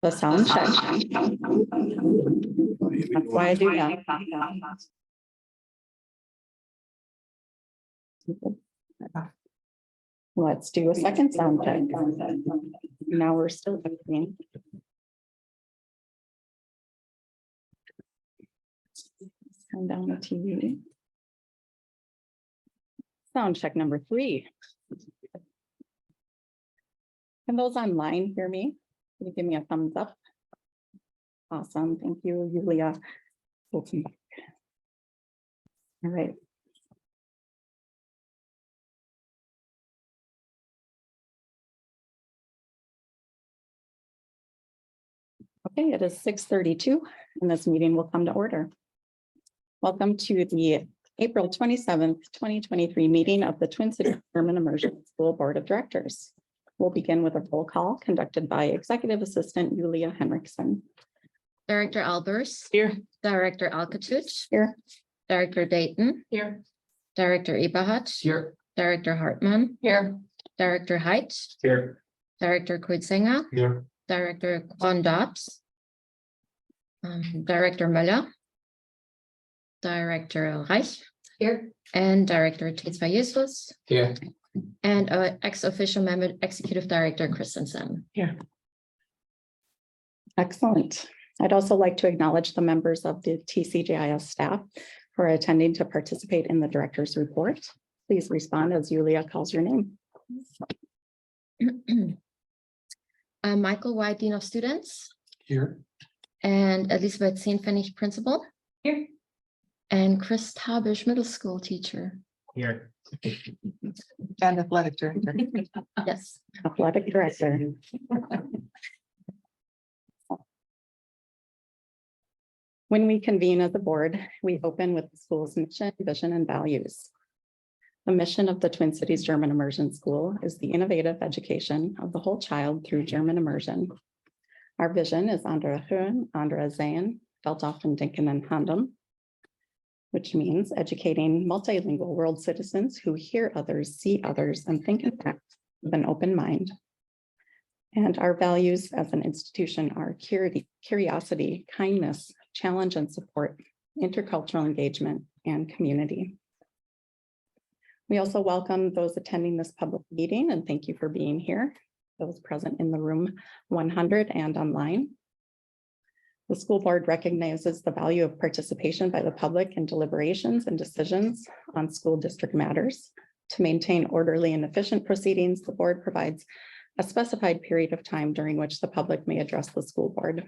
The sound check. That's why I do that. Let's do a second sound check. Now we're still listening. Turn down the TV. Sound check number 3. Can those online hear me? Can you give me a thumbs up? Awesome. Thank you, Yulia. Welcome back. All right. Okay, it is 6:32 and this meeting will come to order. Welcome to the April 27th, 2023 meeting of the Twin Cities German Immersion School Board of Directors. We'll begin with a roll call conducted by Executive Assistant Julia Henriksen. Director Albers. Here. Director Alcatuch. Here. Director Dayton. Here. Director Eberhardt. Here. Director Hartmann. Here. Director Height. Here. Director Kuitzinger. Here. Director Quan Dobbs. Director Müller. Director Reich. Here. And Director Jesus. Here. And ex-official member, Executive Director Christensen. Here. Excellent. I'd also like to acknowledge the members of the TCGIS staff for attending to participate in the director's report. Please respond as Julia calls your name. Michael White, Dean of Students. Here. And Elisabeth Zehnpfennig, Principal. Here. And Chris Tabish, Middle School Teacher. Here. And athletic director. Yes. Athletic Director. When we convene as a board, we open with the school's mission, vision, and values. The mission of the Twin Cities German Immersion School is the innovative education of the whole child through German immersion. Our vision is andere hören, andere sehen, weltoffen denken and handeln, which means educating multilingual world citizens who hear others, see others, and think and act with an open mind. And our values as an institution are curiosity, kindness, challenge and support, intercultural engagement, and community. We also welcome those attending this public meeting and thank you for being here, those present in the room 100 and online. The school board recognizes the value of participation by the public in deliberations and decisions on school district matters. To maintain orderly and efficient proceedings, the board provides a specified period of time during which the public may address the school board.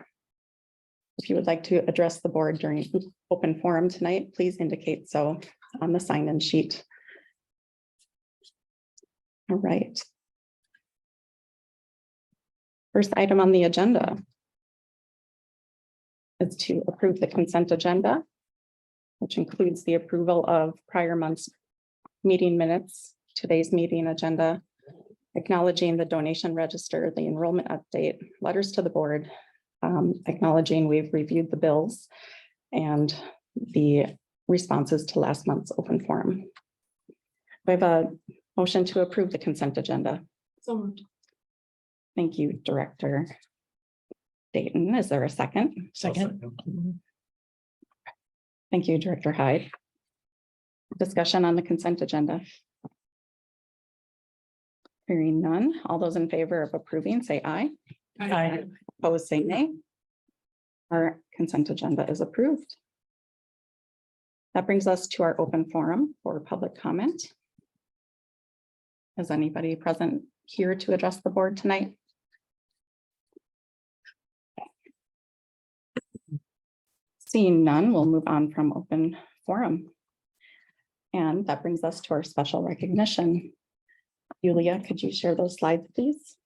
If you would like to address the board during open forum tonight, please indicate so on the sign-in sheet. All right. First item on the agenda is to approve the consent agenda, which includes the approval of prior month's meeting minutes, today's meeting agenda, acknowledging the donation register, the enrollment update, letters to the board, acknowledging we've reviewed the bills and the responses to last month's open forum. We have a motion to approve the consent agenda. So moved. Thank you, Director Dayton. Is there a second? Second. Thank you, Director Hyde. Discussion on the consent agenda. Hearing none. All those in favor of approving, say aye. Aye. Opposed, say nay. Our consent agenda is approved. That brings us to our open forum for public comment. Is anybody present here to address the board tonight? Seeing none, we'll move on from open forum. And that brings us to our special recognition. Julia, could you share those slides, please?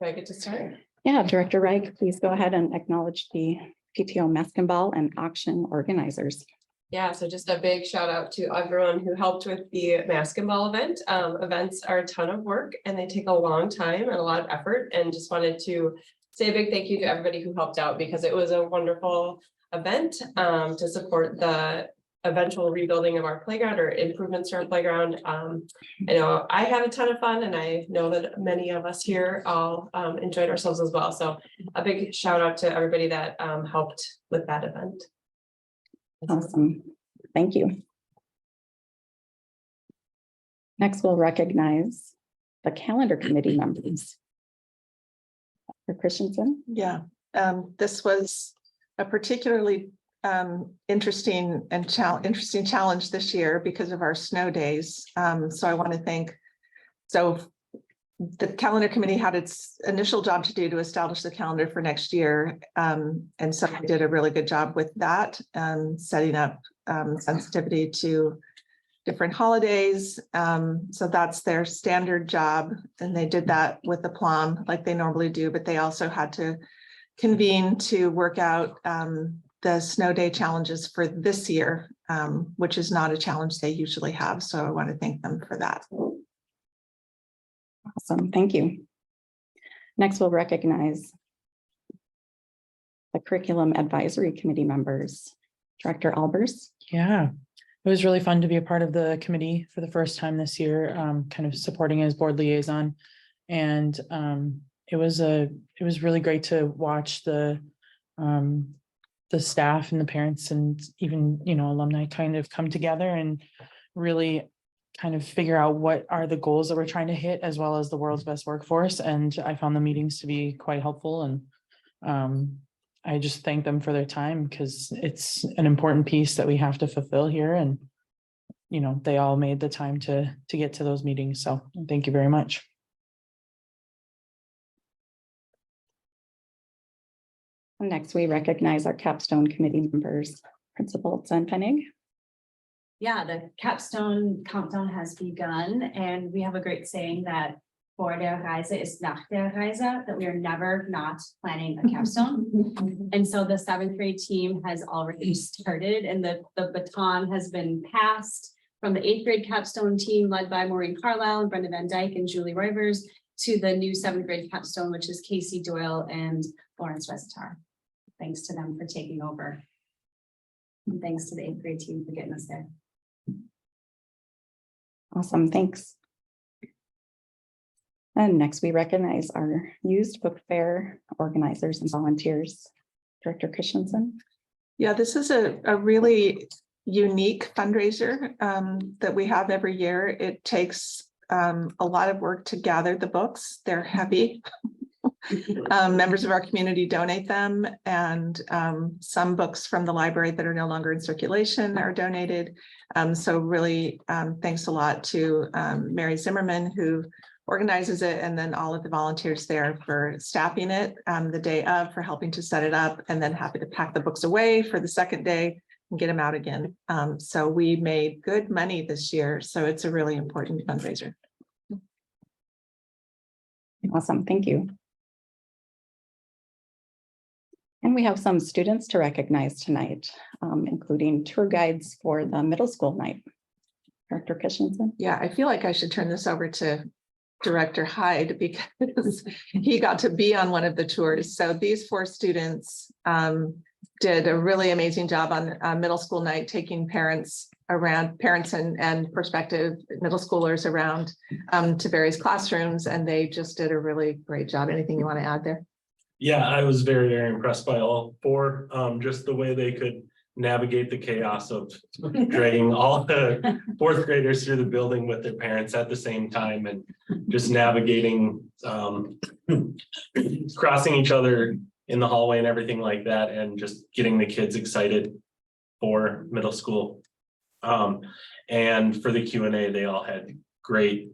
Do I get to start? Yeah, Director Reich, please go ahead and acknowledge the PTO mask and ball and auction organizers. Yeah, so just a big shout out to everyone who helped with the mask and ball event. Events are a ton of work and they take a long time and a lot of effort, and just wanted to say a big thank you to everybody who helped out, because it was a wonderful event to support the eventual rebuilding of our playground or improvements to our playground. I know I had a ton of fun, and I know that many of us here all enjoyed ourselves as well. So a big shout out to everybody that helped with that event. Awesome. Thank you. Next, we'll recognize the calendar committee members. Dr. Christensen. Yeah, this was a particularly interesting challenge this year because of our snow days. So I want to thank, the calendar committee had its initial job to do to establish the calendar for next year. And so I did a really good job with that, setting up sensitivity to different holidays. So that's their standard job. And they did that with aplomb like they normally do, but they also had to convene to work out the snow day challenges for this year, which is not a challenge they usually have. So I want to thank them for that. Awesome. Thank you. Next, we'll recognize the curriculum advisory committee members. Director Albers. Yeah, it was really fun to be a part of the committee for the first time this year, kind of supporting as board liaison. And it was really great to watch the staff and the parents and even, alumni kind of come together and really kind of figure out what are the goals that we're trying to hit, as well as the world's best workforce. And I found the meetings to be quite helpful. And I just thank them for their time, because it's an important piece that we have to fulfill here. And, they all made the time to get to those meetings. So thank you very much. Next, we recognize our capstone committee members, Principal Zenpenig. Yeah, the capstone countdown has begun, and we have a great saying that vor der Reise ist nach der Reise, that we are never not planning a capstone. And so the 7th grade team has already started, and the baton has been passed from the 8th grade capstone team led by Maureen Carlisle and Brenda Van Dyke and Julie Rivers to the new 7th grade capstone, which is Casey Doyle and Lawrence Resitar. Thanks to them for taking over. And thanks to the 8th grade team for getting us there. Awesome, thanks. And next, we recognize our used book fair organizers and volunteers. Director Christensen. Yeah, this is a really unique fundraiser that we have every year. It takes a lot of work to gather the books. They're heavy. Members of our community donate them, and some books from the library that are no longer in circulation are donated. So really thanks a lot to Mary Zimmerman, who organizes it, and then all of the volunteers there for staffing it the day of, for helping to set it up, and then happy to pack the books away for the second day and get them out again. So we made good money this year. So it's a really important fundraiser. Awesome, thank you. And we have some students to recognize tonight, including tour guides for the middle school night. Director Christensen. Yeah, I feel like I should turn this over to Director Hyde, because he got to be on one of the tours. So these 4 students did a really amazing job on middle school night, taking parents and prospective middle schoolers around to various classrooms, and they just did a really great job. Anything you want to add there? Yeah, I was very, very impressed by all 4, just the way they could navigate the chaos of dragging all the 4th graders through the building with their parents at the same time, and just navigating, crossing each other in the hallway and everything like that, and just getting the kids excited for middle school. And for the Q&A, they all had great,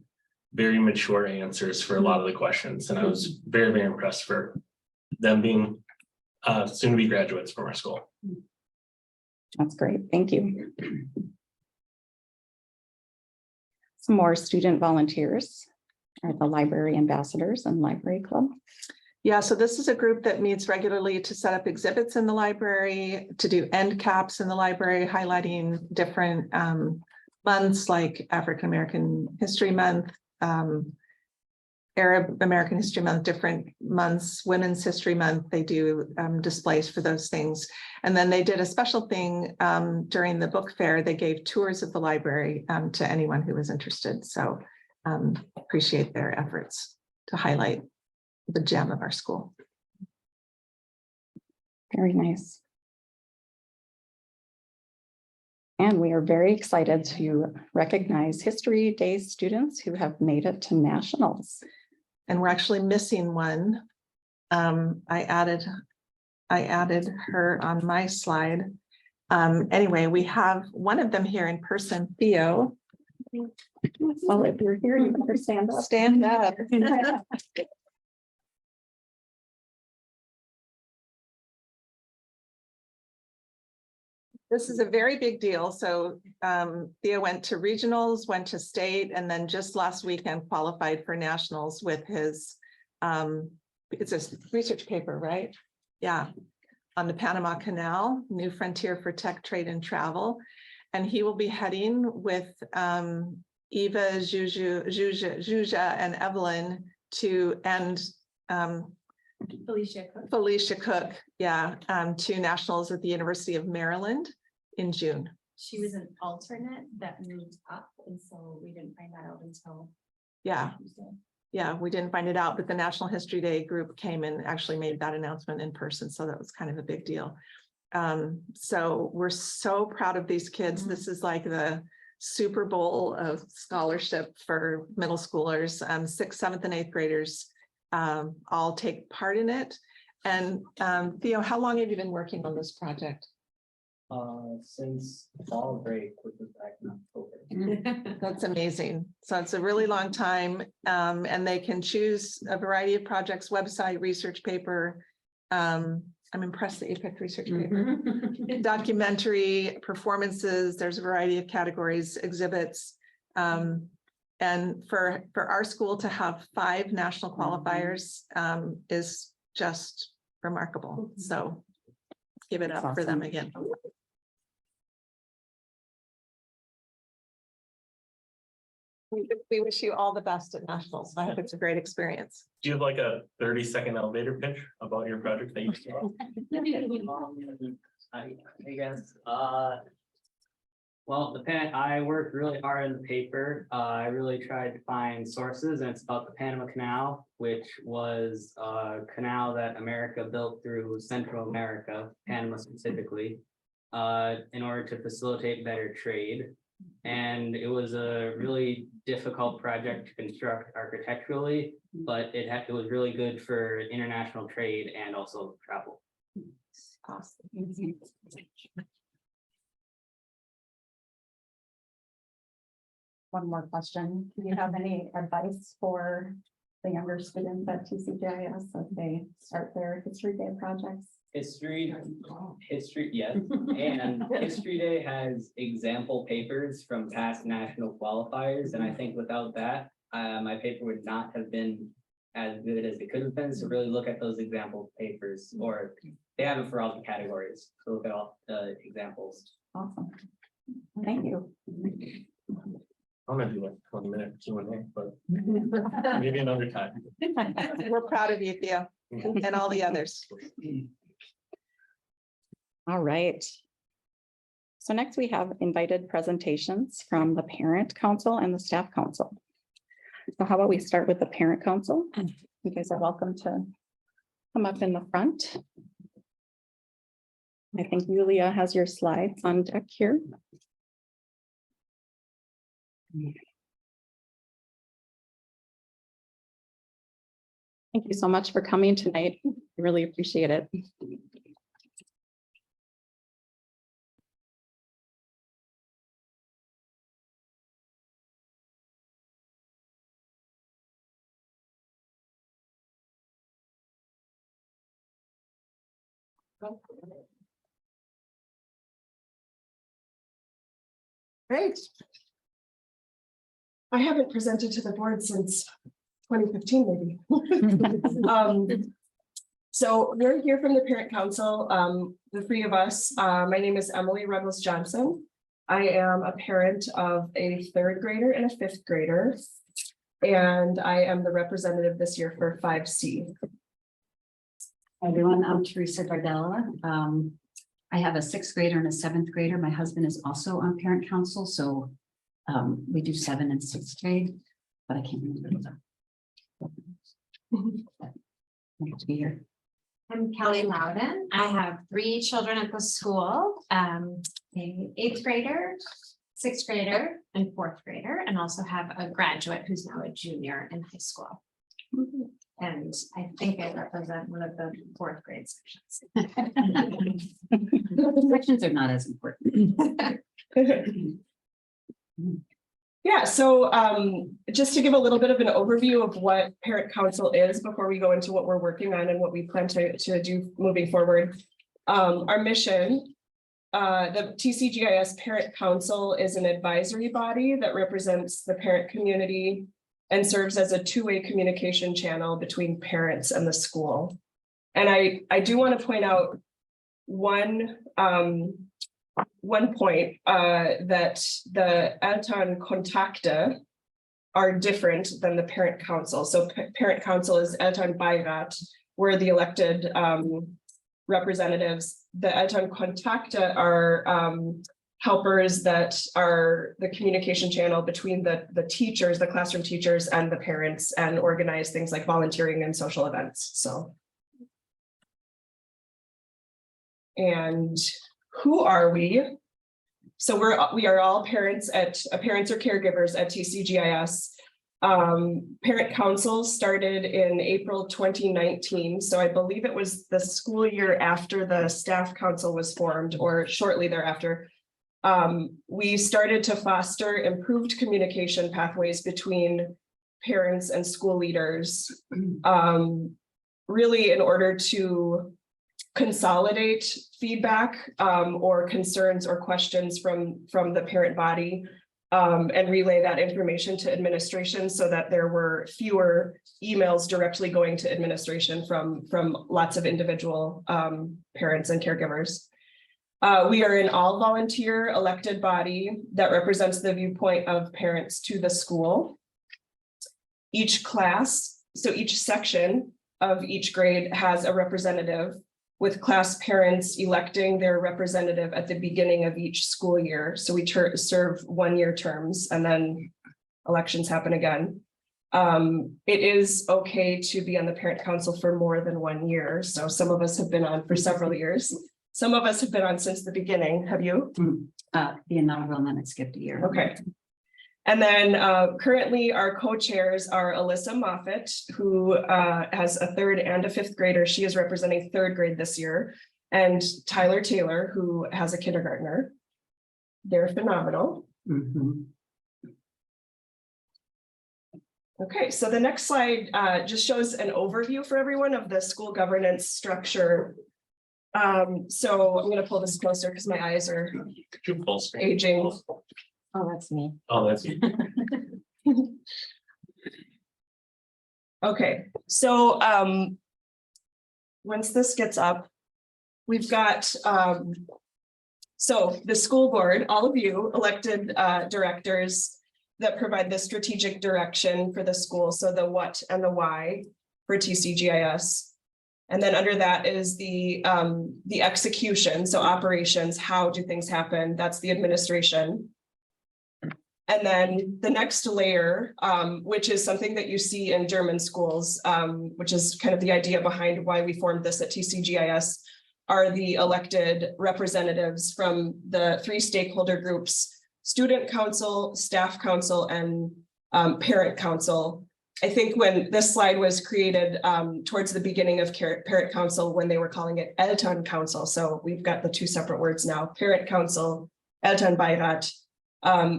very mature answers for a lot of the questions. And I was very, very impressed for them being soon to be graduates from our school. That's great, thank you. Some more student volunteers are the library ambassadors and library club. Yeah, so this is a group that meets regularly to set up exhibits in the library, to do end caps in the library, highlighting different months like African American History Month, Arab American History Month, different months, Women's History Month. They do displays for those things. And then they did a special thing during the book fair. They gave tours of the library to anyone who was interested. So appreciate their efforts to highlight the gem of our school. Very nice. And we are very excited to recognize History Day students who have made it to nationals. And we're actually missing one. I added her on my slide. Anyway, we have one of them here in person, Theo. Well, if you're here, you better stand up. Stand up. This is a very big deal. So Theo went to regionals, went to state, and then just last weekend qualified for nationals with his, it's a research paper, right? Yeah, on the Panama Canal, New Frontier for Tech, Trade and Travel. And he will be heading with Eva, Juja, and Evelyn Felicia Cook, yeah, to nationals at the University of Maryland in June. She was an alternate that moved up, and so we didn't find that out until Yeah, Tuesday. yeah, we didn't find it out, but the National History Day group came and actually made that announcement in person, so that was kind of a big deal. So we're so proud of these kids. This is like the Super Bowl of scholarship for middle schoolers. 6th, 7th, and 8th graders all take part in it. And Theo, how long have you been working on this project? Since fall break, which was back in October. That's amazing. So it's a really long time, and they can choose a variety of projects, website, research paper. I'm impressed that you picked research paper. Documentary, performances, there's a variety of categories, exhibits. And for our school to have 5 national qualifiers is just remarkable. So give it up for them again. We wish you all the best at nationals. I hope it's a great experience. Do you have like a 30-second elevator pitch about your project that you saw? I guess, well, I worked really hard in the paper. I really tried to find sources, and it's about the Panama Canal, which was a canal that America built through Central America, Panama specifically, in order to facilitate better trade. And it was a really difficult project to construct architecturally, but it was really good for international trade and also travel. Awesome. One more question. Do you have any advice for the younger students at TCGIS as they start their History Day projects? History, yes. And History Day has example papers from past national qualifiers. And I think without that, my paper would not have been as good as it could have been. So really look at those example papers, or they have it for all the categories. So look at all the examples. Awesome. Thank you. I'm gonna do like 20-minute Q&A, but maybe another time. We're proud of you, Theo, and all the others. All right. So next we have invited presentations from the Parent Council and the Staff Council. So how about we start with the Parent Council? You guys are welcome to come up in the front. I think Yulia has your slides on deck here. Thank you so much for coming tonight. I really appreciate it. Great. I haven't presented to the board since 2015, maybe. So we're here from the Parent Council, the three of us. My name is Emily Ruggles Johnson. I am a parent of a 3rd grader and a 5th grader. And I am the representative this year for 5C. Hi, everyone, I'm Teresa Gardella. I have a 6th grader and a 7th grader. My husband is also on parent council, so we do 7th and 6th grade, but I can't remember. Nice to be here. I'm Kelly Loudon. I have 3 children at the school, a 8th grader, 6th grader, and 4th grader, and also have a graduate who's now a junior in high school. And I think I represent one of the 4th grade sections. The sections are not as important. Yeah, so just to give a little bit of an overview of what Parent Council is before we go into what we're working on and what we plan to do moving forward. Our mission, the TCGIS Parent Council is an advisory body that represents the parent community and serves as a two-way communication channel between parents and the school. And I do want to point out one point that the Elternkontakte are different than the Parent Council. So Parent Council is Elternbeirat, we're the elected representatives. The Elternkontakte are helpers that are the communication channel between the teachers, the classroom teachers, and the parents, and organize things like volunteering and social events. So, and who are we? So we are all parents or caregivers at TCGIS. Parent Council started in April 2019. So I believe it was the school year after the Staff Council was formed, or shortly thereafter. We started to foster improved communication pathways between parents and school leaders, really in order to consolidate feedback or concerns or questions from the parent body, and relay that information to administration so that there were fewer emails directly going to administration from lots of individual parents and caregivers. We are an all volunteer elected body that represents the viewpoint of parents to the school. Each class, so each section of each grade has a representative, with class parents electing their representative at the beginning of each school year. So we serve 1-year terms and then elections happen again. It is okay to be on the Parent Council for more than 1 year. So some of us have been on for several years. Some of us have been on since the beginning. Have you? The inaugural, and then it skipped a year. Okay. And then currently our co-chairs are Alyssa Moffett, who has a 3rd and a 5th grader. She is representing 3rd grade this year, and Tyler Taylor, who has a kindergartner. They're phenomenal. Mhm. Okay, so the next slide just shows an overview for everyone of the school governance structure. So I'm going to pull this closer because my eyes are Could you full screen? aging. Oh, that's me. Oh, that's you. Okay, so once this gets up, we've got so the school board, all of you elected directors that provide the strategic direction for the school. So the what and the why for TCGIS. And then under that is the execution. So operations, how do things happen? That's the administration. And then the next layer, which is something that you see in German schools, which is kind of the idea behind why we formed this at TCGIS, are the elected representatives from the 3 stakeholder groups: student council, staff council, and parent council. I think when this slide was created towards the beginning of Parent Council, when they were calling it Eltern Council. So we've got the 2 separate words now: Parent Council, Elternbeirat.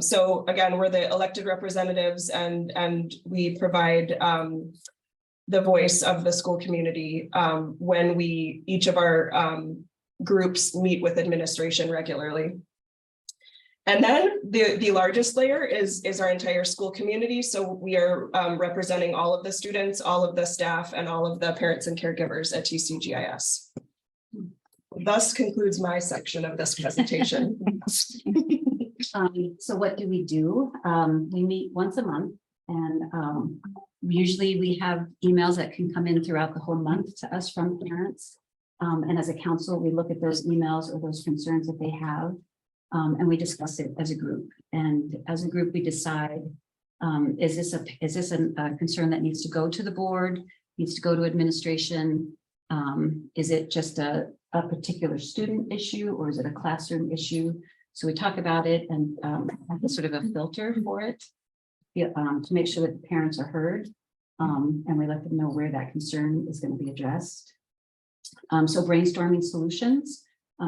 So again, we're the elected representatives, and we provide the voice of the school community when each of our groups meet with administration regularly. And then the largest layer is our entire school community. So we are representing all of the students, all of the staff, and all of the parents and caregivers at TCGIS. Thus concludes my section of this presentation. So what do we do? We meet once a month, and usually we have emails that can come in throughout the whole month to us from parents. And as a council, we look at those emails or those concerns that they have, and we discuss it as a group. And as a group, we decide, is this a concern that needs to go to the board, needs to go to administration? Is it just a particular student issue, or is it a classroom issue? So we talk about it and have sort of a filter for it, to make sure that the parents are heard, and we let them know where that concern is going to be addressed. So brainstorming solutions,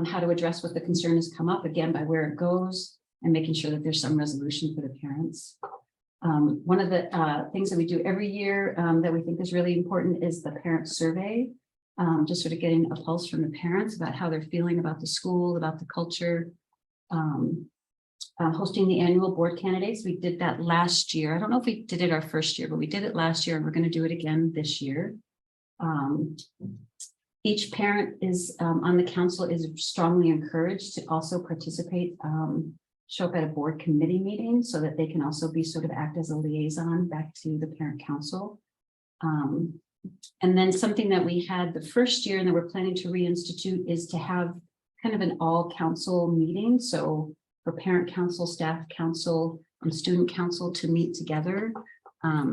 how to address what the concern has come up, again, by where it goes, and making sure that there's some resolution for the parents. One of the things that we do every year that we think is really important is the parent survey. Just sort of getting a pulse from the parents about how they're feeling about the school, about the culture. Hosting the annual board candidates. We did that last year. I don't know if we did it our first year, but we did it last year, and we're going to do it again this year. Each parent is on the council is strongly encouraged to also participate, show up at a board committee meeting so that they can also be sort of act as a liaison back to the parent council. And then something that we had the first year and that we're planning to reinstitute is to have kind of an all council meeting. So for parent council, staff council, and student council to meet together,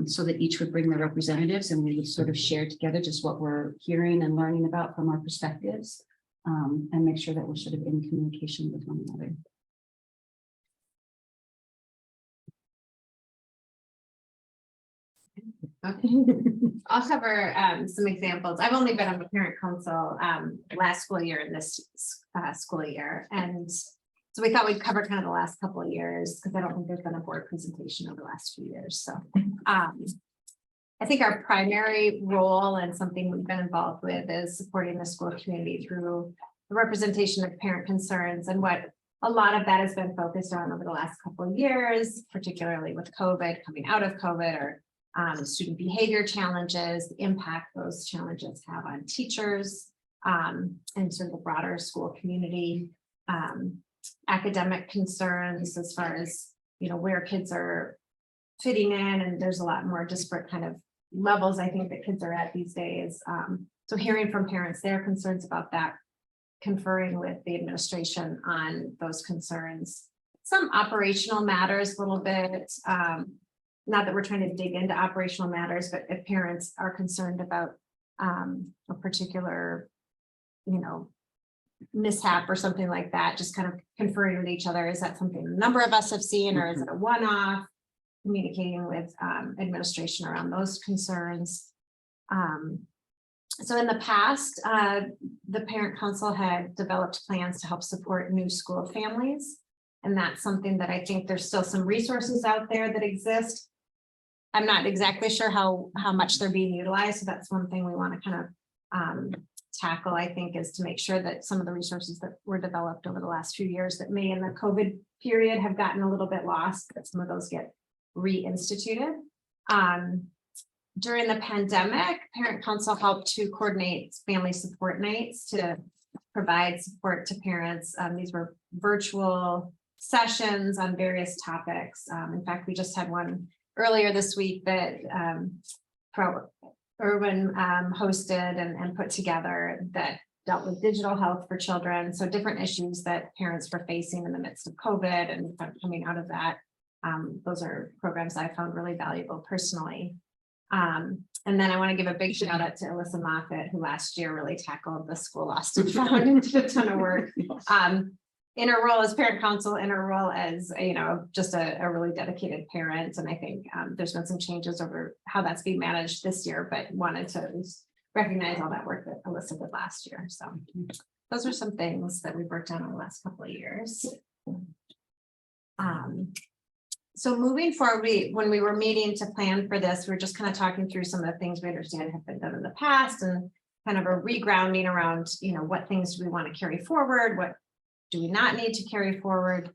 so that each would bring their representatives and we would sort of share together just what we're hearing and learning about from our perspectives, and make sure that we're sort of in communication with one another. I'll cover some examples. I've only been on the parent council last school year and this school year. And so we thought we'd cover kind of the last couple of years because I don't think there's been a board presentation over the last few years. So I think our primary role and something we've been involved with is supporting the school community through the representation of parent concerns, and what a lot of that has been focused on over the last couple of years, particularly with COVID, coming out of COVID, or student behavior challenges, the impact those challenges have on teachers, and sort of the broader school community, academic concerns as far as, you know, where kids are fitting in, and there's a lot more disparate kind of levels I think that kids are at these days. So hearing from parents their concerns about that, conferring with the administration on those concerns, some operational matters a little bit. Not that we're trying to dig into operational matters, but if parents are concerned about a particular, you know, mishap or something like that, just kind of conferring with each other. Is that something a number of us have seen, or is it a one-off? Communicating with administration around those concerns. So in the past, the parent council had developed plans to help support new school families. And that's something that I think there's still some resources out there that exist. I'm not exactly sure how much they're being utilized. So that's one thing we want to kind of tackle, I think, is to make sure that some of the resources that were developed over the last few years that may in the COVID period have gotten a little bit lost, that some of those get reinstituted. During the pandemic, parent council helped to coordinate family support nights to provide support to parents. These were virtual sessions on various topics. In fact, we just had one earlier this week that Irwin hosted and put together that dealt with digital health for children. So different issues that parents were facing in the midst of COVID and coming out of that. Those are programs I found really valuable personally. And then I want to give a big shout out to Alyssa Moffett, who last year really tackled the school lost and found and did a ton of work. In her role as parent council, in her role as, you know, just a really dedicated parent. And I think there's been some changes over how that's being managed this year, but wanted to recognize all that work that Alyssa did last year. So those are some things that we've worked on in the last couple of years. So moving forward, when we were meeting to plan for this, we were just kind of talking through some of the things we understand have been done in the past and kind of a regrounding around, you know, what things do we want to carry forward? What do we not need to carry forward?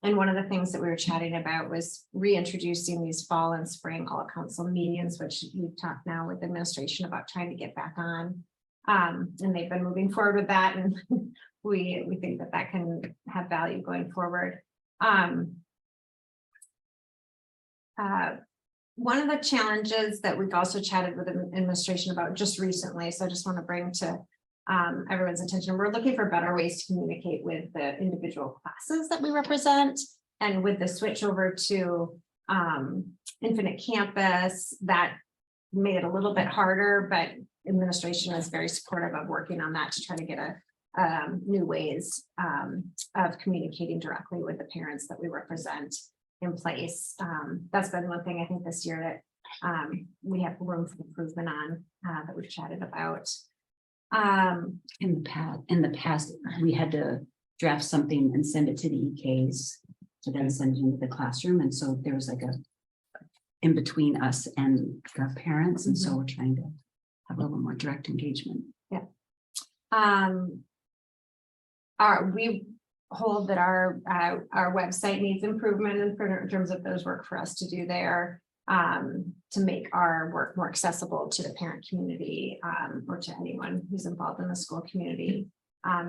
And one of the things that we were chatting about was reintroducing these fall and spring all council meetings, which we've talked now with administration about trying to get back on. And they've been moving forward with that, and we think that that can have value going forward. One of the challenges that we've also chatted with the administration about just recently, so I just want to bring to everyone's attention, we're looking for better ways to communicate with the individual classes that we represent. And with the switch over to Infinite Campus, that made it a little bit harder, but administration is very supportive of working on that to try to get new ways of communicating directly with the parents that we represent in place. That's been one thing I think this year that we have room for improvement on that we've chatted about. In the past, we had to draft something and send it to the EKs to then send it into the classroom. And so there was like a in between us and our parents. And so we're trying to have a little more direct engagement. Yeah. We hold that our website needs improvement in terms of those work for us to do there to make our work more accessible to the parent community or to anyone who's involved in the school community.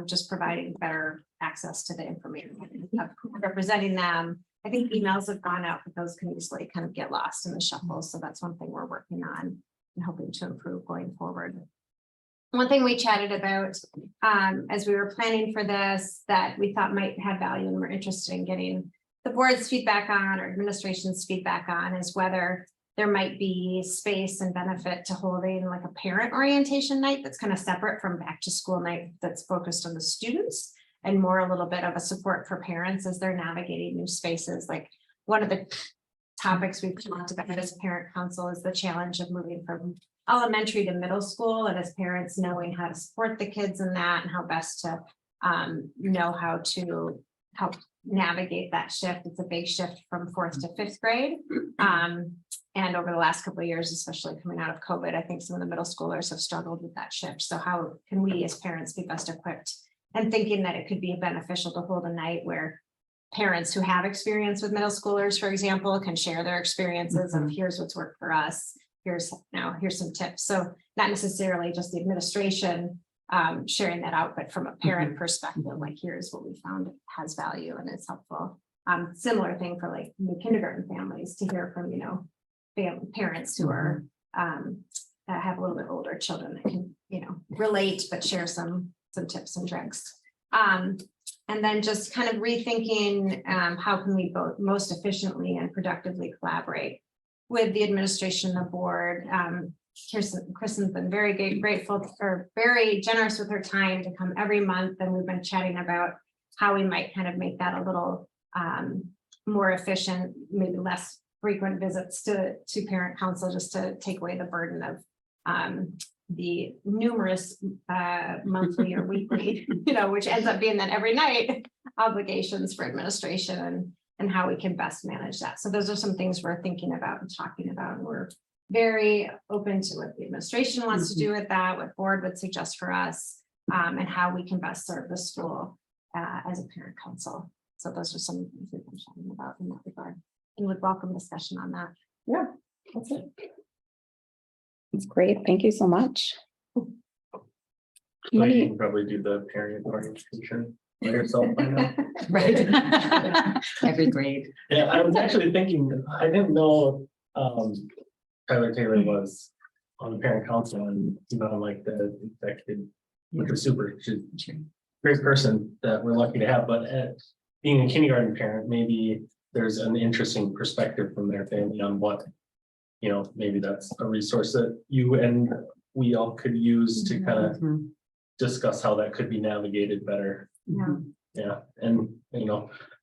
Just providing better access to the information of representing them. I think emails have gone out, but those can easily kind of get lost in the shuffle. So that's one thing we're working on and hoping to improve going forward. One thing we chatted about as we were planning for this that we thought might have value and we're interested in getting the board's feedback on or administration's feedback on is whether there might be space and benefit to holding like a parent orientation night that's kind of separate from back to school night that's focused on the students and more a little bit of a support for parents as they're navigating new spaces. Like one of the topics we've talked about as parent council is the challenge of moving from elementary to middle school, and as parents knowing how to support the kids in that and how best to know how to help navigate that shift. It's a big shift from 4th to 5th grade. And over the last couple of years, especially coming out of COVID, I think some of the middle schoolers have struggled with that shift. So how can we as parents be best equipped and thinking that it could be beneficial to hold a night where parents who have experience with middle schoolers, for example, can share their experiences of here's what's worked for us. Here's some tips. So not necessarily just the administration sharing that out, but from a parent perspective, like here's what we found has value and it's helpful. Similar thing for like new kindergarten families to hear from, parents who are have a little bit older children that can, relate, but share some tips and tricks. And then just kind of rethinking how can we both most efficiently and productively collaborate with the administration and the board. Kristen's been very grateful or very generous with her time to come every month. And we've been chatting about how we might kind of make that a little more efficient, maybe less frequent visits to parent council, just to take away the burden of the numerous monthly or weekly, which ends up being that every night obligations for administration and how we can best manage that. So those are some things we're thinking about and talking about. And we're very open to what the administration wants to do with that, what board would suggest for us, and how we can best serve the school as a parent council. So those are some things we've been chatting about in that regard and would welcome discussion on that. Yeah, that's it. That's great. Thank you so much. So you can probably do the parent orientation by yourself by now. Right. Every grade. Yeah, I was actually thinking, I didn't know Tyler Taylor was on the parent council and like the executive, which was super. She's a great person that we're lucky to have, but being a kindergarten parent, maybe there's an interesting perspective from their family on what, maybe that's a resource that you and we all could use to kind of discuss how that could be navigated better. Yeah, and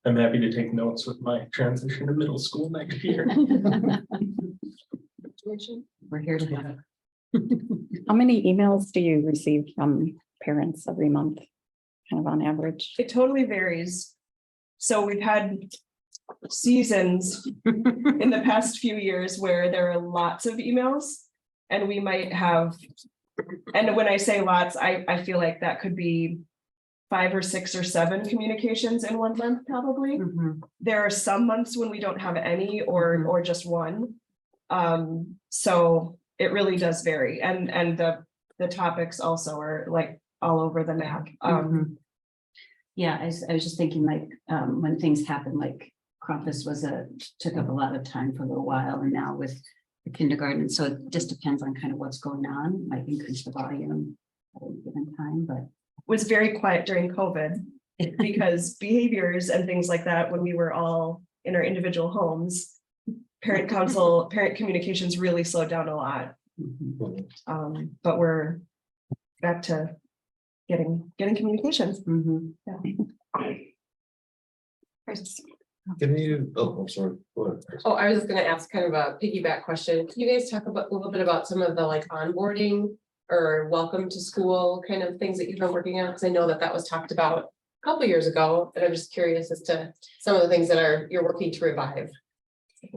I'm happy to take notes with my transition to middle school next year. We're here to help. How many emails do you receive from parents every month, kind of on average? It totally varies. So we've had seasons in the past few years where there are lots of emails and we might have, and when I say lots, I feel like that could be 5 or 6 or 7 communications in one month, probably. Mhm. There are some months when we don't have any or just one. So it really does vary, and the topics also are like all over the map. Mhm. Yeah, I was just thinking like, when things happen, like Krampus took up a lot of time for a little while, and now with the kindergarten, so it just depends on kind of what's going on, might increase the volume at a given time, but. Was very quiet during COVID because behaviors and things like that, when we were all in our individual homes, parent communications really slowed down a lot. Mhm. But we're back to getting communications. Mhm. Can you, oh, I'm sorry. Go ahead. Oh, I was just gonna ask kind of a piggyback question. Can you guys talk about a little bit about some of the like onboarding or welcome to school kind of things that you've been working on? Because I know that was talked about a couple years ago, and I'm just curious as to some of the things that you're working to revive.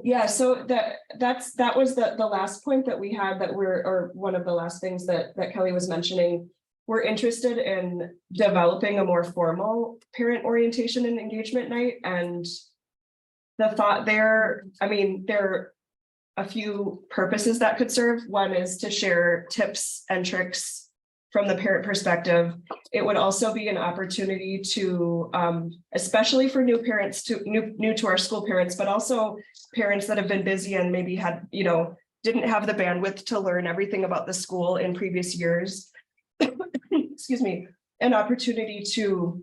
Yeah, so that was the last point that we had, or one of the last things that Kelly was mentioning. We're interested in developing a more formal parent orientation and engagement night, and the thought there, I mean, there are a few purposes that could serve. One is to share tips and tricks from the parent perspective. It would also be an opportunity to, especially for new parents, new to our school parents, but also parents that have been busy and maybe had, didn't have the bandwidth to learn everything about the school in previous years. Excuse me, an opportunity to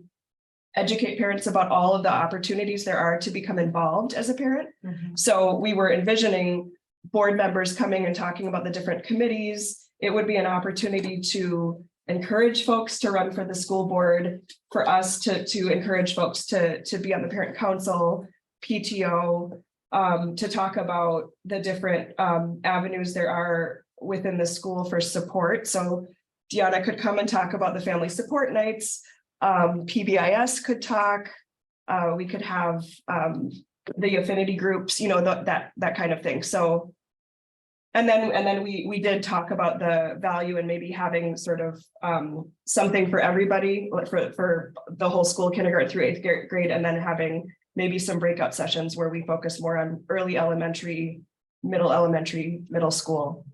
educate parents about all of the opportunities there are to become involved as a parent. So we were envisioning board members coming and talking about the different committees. It would be an opportunity to encourage folks to run for the school board, for us to encourage folks to be on the parent council, PTO, to talk about the different avenues there are within the school for support. So Deanna could come and talk about the family support nights. PBIS could talk. We could have the affinity groups, that kind of thing. So, and then we did talk about the value and maybe having sort of something for everybody, for the whole school, kindergarten through 8th grade, and then having maybe some breakout sessions where we focus more on early elementary, middle school.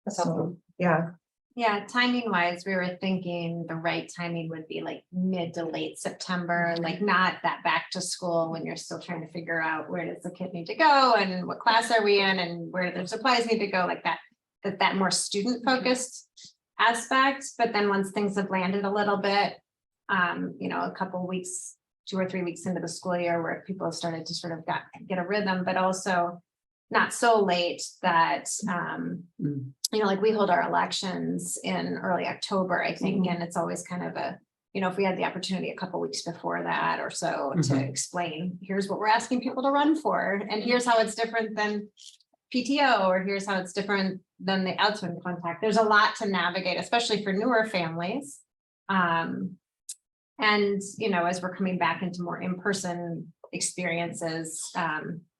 So, yeah. Yeah, timing wise, we were thinking the right timing would be like mid to late September, like not that back to school when you're still trying to figure out where does the kid need to go and what class are we in and where the supplies need to go, like that more student focused aspect. But then once things have landed a little bit, a couple weeks, 2 or 3 weeks into the school year where people have started to sort of get a rhythm, but also not so late that, like we hold our elections in early October, I think, and it's always kind of if we had the opportunity a couple weeks before that or so to explain, here's what we're asking people to run for, and here's how it's different than PTO, or here's how it's different than the outside contact. There's a lot to navigate, especially for newer families. And, as we're coming back into more in-person experiences,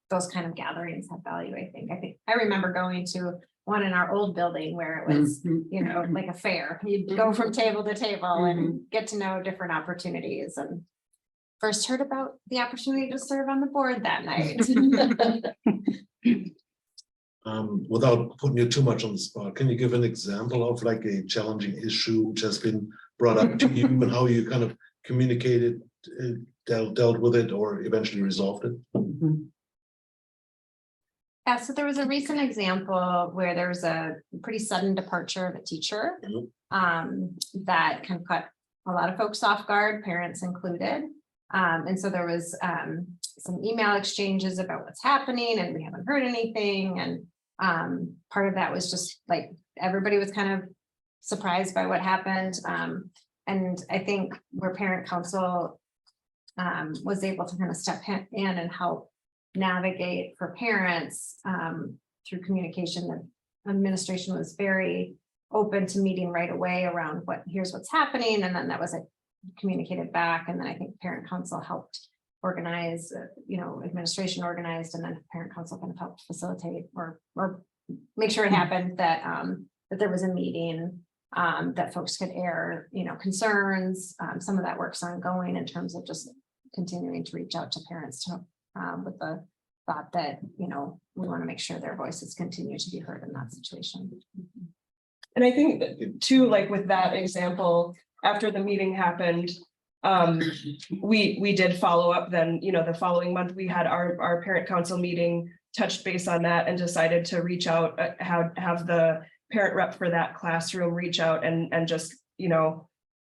those kind of gatherings have value, I think. I remember going to one in our old building where it was, like a fair. You'd go from table to table and get to know different opportunities, and first heard about the opportunity to serve on the board that night. Without putting you too much on the spot, can you give an example of like a challenging issue which has been brought up to you and how you kind of communicated, dealt with it, or eventually resolved it? Yeah, so there was a recent example where there was a pretty sudden departure of a teacher that kind of caught a lot of folks off guard, parents included. And so there was some email exchanges about what's happening and we haven't heard anything. And part of that was just like everybody was kind of surprised by what happened. And I think where parent council was able to kind of step in and help navigate for parents through communication, the administration was very open to meeting right away around here's what's happening, and then that was communicated back, and then I think parent council helped organize, administration organized, and then parent council kind of helped facilitate or make sure it happened, that there was a meeting that folks could air, concerns. Some of that work's ongoing in terms of just continuing to reach out to parents to, with the thought that, we want to make sure their voices continue to be heard in that situation. And I think that, too, like with that example, after the meeting happened, we did follow up then, the following month, we had our parent council meeting, touched base on that and decided to reach out, have the parent rep for that classroom reach out and just,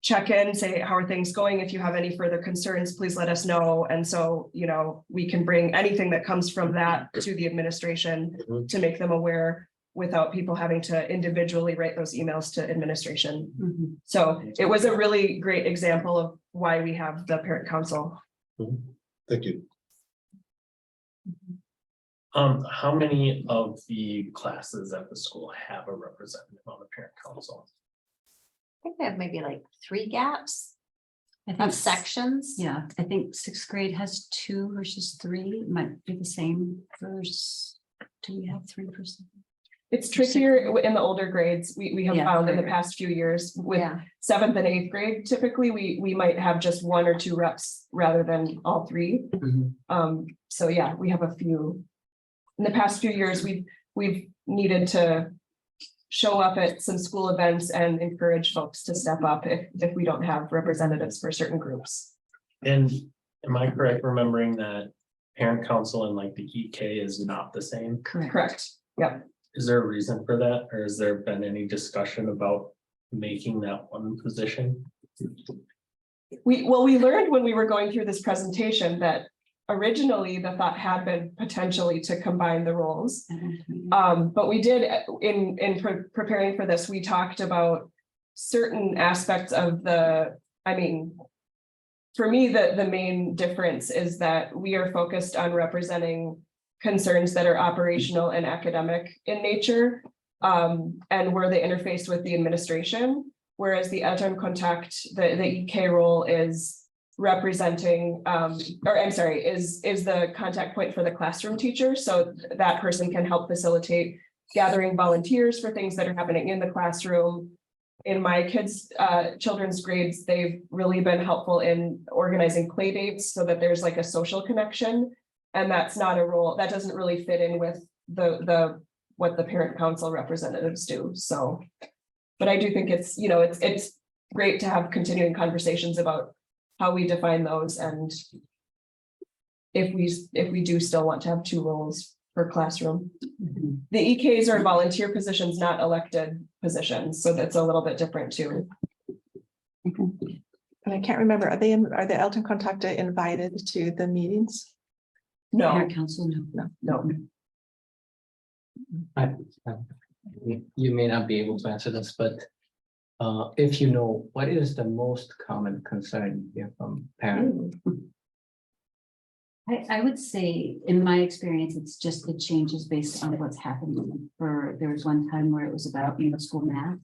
check in, say, how are things going? If you have any further concerns, please let us know. And so, we can bring anything that comes from that to the administration to make them aware without people having to individually write those emails to administration. Mhm. So it was a really great example of why we have the parent council. Thank you. How many of the classes at the school have a representative on the parent council? I think they have maybe like 3 gaps I of think sections. Yeah, I think sixth grade has 2 versus 3, it might be the same versus, do we have 3%? It's trickier in the older grades. We have Yeah. found in the past few years with Yeah. 7th and 8th grade, typically we might have just 1 or 2 reps rather than all 3. So yeah, we have a few. In the past few years, we've needed to show up at some school events and encourage folks to step up if we don't have representatives for certain groups. And am I correct remembering that parent council and like the EK is not the same? Correct. Yeah. Is there a reason for that, or has there been any discussion about making that one position? We learned when we were going through this presentation that originally the thought had been potentially to combine the roles. But we did, in preparing for this, we talked about certain aspects of for me, the main difference is that we are focused on representing concerns that are operational and academic in nature, and where they interface with the administration, whereas the Elternkontakt, the EK role is representing, is the contact point for the classroom teacher. So that person can help facilitate gathering volunteers for things that are happening in the classroom. In my children's grades, they've really been helpful in organizing play dates so that there's like a social connection. And that's not a role that doesn't really fit in with what the parent council representatives do. So, but I do think it's great to have continuing conversations about how we define those and if we do still want to have 2 roles per classroom. The EKs are volunteer positions, not elected positions, so that's a little bit different too. And I can't remember, are the Elternkontakte invited to the meetings? No, Parent council, no. You may not be able to answer this, but if you know, what is the most common concern you hear from parents? I would say, in my experience, it's just the changes based on what's happening. There was one time where it was about middle school math.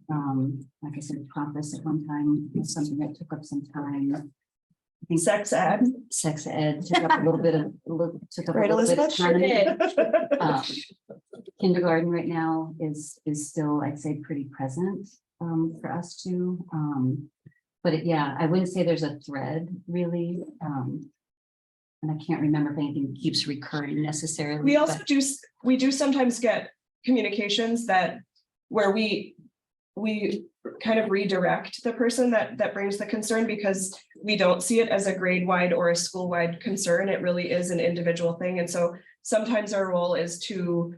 Like I said, Compass at one time was something that took up some time. I think sex ed. Sex ed took up a little bit of, took up a Right, little bit of Elizabeth? Sure time. did. Kindergarten right now is still, I'd say, pretty present for us too. But yeah, I wouldn't say there's a thread really. And I can't remember if anything keeps recurring necessarily. We also do sometimes get communications where we kind of redirect the person that brings the concern because we don't see it as a grade-wide or a school-wide concern. It really is an individual thing. And so sometimes our role is to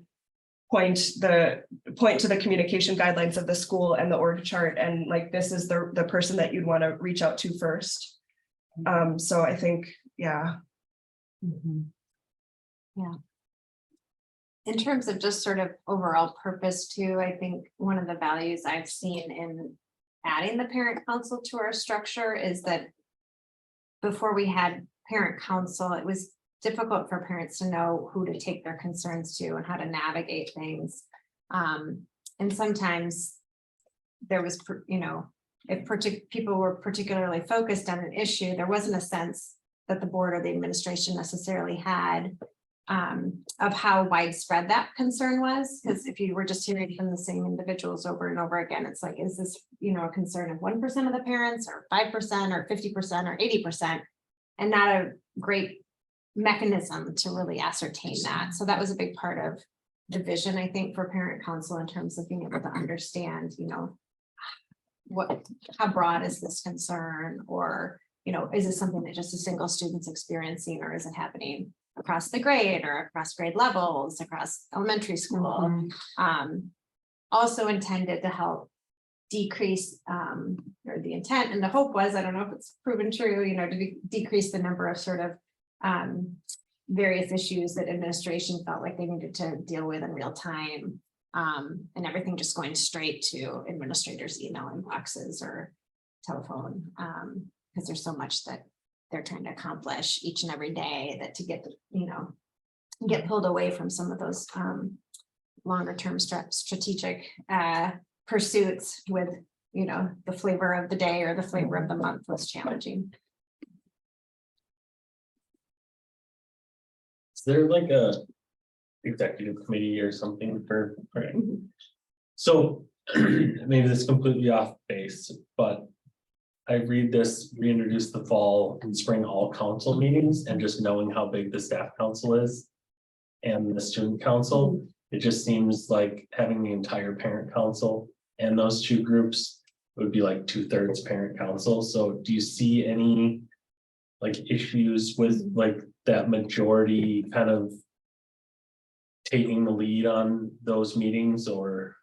point to the communication guidelines of the school and the org chart. And like, this is the person that you'd want to reach out to first. So I think, yeah. Yeah. In terms of just sort of overall purpose too, I think one of the values I've seen in adding the parent council to our structure is that before we had parent council, it was difficult for parents to know who to take their concerns to and how to navigate things. And sometimes there was, if people were particularly focused on an issue, there wasn't a sense that the board or the administration necessarily had of how widespread that concern was, because if you were just hearing from the same individuals over and over again, it's like, is this, a concern of 1% of the parents, or 5%, or 50%, or 80%? And not a great mechanism to really ascertain that. So that was a big part of the vision, I think, for parent council in terms of being able to understand, how broad is this concern, or, is it something that just a single student's experiencing, or is it happening across the grade or across grade levels, across elementary school? Also intended to help decrease, or the intent and the hope was, I don't know if it's proven true, to decrease the number of sort of various issues that administration felt like they needed to deal with in real time. And everything just going straight to administrators' email inboxes or telephone, because there's so much that they're trying to accomplish each and every day, that to get, get pulled away from some of those longer term strategic pursuits with, the flavor of the day or the flavor of the month was challenging. Is there like a executive committee or something for, right? So maybe this is completely off base, but I read this, reintroduce the fall and spring all council meetings, and just knowing how big the staff council is and the student council, it just seems like having the entire parent council and those two groups would be like 2/3 parent council. So do you see any like issues with like that majority kind of taking the lead on those meetings, or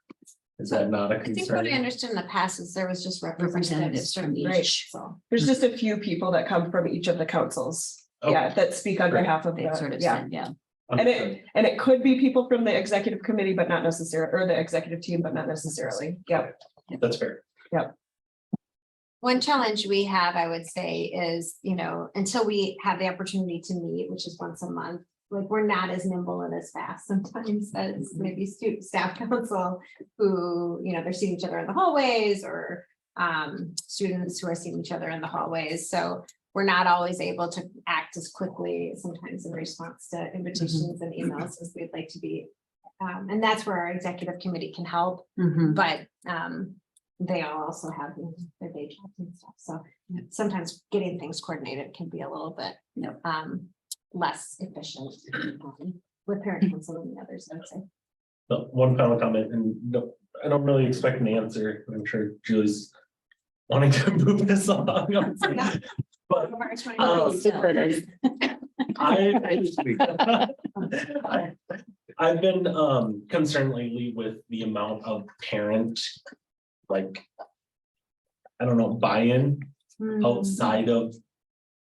is that not a I think what I concern? understood in the past is there was just representatives from Right. each, so. There's just a few people that come from each of the councils. Okay. Yeah, that speak on Great. behalf of They sort the, of yeah. said, yeah. And it could be people from the executive committee, but not necessarily, or the executive team, but not necessarily. Yep. That's fair. One challenge we have, I would say, is, until we have the opportunity to meet, which is once a month, like we're not as nimble and as fast sometimes as maybe staff council who, they're seeing each other in the hallways, or students who are seeing each other in the hallways. So we're not always able to act as quickly sometimes in response to invitations and emails as we'd like to be. And that's where our executive committee can help, but they all also have their day jobs and stuff. So sometimes getting things coordinated can be a little bit less efficient with parent council than the others, I would say. So one final comment, and no, I don't really expect an answer. I'm sure Julie's wanting to move this along. But I've been concerned lately with the amount of parent, like, I don't know, buy-in outside of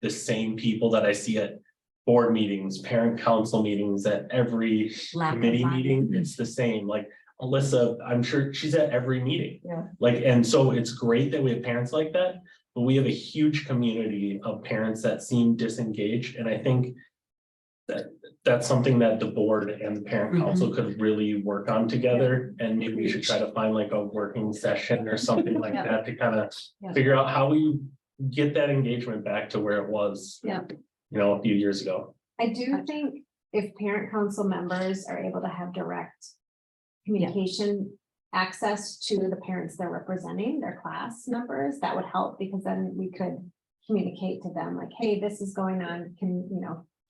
the same people that I see at board meetings, parent council meetings, at every committee meeting. It's the same. Like Alyssa, I'm sure she's at every meeting. Yeah. Like, and so it's great that we have parents like that, but we have a huge community of parents that seem disengaged. And I think that that's something that the board and the parent council could really work on together. And maybe we should try to find like a working session or something like that to kind of figure out how we get that engagement back to where it was, a few years ago. I do think if parent council members are able to have direct communication access to the parents they're representing, their class members, that would help, because then we could communicate to them like, hey, this is going on. Can,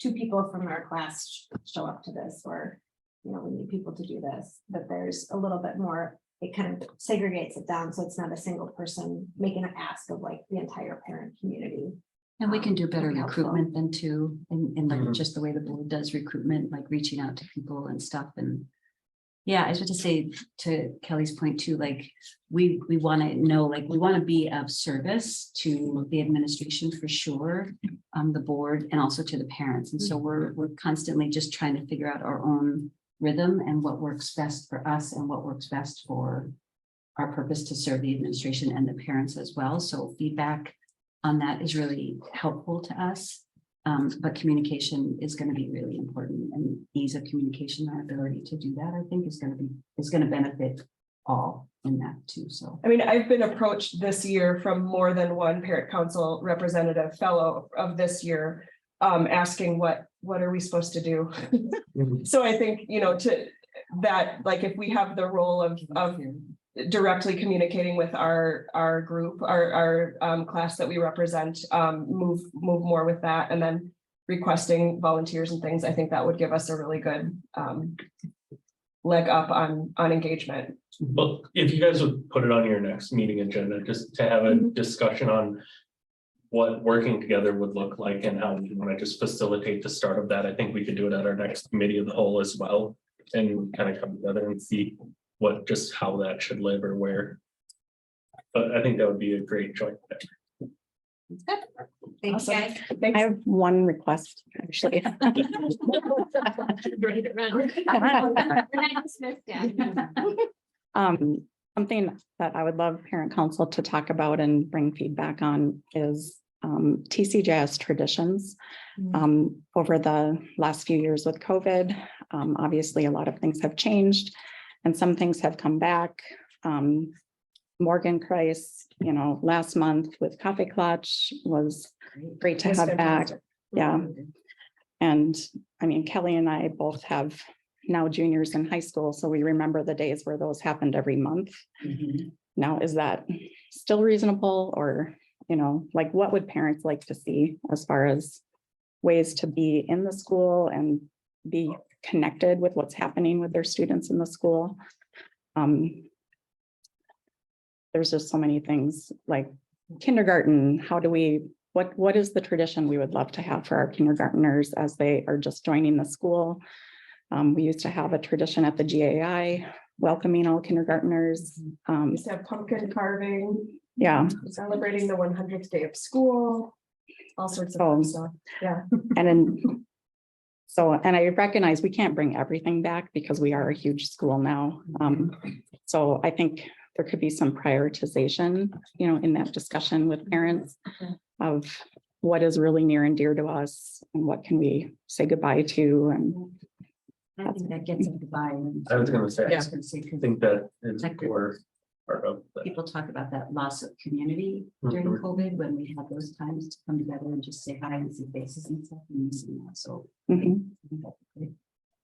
2 people from our class show up to this, or, we need people to do this, that there's a little bit more, it kind of segregates it down. So it's not a single person making an ask of like the entire parent community. And we can do better That'd be helpful. recruitment than too, and like just the way the board does recruitment, like reaching out to people and stuff. And yeah, I was going to say to Kelly's point too, like we want to know, like we want to be of service to the administration for sure, the board, and also to the parents. And so we're constantly just trying to figure out our own rhythm and what works best for us and what works best for our purpose to serve the administration and the parents as well. So feedback on that is really helpful to us. But communication is going to be really important, and ease of communication, our ability to do that, I think is going to benefit all in that too. So I mean, I've been approached this year from more than one parent council representative fellow of this year asking what are we supposed to do? So I think, to that, like, if we have the role of directly communicating with our group, our class that we represent, move more with that, and then requesting volunteers and things, I think that would give us a really good leg up on engagement. Well, if you guys would put it on your next meeting agenda, just to have a discussion on what working together would look like and how we want to just facilitate the start of that. I think we could do it at our next committee of the whole as well, and kind of come together and see how that should live or where. But I think that would be a great joint venture. Thanks, guys. I have one request, actually. Something that I would love parent council to talk about and bring feedback on is TCGIS traditions. Over the last few years with COVID, obviously a lot of things have changed and some things have come back. Morgan Kreis, last month with Coffee Clutch was great to have back. Yeah. And I mean, Kelly and I both have now juniors in high school, so we remember the days where those happened every month. Now, is that still reasonable, or, like, what would parents like to see as far as ways to be in the school and be connected with what's happening with their students in the school? There's just so many things, like kindergarten. How do we, what is the tradition we would love to have for our kindergartners as they are just joining the school? We used to have a tradition at the GAI, welcoming all kindergartners. Used to have pumpkin carving. Yeah. Celebrating the 100th day of school, all sorts of fun stuff. Yeah. And I recognize we can't bring everything back because we are a huge school now. So I think there could be some prioritization, in that discussion with parents of what is really near and dear to us and what can we say goodbye to. And I think that gets into buy-in. I was going to say, Yeah. I think that is core part of that. People talk about that loss of community during COVID, when we had those times to come together and just say hi and see faces and stuff. And so I think that's great.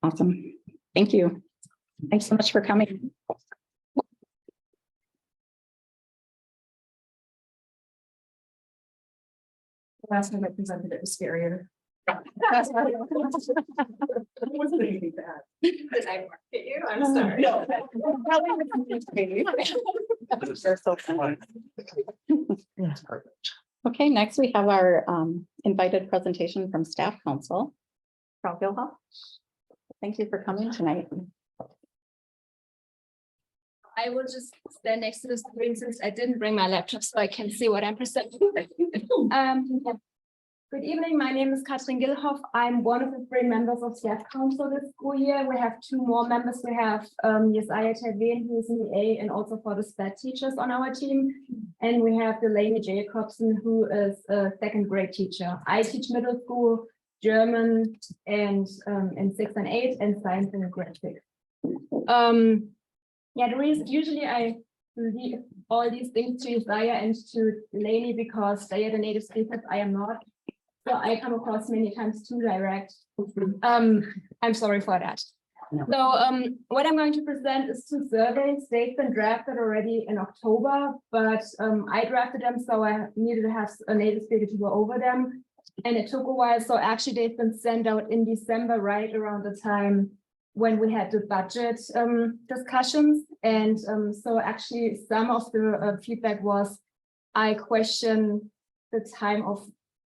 Awesome. Thank you. Thanks so much for coming. Last time I presented, it was scarier. Did I mark at you? I'm sorry. No. Okay, next we have our invited presentation from Staff Council. Frau Gilhoff. Thank you for coming tonight. I will just stand next to the screen since I didn't bring my laptop so I can see what I'm presenting. Good evening, my name is Katrin Gilhoff. I'm one of the 3 members of Staff Council this school year. We have 2 more members. We have Jesaja Terwen, who is in the A, and also for the SPED teachers on our team. And we have Delaney Jacobson, who is a 2nd grade teacher. I teach middle school, German, and in 6 and 8, and science in grade 6. Yeah, the reason usually I leave all these things to Jesaja and to Delaney because they are the native speakers. I am not. So I come across many times too direct. I'm sorry for that. No. So what I'm going to present is 2 surveys. They've been drafted already in October, but I drafted them, so I needed to have a native speaker to go over them. And it took a while. So actually they've been sent out in December, right around the time when we had the budget discussions. And so actually some of the feedback was, I question the time of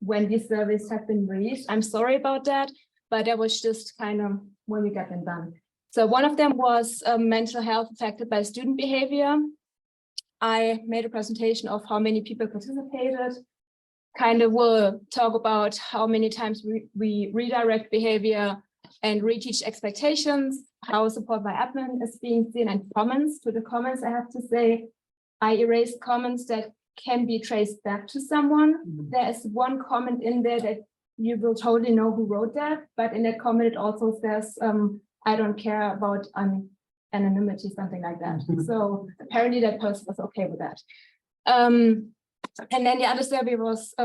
when these surveys have been released. I'm sorry about that, but that was just kind of when we got them done. So one of them was mental health affected by student behavior. I made a presentation of how many people participated, kind of will talk about how many times we redirect behavior and reteach expectations, how support by admin is being seen, and comments. To the comments, I have to say, I erased comments that can be traced back to someone. There is one comment in there that you will totally know who wrote that, but in that comment it also says, I don't care about anonymity, something like that. So apparently that person was okay with that. And then the other survey was,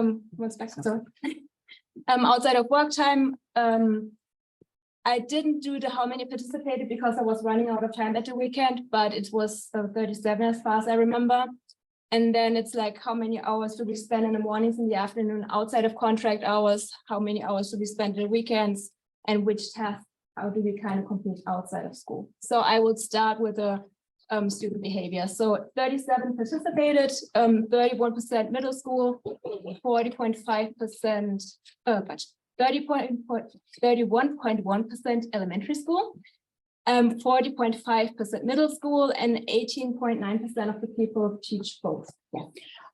Outside of work time, I didn't do the how many participated because I was running out of time at the weekend, but it was 37 as far as I remember. And then it's like, how many hours do we spend in the mornings, in the afternoon, outside of contract hours? How many hours do we spend in the weekends? And which tasks, how do we kind of complete outside of school? So I would start with the student behavior. So 37 participated, 31% middle school, 40.5%, but 31.1% elementary school, 40.5% middle school, and 18.9% of the people teach both. Yeah.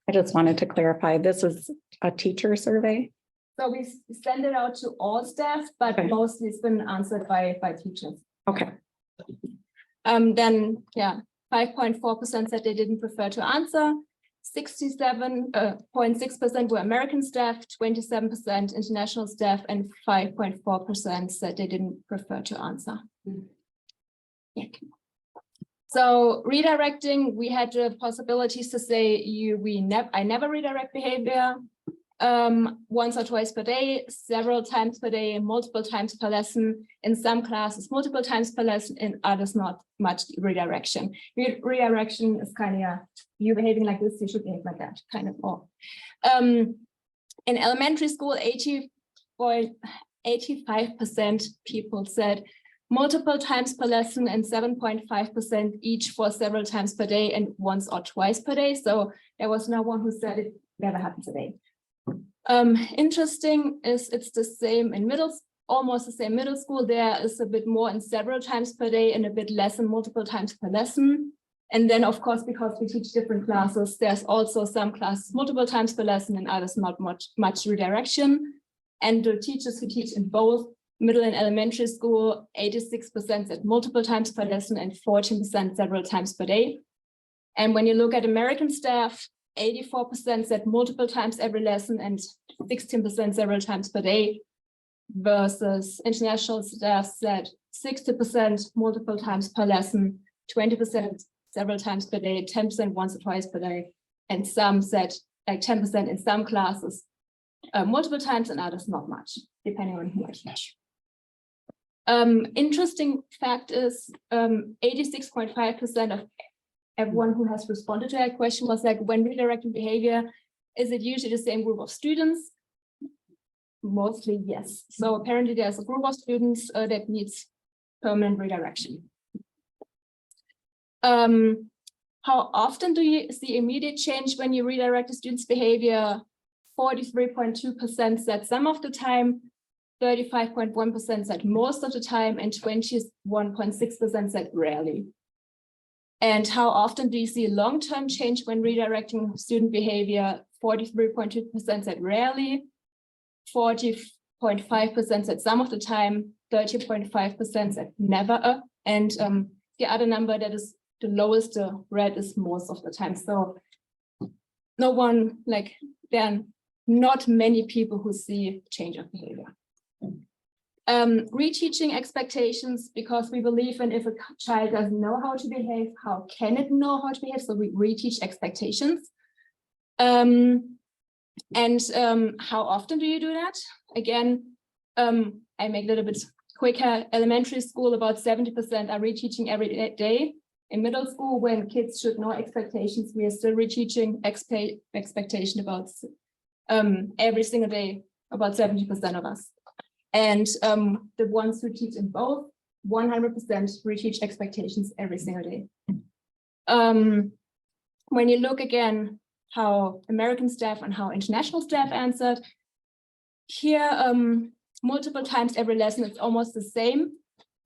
I just wanted to clarify, this is a teacher survey. So we send it out to all staff, but Okay. mostly it's been answered by teachers. Okay. Then, yeah, 5.4% said they didn't prefer to answer. 67.6% were American staff, 27% international staff, and 5.4% said they didn't prefer to answer. Yeah. So redirecting, we had the possibilities to say I never redirect behavior. Once or twice per day, several times per day, multiple times per lesson. In some classes, multiple times per lesson, in others, not much redirection. Redirection is kind of, yeah, you behaving like this, you should behave like that, kind of all. In elementary school, 85% people said multiple times per lesson and 7.5% each for several times per day and once or twice per day. So there was no one who said it never happens a day. Interesting is it's the same in almost the same middle school. There is a bit more in several times per day and a bit less in multiple times per lesson. And then, of course, because we teach different classes, there's also some classes multiple times per lesson and others not much redirection. And the teachers who teach in both middle and elementary school, 86% said multiple times per lesson and 14% several times per day. And when you look at American staff, 84% said multiple times every lesson and 16% several times per day, versus international staff said 60% multiple times per lesson, 20% several times per day, 10% once or twice per day, and some said like 10% in some classes multiple times and others not much, depending on who I teach. Interesting fact is 86.5% of everyone who has responded to that question was like, when redirecting behavior, is it usually the same group of students? Mostly yes. So apparently there's a group of students that needs permanent redirection. How often do you see immediate change when you redirect a student's behavior? 43.2% said some of the time, 35.1% said most of the time, and 21.6% said rarely. And how often do you see long-term change when redirecting student behavior? 43.2% said rarely, 40.5% said some of the time, 30.5% said never, and the other number that is the lowest, the red, is most of the time. So no one, like, there are not many people who see change of behavior. Reteaching expectations, because we believe in if a child doesn't know how to behave, how can it know how to behave? So we reteach expectations. How often do you do that? Again, I make it a little bit quicker. Elementary school, about 70% are reteaching every day. In middle school, when kids should know expectations, we are still reteaching expectation about every single day, about 70% of us. And the ones who teach in both, 100% reteach expectations every single day. When you look again how American staff and how international staff answered, here multiple times every lesson, it's almost the same.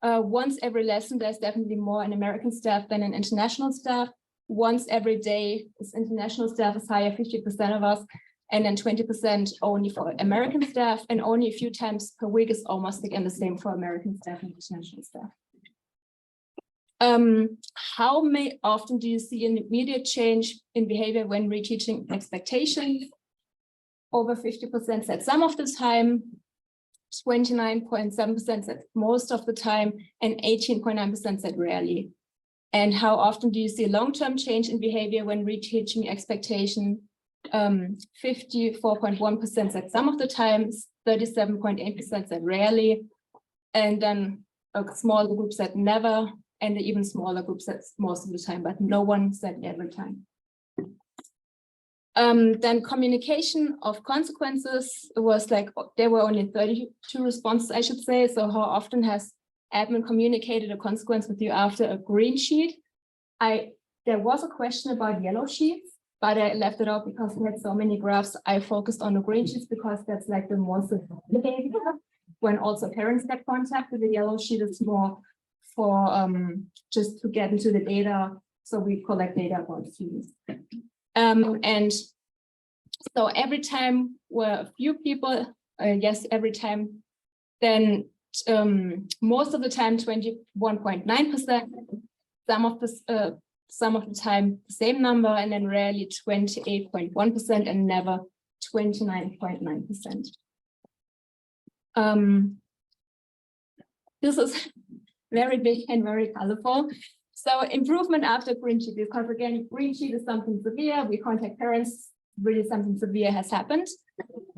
Once every lesson, there's definitely more in American staff than in international staff. Once every day, is international staff is higher, 50% of us, and then 20% only for American staff, and only a few times per week is almost again the same for American staff and international staff. How often do you see an immediate change in behavior when reteaching expectations? Over 50% said some of the time, 29.7% said most of the time, and 18.9% said rarely. And how often do you see long-term change in behavior when reteaching expectation? 54.1% said some of the times, 37.8% said rarely, and then a smaller group said never, and an even smaller group said most of the time, but no one said every time. Then communication of consequences was like, there were only 32 responses, I should say. So how often has admin communicated a consequence with you after a green sheet? There was a question about yellow sheets, but I left it out because we had so many graphs. I focused on the green sheets because that's like the most behavior. When also parents get contact with the yellow sheet, it's more for just to get into the data. So we collect data about students. And so every time where a few people, yes, every time, then most of the time 21.9%, some of the time the same number, and then rarely 28.1% and never 29.9%. This is very big and very colorful. So improvement after green sheet, because again, green sheet is something severe. We contact parents, really something severe has happened.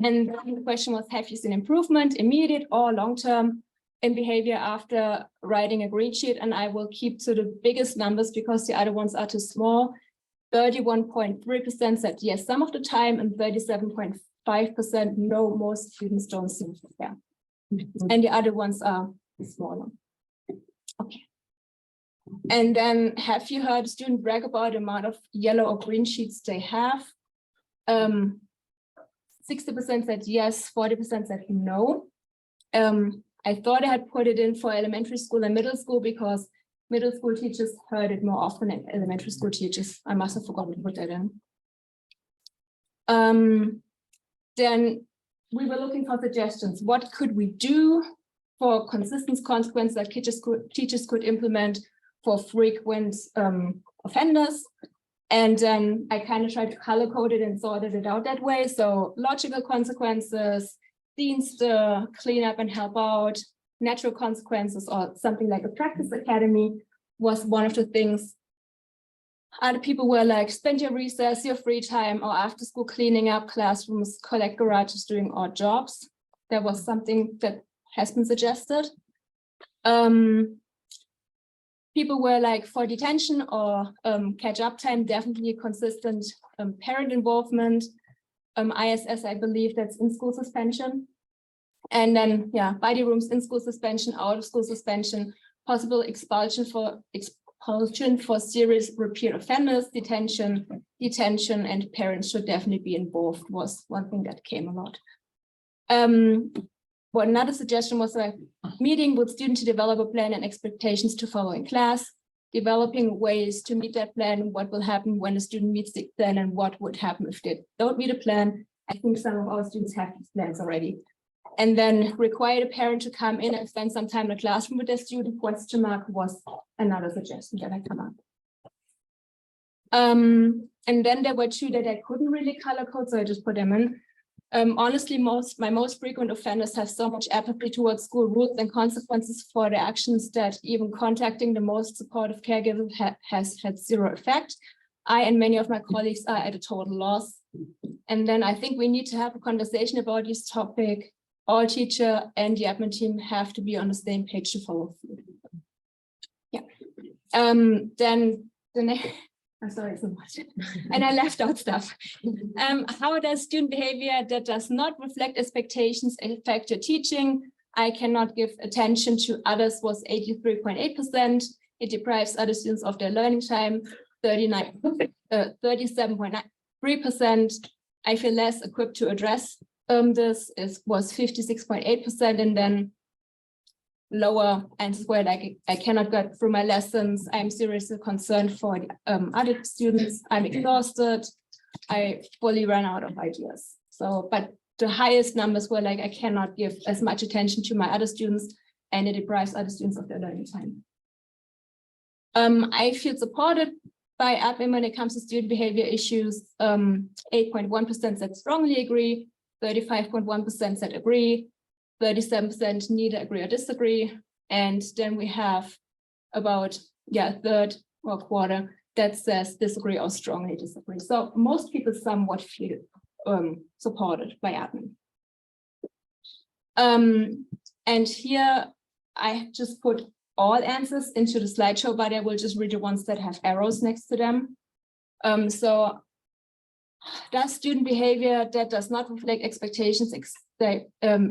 And the question was, have you seen improvement, immediate or long-term, in behavior after writing a green sheet? And I will keep to the biggest numbers because the other ones are too small. 31.3% said yes some of the time, and 37.5% no, most students don't seem to care. And the other ones are smaller. Okay. And then have you heard a student brag about the amount of yellow or green sheets they have? 60% said yes, 40% said no. I thought I had put it in for elementary school and middle school because middle school teachers heard it more often than elementary school teachers. I must have forgotten to put that in. Then we were looking for suggestions. What could we do for consistent consequence that teachers could implement for frequent offenders? And then I kind of tried to color code it and sorted it out that way. So logical consequences, Dienste, clean up and help out, natural consequences, or something like a practice academy was one of the things. Other people were like, spend your recess, your free time, or after school cleaning up classrooms, collect garages, doing odd jobs. There was something that has been suggested. People were like, for detention or catch up time, definitely consistent parent involvement. ISS, I believe that's in-school suspension. And then, yeah, body rooms, in-school suspension, out-of-school suspension, possible expulsion for serious repeat offenders, detention, and parents should definitely be involved was one thing that came a lot. Well, another suggestion was a meeting with students to develop a plan and expectations to follow in class, developing ways to meet that plan, what will happen when a student meets the plan, and what would happen if they don't meet a plan. I think some of our students have these plans already. And then require the parent to come in and spend some time in the classroom with their student, question mark, was another suggestion that I come up. And then there were two that I couldn't really color code, so I just put them in. Honestly, my most frequent offenders have so much apathy towards school rules and consequences for their actions that even contacting the most supportive caregiver has had zero effect. I and many of my colleagues are at a total loss. And then I think we need to have a conversation about this topic. All teacher and the admin team have to be on the same page to follow through. Yeah. Then the next. I'm sorry so much. And I left out stuff. How does student behavior that does not reflect expectations affect your teaching? I cannot give attention to others was 83.8%. It deprives other students of their learning time, 37.3%. I feel less equipped to address this was 56.8%, and then lower answers were like, I cannot get through my lessons. I'm seriously concerned for other students. I'm exhausted. I fully ran out of ideas. So, but the highest numbers were like, I cannot give as much attention to my other students, and it deprives other students of their learning time. I feel supported by admin when it comes to student behavior issues. 8.1% said strongly agree, 35.1% said agree, 37% neither agree or disagree. And then we have about, a third or a quarter that says disagree or strongly disagree. So most people somewhat feel supported by admin. And here I just put all answers into the slideshow, but I will just read the ones that have arrows next to them. So does student behavior that does not reflect expectations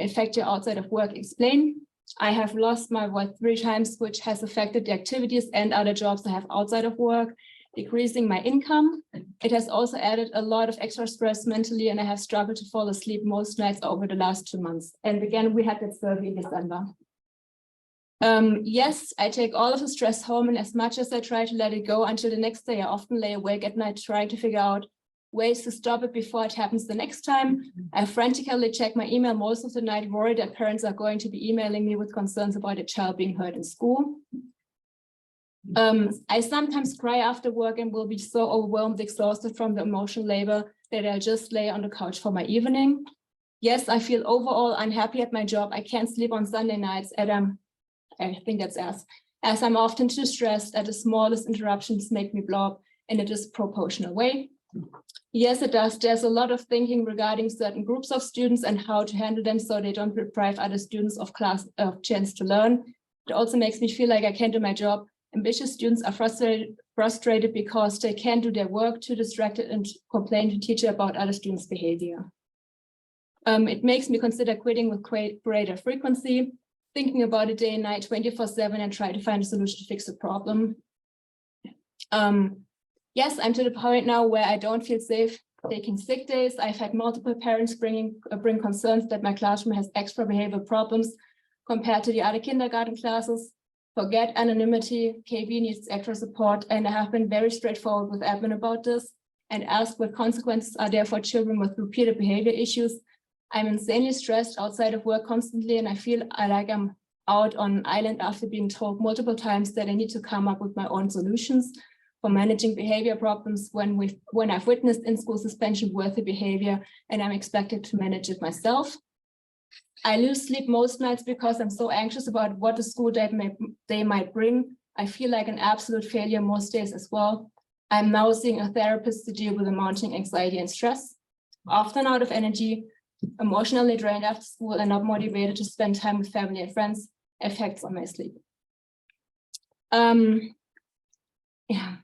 affect your outside of work? Explain. I have lost my voice 3 times, which has affected the activities and other jobs I have outside of work, decreasing my income. It has also added a lot of extra stress mentally, and I have struggled to fall asleep most nights over the last 2 months. And again, we had that survey in December. Yes, I take all of the stress home, and as much as I try to let it go until the next day, I often lay awake at night trying to figure out ways to stop it before it happens the next time. I frantically check my email most of the night, worried that parents are going to be emailing me with concerns about a child being hurt in school. I sometimes cry after work and will be so overwhelmed, exhausted from the emotional labor that I'll just lay on the couch for my evening. Yes, I feel overall unhappy at my job. I can't sleep on Sunday nights I think that's as I'm often too stressed at the smallest interruptions make me blow up in a disproportionate way. Yes, it does. There's a lot of thinking regarding certain groups of students and how to handle them so they don't deprive other students of chance to learn. It also makes me feel like I can't do my job. Ambitious students are frustrated because they can't do their work, too distracted, and complain to teacher about other students' behavior. It makes me consider quitting with greater frequency, thinking about it day and night, 24/7, and try to find a solution to fix the problem. Yes, I'm to the point now where I don't feel safe taking sick days. I've had multiple parents bring concerns that my classroom has extra behavioral problems compared to the other kindergarten classes. Forget anonymity, KB needs extra support, and I have been very straightforward with admin about this and asked what consequences are there for children with repeated behavior issues. I'm insanely stressed outside of work constantly, and I feel like I'm out on an island after being told multiple times that I need to come up with my own solutions for managing behavior problems when I've witnessed in-school suspension worthy behavior and I'm expected to manage it myself. I lose sleep most nights because I'm so anxious about what the school day might bring. I feel like an absolute failure most days as well. I'm now seeing a therapist to deal with the mounting anxiety and stress, often out of energy, emotionally drained after school, and not motivated to spend time with family and friends. Effects on my sleep. Yeah,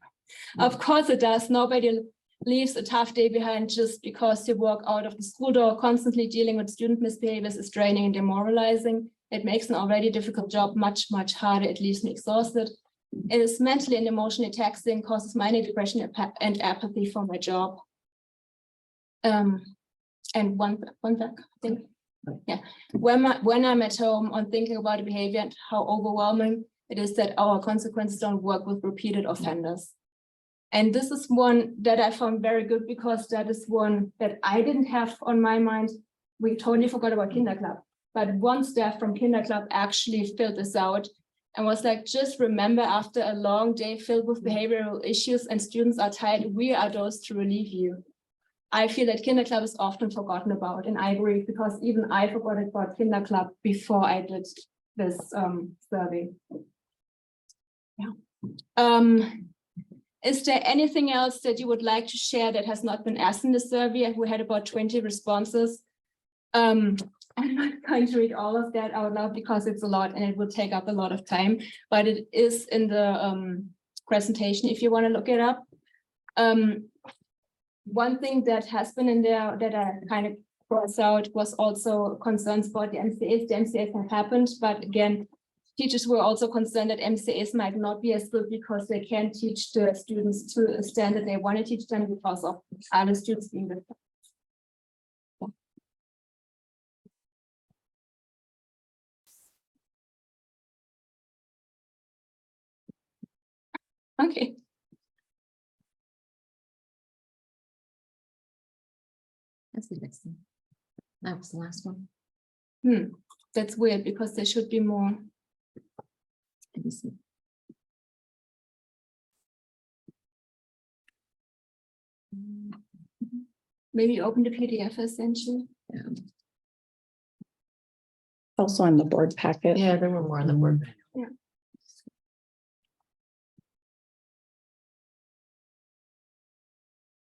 of course it does. Nobody leaves a tough day behind just because you walk out of the school door. Constantly dealing with student misbehaviors is draining and demoralizing. It makes an already difficult job much, much harder. It leaves me exhausted. It is mentally and emotionally taxing, causes minor depression and apathy for my job. And one back, I think. Yeah, when I'm at home on thinking about the behavior and how overwhelming it is that our consequences don't work with repeated offenders. And this is one that I found very good because that is one that I didn't have on my mind. We totally forgot about Kinder Club, but one staff from Kinder Club actually filled this out and was like, just remember, after a long day filled with behavioral issues and students are tired, we are those to relieve you. I feel that Kinder Club is often forgotten about, and I agree, because even I forgot about Kinder Club before I did this survey. Yeah. Is there anything else that you would like to share that has not been asked in the survey? We had about 20 responses. I'm not going to read all of that out loud because it's a lot and it will take up a lot of time, but it is in the presentation if you want to look it up. One thing that has been in there that I kind of crossed out was also concerns about the MCAs. The MCAs have happened, but again, teachers were also concerned that MCAs might not be as good because they can't teach the students to a standard they want to teach them because of other students being with them. Okay. That's the next one. That was the last one. That's weird because there should be more. Let me see. Maybe open the PDF I sent you. Yeah. Also on the board packet. Yeah, there were more on the board. Yeah.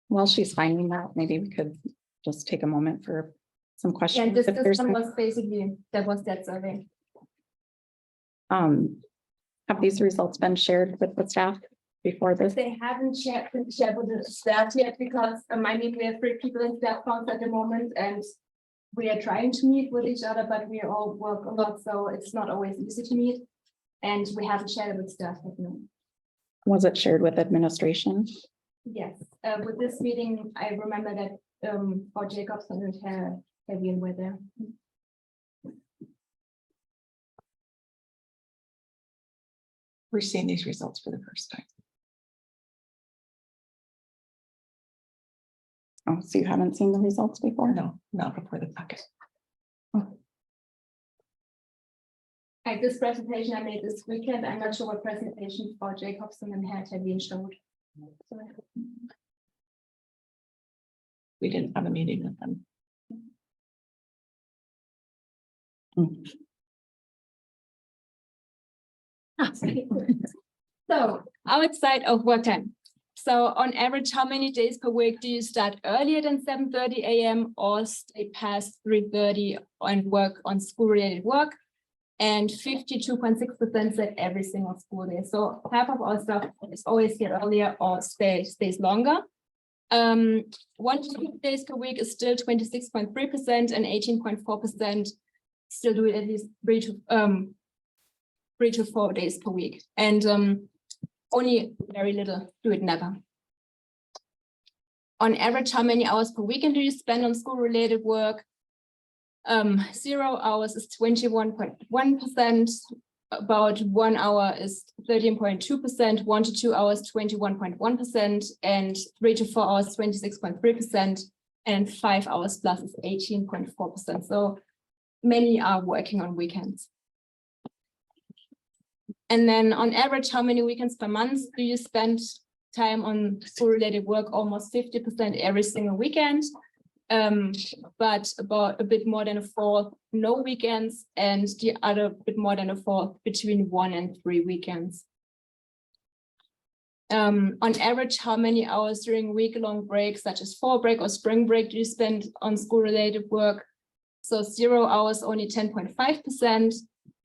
While she's finding that, maybe we could just take a moment for some Yeah, questions. this if there's one some. was basically, that was that survey. Have these results been shared with the staff before this? They haven't been shared with the staff yet because I mean, we have 3 people in staff council at the moment and we are trying to meet with each other, but we all work a lot, so it's not always easy to meet. And we haven't shared it with staff yet, no. Was it shared with administration? Yes, with this meeting, I remember that for Jacobson and Fabian were there. We're seeing these results for the first time. Oh, so you haven't seen the results before? No, not before the packet. Like this presentation I made this weekend, I'm not sure what presentation for Jacobson and Fabian showed. So, We didn't have a meeting with them. So outside of work time. So on average, how many days per week do you start earlier than 7:30 a.m. or stay past 3:30 and work on school related work? And 52.6% said every single school day. So half of our stuff is always get earlier or stays longer. 1 to 2 days per week is still 26.3% and 18.4% still do it at least 3 to 4 days per week. And only very little do it never. On average, how many hours per weekend do you spend on school related work? 0 hours is 21.1%, about 1 hour is 13.2%, 1 to 2 hours, 21.1%, and 3 to 4 hours, 26.3%, and 5 hours plus is 18.4%. So many are working on weekends. And then on average, how many weekends per month do you spend time on school-related work? Almost 50% every single weekend, but about a bit more than a fourth no weekends, and the other bit more than a fourth between 1 and 3 weekends. On average, how many hours during week-long breaks, such as fall break or spring break, do you spend on school-related work? So 0 hours, only 10.5%.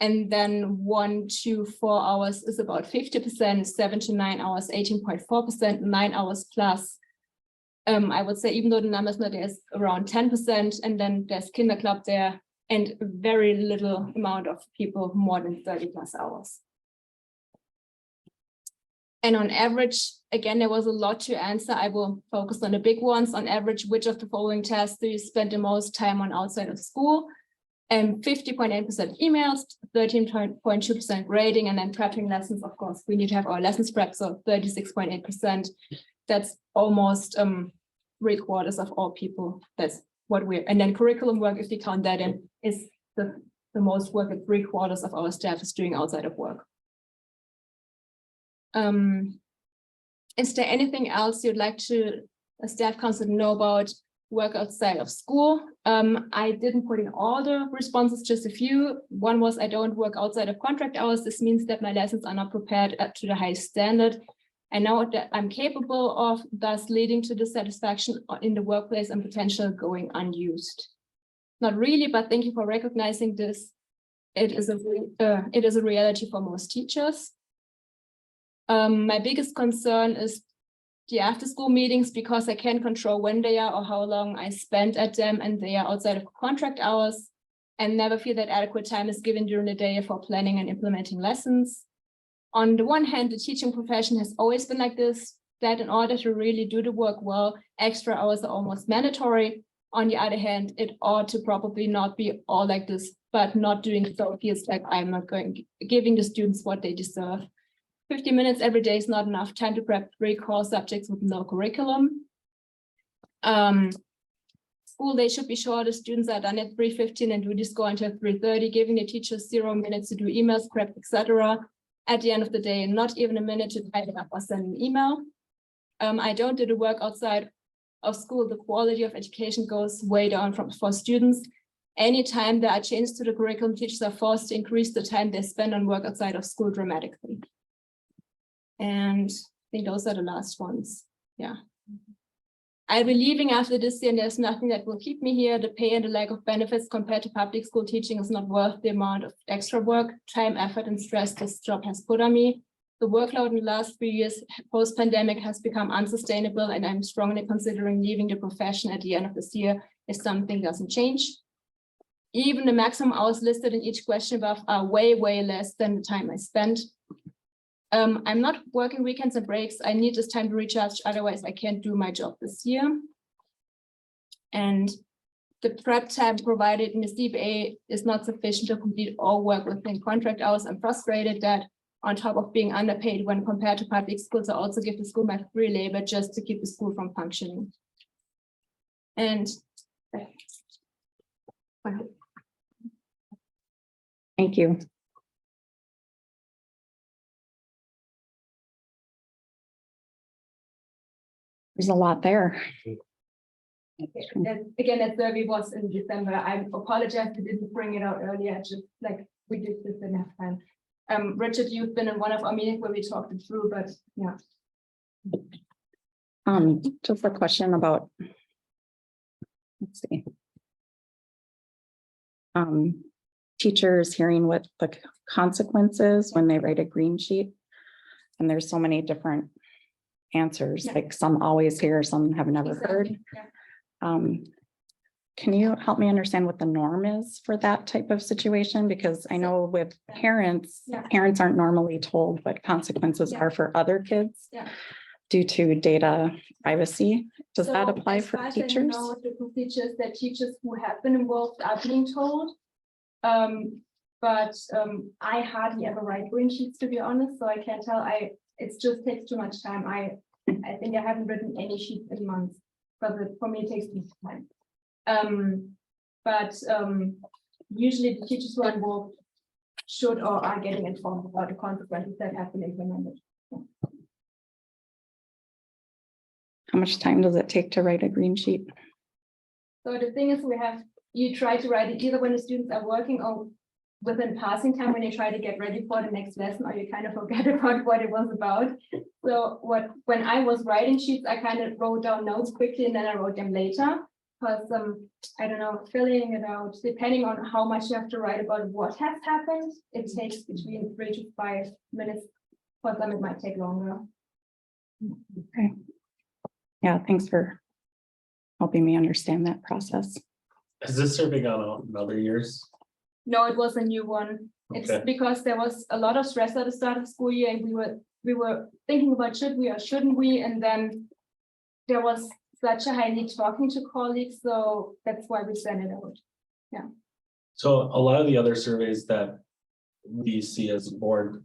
And then 1 to 4 hours is about 50%, 7 to 9 hours, 18.4%, 9 hours plus. I would say, even though the numbers not there, is around 10%, and then there's kinder club there, and very little amount of people more than 30 plus hours. And on average, again, there was a lot to answer. I will focus on the big ones. On average, which of the following tasks do you spend the most time on outside of school? And 50.8% emails, 13.2% grading, and then prepping lessons. Of course, we need to have our lessons prepped, so 36.8%. That's almost 3/4 of all people. That's what we're, and then curriculum work, if you count that in, is the most work that 3/4 of our staff is doing outside of work. Is there anything else you'd like to a staff council to know about work outside of school? I didn't put in all the responses, just a few. One was, I don't work outside of contract hours. This means that my lessons are not prepared to the highest standard. I know that I'm capable of, thus leading to dissatisfaction in the workplace and potential going unused. Not really, but thank you for recognizing this. It is a reality for most teachers. My biggest concern is the after school meetings, because I can't control when they are or how long I spend at them, and they are outside of contract hours, and never feel that adequate time is given during the day for planning and implementing lessons. On the one hand, the teaching profession has always been like this, that in order to really do the work well, extra hours are almost mandatory. On the other hand, it ought to probably not be all like this, but not doing so feels like I'm not giving the students what they deserve. 50 minutes every day is not enough time to prep 3 core subjects with no curriculum. School day should be short. The students are done at 3:15 and do this go until 3:30, giving the teachers 0 minutes to do emails, prep, etc. At the end of the day, not even a minute to type it up or send an email. I don't do the work outside of school. The quality of education goes way down for students. Anytime there are changes to the curriculum, teachers are forced to increase the time they spend on work outside of school dramatically. And I think those are the last ones. Yeah. I'll be leaving after this year and there's nothing that will keep me here. The pay and the lack of benefits compared to public school teaching is not worth the amount of extra work, time, effort, and stress this job has put on me. The workload in the last 3 years post-pandemic has become unsustainable, and I'm strongly considering leaving the profession at the end of this year if something doesn't change. Even the maximum hours listed in each question above are way, way less than the time I spent. I'm not working weekends and breaks. I need this time to recharge, otherwise I can't do my job this year. And the prep time provided in the CBA is not sufficient to complete all work within contract hours. I'm frustrated that on top of being underpaid when compared to public schools, I also give the school my free labor just to keep the school from functioning. And Thank you. There's a lot there. and again, that survey was in December. I apologize I didn't bring it out earlier. Just like we did this enough time. Richard, you've been in one of our meetings where we talked it through, but yeah. Just a question about, let's see. Teachers hearing what the consequences when they write a green sheet. And there's so many different answers, like some always hear, some have never heard. Can you help me understand what the norm is for that type of situation? Because I know with parents, parents aren't normally told what consequences are for other kids due to data privacy. Does that apply for teachers? No, the procedures that teachers who have been involved are being told. But I hardly ever write green sheets, to be honest, so I can't tell. It just takes too much time. I think I haven't written any sheets in months, but for me it takes too much time. Usually the teachers who are involved should or are getting informed about the consequences that have been implemented. How much time does it take to write a green sheet? So the thing is, you try to write it either when the students are working or within passing time when you try to get ready for the next lesson, or you kind of forget about what it was about. So when I was writing sheets, I kind of wrote down notes quickly and then I wrote them later. Because I don't know, filling it out, depending on how much you have to write about what has happened, it takes between 3 to 5 minutes. For some, it might take longer. Okay. Yeah, thanks for helping me understand that process. Has this survey gone out in other years? No, it was a new one. It's because there was a lot of stress at the start of school year, and we were thinking about should we or shouldn't we, and then there was such a high need talking to colleagues, so that's why we sent it out. Yeah. So a lot of the other surveys that we see as a board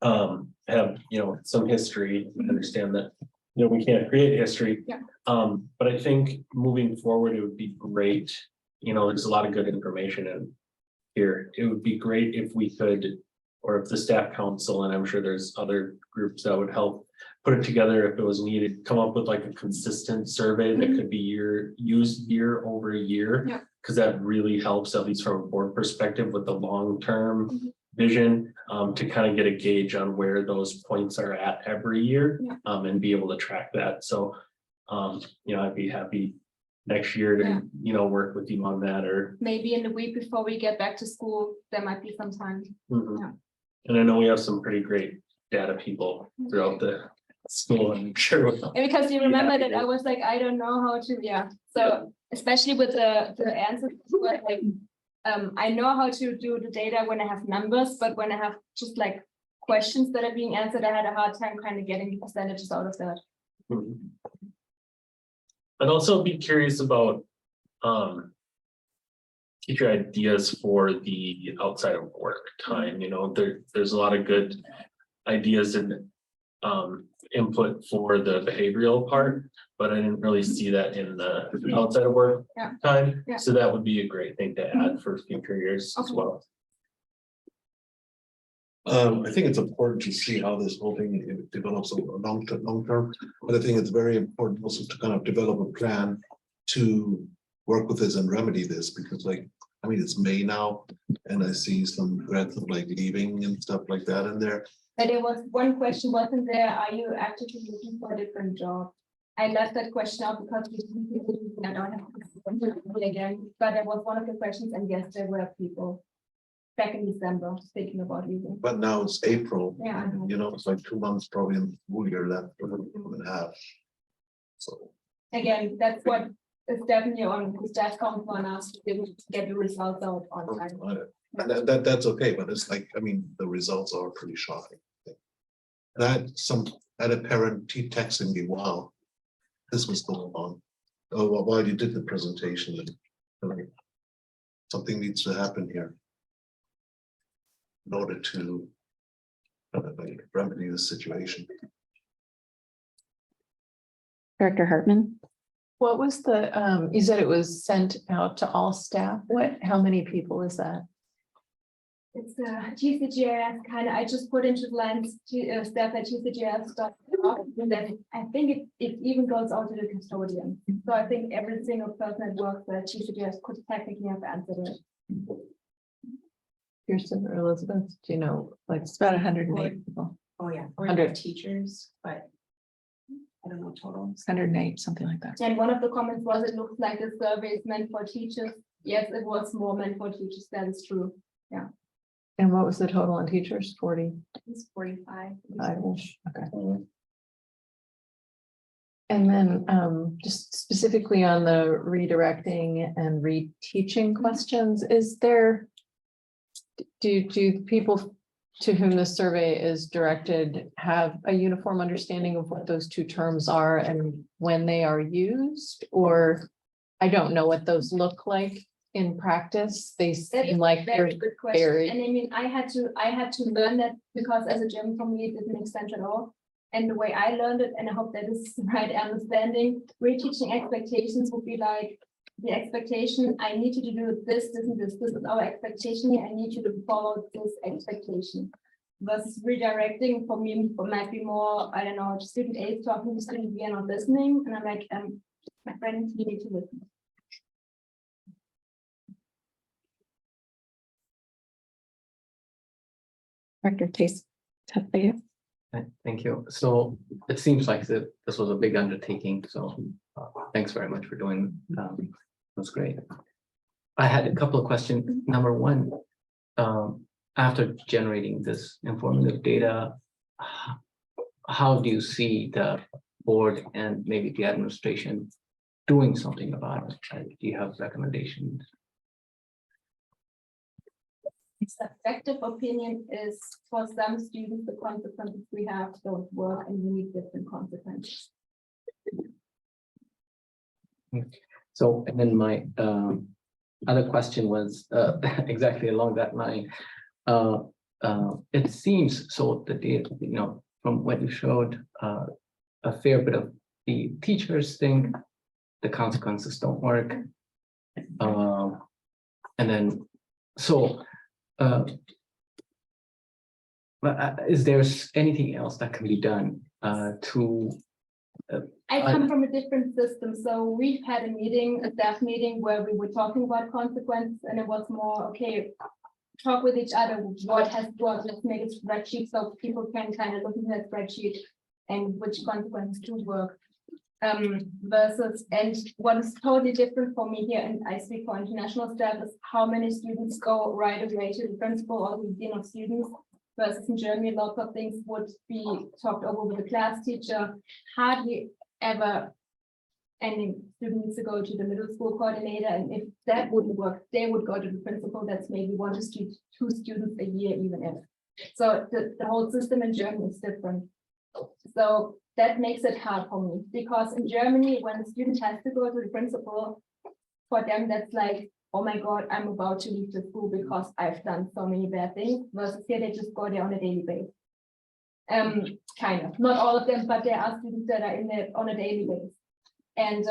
have, some history. We understand that, we can't create history. Yeah. But I think moving forward, it would be great. There's a lot of good information in here. It would be great if we could, or if the staff council, and I'm sure there's other groups that would help put it together if it was needed, come up with like a consistent survey that could be used year over year. Yeah. Because that really helps, at least from a board perspective, with the long-term vision, to kind of get a gauge on where those points are at every year, and be able to track that. So, I'd be happy next year to, work with you on that, or maybe in the week before we get back to school, there might be some time. Yeah. And I know we have some pretty great data people throughout the school, I'm sure. And because you remember that I was like, I don't know how to, so especially with the answers, like, I know how to do the data when I have numbers, but when I have just like questions that are being answered, I had a hard time kind of getting the percentages out of that. I'd also be curious about teacher ideas for the outside of work time. There's a lot of good ideas and input for the behavioral part, but I didn't really see that in the outside of work time. So that would be a great thing to add for future years as well. I think it's important to see how this whole thing develops over long term, but I think it's very important also to kind of develop a plan to work with this and remedy this, because it's May now, and I see some threats of leaving and stuff like that in there. But there was one question, wasn't there? Are you actively looking for a different job? I left that question out because I don't have to again, but it was one of the questions, and yes, there were people back in December thinking about leaving. But now it's April, Yeah, I know. you know, it's like 2 months probably in the school year that we're gonna have. So, Again, that's what is definitely on the staff count on us to get the results out on time. and that's okay, but it's like, I mean, the results are pretty shocking. And I had a parent texting me, wow, this was going on. Oh, well, why you did the presentation? And like, something needs to happen here in order to remedy the situation. Director Hartman? What was the, you said it was sent out to all staff? How many people is that? It's TCGIS kind of, I just put into the lines to staff at TCGIS.org, and then I think it even goes out to the custodian. So I think every single person that works at TCGIS could technically have answered it. Kirsten or Elizabeth, do you know, like it's about 108 people, Oh, yeah. 100 teachers, but I don't know total. 108, something like that. And one of the comments was, it looks like the survey is meant for teachers. Yes, it was more meant for teachers, that is true. Yeah. And what was the total on teachers? 40? It's 45. Okay. And then just specifically on the redirecting and reteaching questions, is there, do the people to whom the survey is directed have a uniform understanding of what those two terms are and when they are used? Or I don't know what those look like in practice. They seem like they're Very good question. very- And I mean, I had to learn that because as a German for me, it didn't make sense at all. And the way I learned it, and I hope that is the right understanding, reteaching expectations would be like the expectation, I need you to do this, this, and this. This is our expectation. I need you to follow this expectation. Versus redirecting for me might be more, I don't know, student A is talking to student B and not listening. And I'm like, my friend, you need to listen. Director Tace. Thank you. So it seems like this was a big undertaking, so thanks very much for doing. It was great. I had a couple of questions. Number one, after generating this informative data, how do you see the board and maybe the administration doing something about it? Do you have recommendations? Subjective opinion is for some students, the consequences we have don't work and we need different consequences. So, and then my other question was exactly along that line. It seems so the data, you know, from what you showed, a fair bit of the teachers think the consequences don't work. And then, so is there anything else that can be done to? I come from a different system, so we've had a meeting, a staff meeting where we were talking about consequences, and it was more, okay, talk with each other, what has worked, let's make a spreadsheet so people can kind of look into that spreadsheet and which consequences do work. Versus, and what is totally different for me here, and I speak for international staff, is how many students go right away to the principal or the dean of students. Versus in Germany, lots of things would be talked over with the class teacher. Hardly ever any student needs to go to the middle school coordinator, and if that wouldn't work, they would go to the principal. That's maybe 1 to 2 students a year, even if. So the whole system in Germany is different. So that makes it hard for me, because in Germany, when a student has to go to the principal, for them, that's like, oh my God, I'm about to leave the school because I've done so many bad things. Versus here, they just go there on a daily basis. Kind of, not all of them, but there are students that are in there on a daily basis. And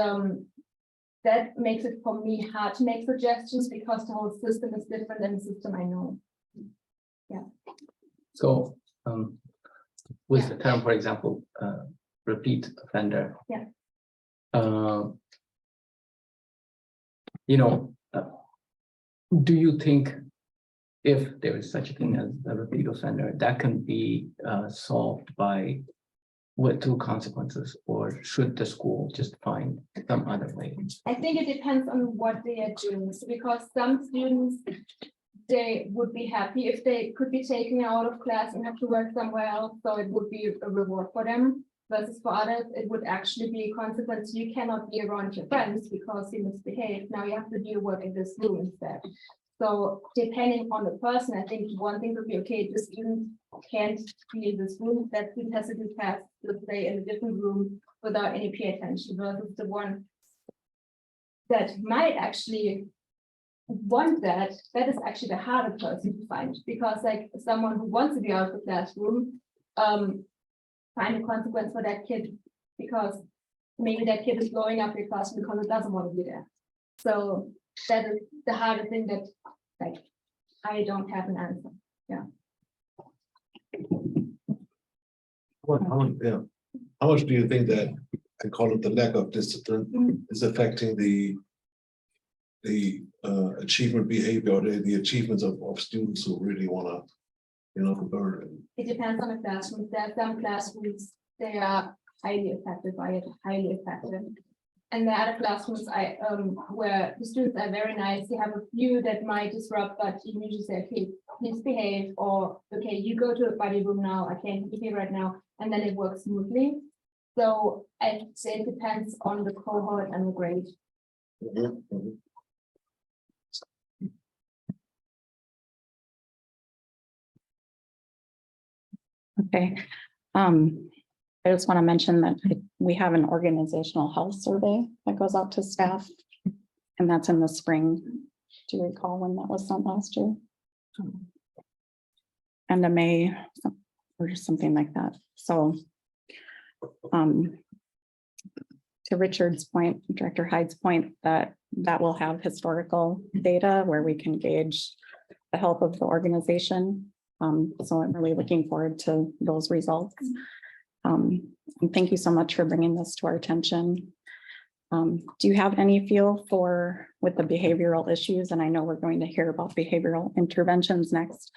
that makes it for me hard to make suggestions because the whole system is different than the system I know. Yeah. So with the term, for example, repeat offender. Yeah. You know, do you think if there is such a thing as a repeat offender, that can be solved by with two consequences, or should the school just find some other way? I think it depends on what they are doing, so because some students, they would be happy if they could be taken out of class and have to work somewhere else, so it would be a reward for them. Versus for others, it would actually be a consequence. You cannot be around your friends because you misbehave. Now you have to do your work in this room instead. So depending on the person, I think one thing would be, okay, the student can't be in this room, that student has to do tasks, let's say, in a different room without any peer attention, versus the one that might actually want that is actually the harder person to find, because like someone who wants to be out of the classroom, find a consequence for that kid, because maybe that kid is blowing up your classroom because it doesn't want to be there. So that is the harder thing that, like, I don't have an answer. Yeah. Yeah. How much do you think that, I call it the lack of discipline, is affecting the achievement behavior, or the achievements of students who really wanna, learn? It depends on the classroom. There are some classrooms, they are highly affected by it, highly effective. And there are other classrooms where the students are very nice. You have a few that might disrupt, but you usually say, okay, please behave, or okay, you go to a buddy room now, I can't be here right now, and then it works smoothly. So I'd say it depends on the cohort and the grade. Okay. I just want to mention that we have an organizational health survey that goes out to staff, and that's in the spring. Do you recall when that was sent last year? End of May or something like that. So to Richard's point, Director Hyde's point, that will have historical data where we can gauge the health of the organization. So I'm really looking forward to those results. And thank you so much for bringing this to our attention. Do you have any feel for with the behavioral issues? And I know we're going to hear about behavioral interventions next.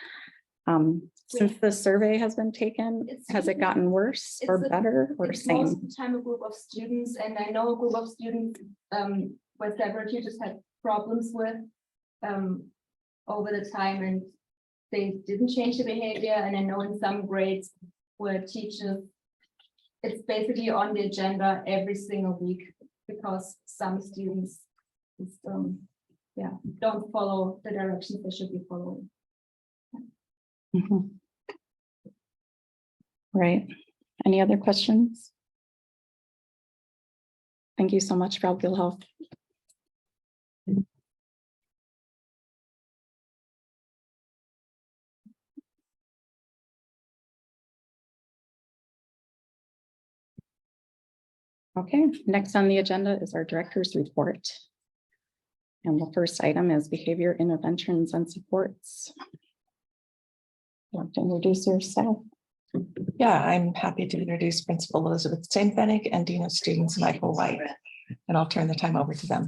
Since the survey has been taken, has it gotten worse or better or it's same? most of the time a group of students, and I know a group of students where several teachers had problems with over the time, and they didn't change the behavior. And I know in some grades where teachers, it's basically on the agenda every single week, because some students just, don't follow the directions they should be following. Mhm. Right. Any other questions? Thank you so much, Frau Gilhoff. Okay, next on the agenda is our director's report. And the first item is behavior interventions and supports. You want to introduce yourself? Yeah, I'm happy to introduce Principal Elizabeth Steinfennig and Dean of Students Michael White, and I'll turn the time over to them.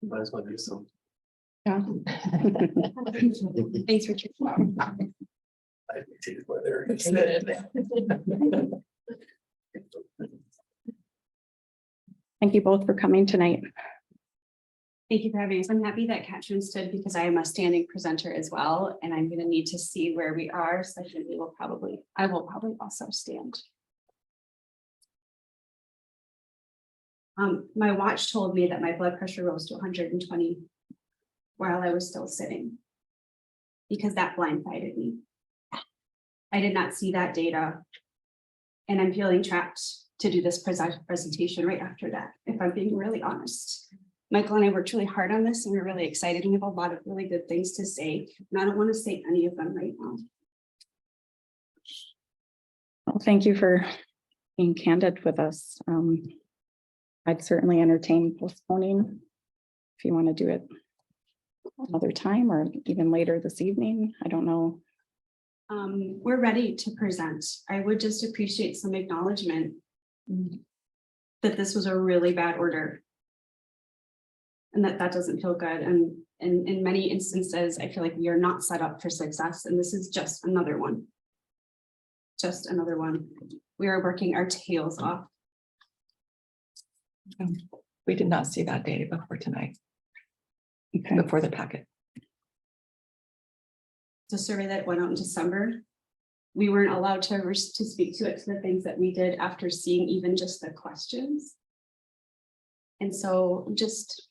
Might as well do some. Yeah. Thanks, Richard. I take where they're instead. Thank you both for coming tonight. Thank you for having us. I'm happy that Katrin stood because I am a standing presenter as well, and I'm going to need to see where we are. So I will probably also stand. My watch told me that my blood pressure rose to 120 while I was still sitting, because that blindsided me. I did not see that data, and I'm feeling trapped to do this presentation right after that, if I'm being really honest. Michael and I worked really hard on this, and we're really excited, and we have a lot of really good things to say, and I don't want to say any of them right now. Well, thank you for being candid with us. I'd certainly entertain postponing if you want to do it another time or even later this evening. I don't know we're ready to present. I would just appreciate some acknowledgement that this was a really bad order. And that doesn't feel good. And in many instances, I feel like we are not set up for success. And this is just another one. Just another one. We are working our tails off. We did not see that data before tonight, Okay. before the packet. It's a survey that went out in December. We weren't allowed to speak to it, to the things that we did after seeing even just the questions. And so just,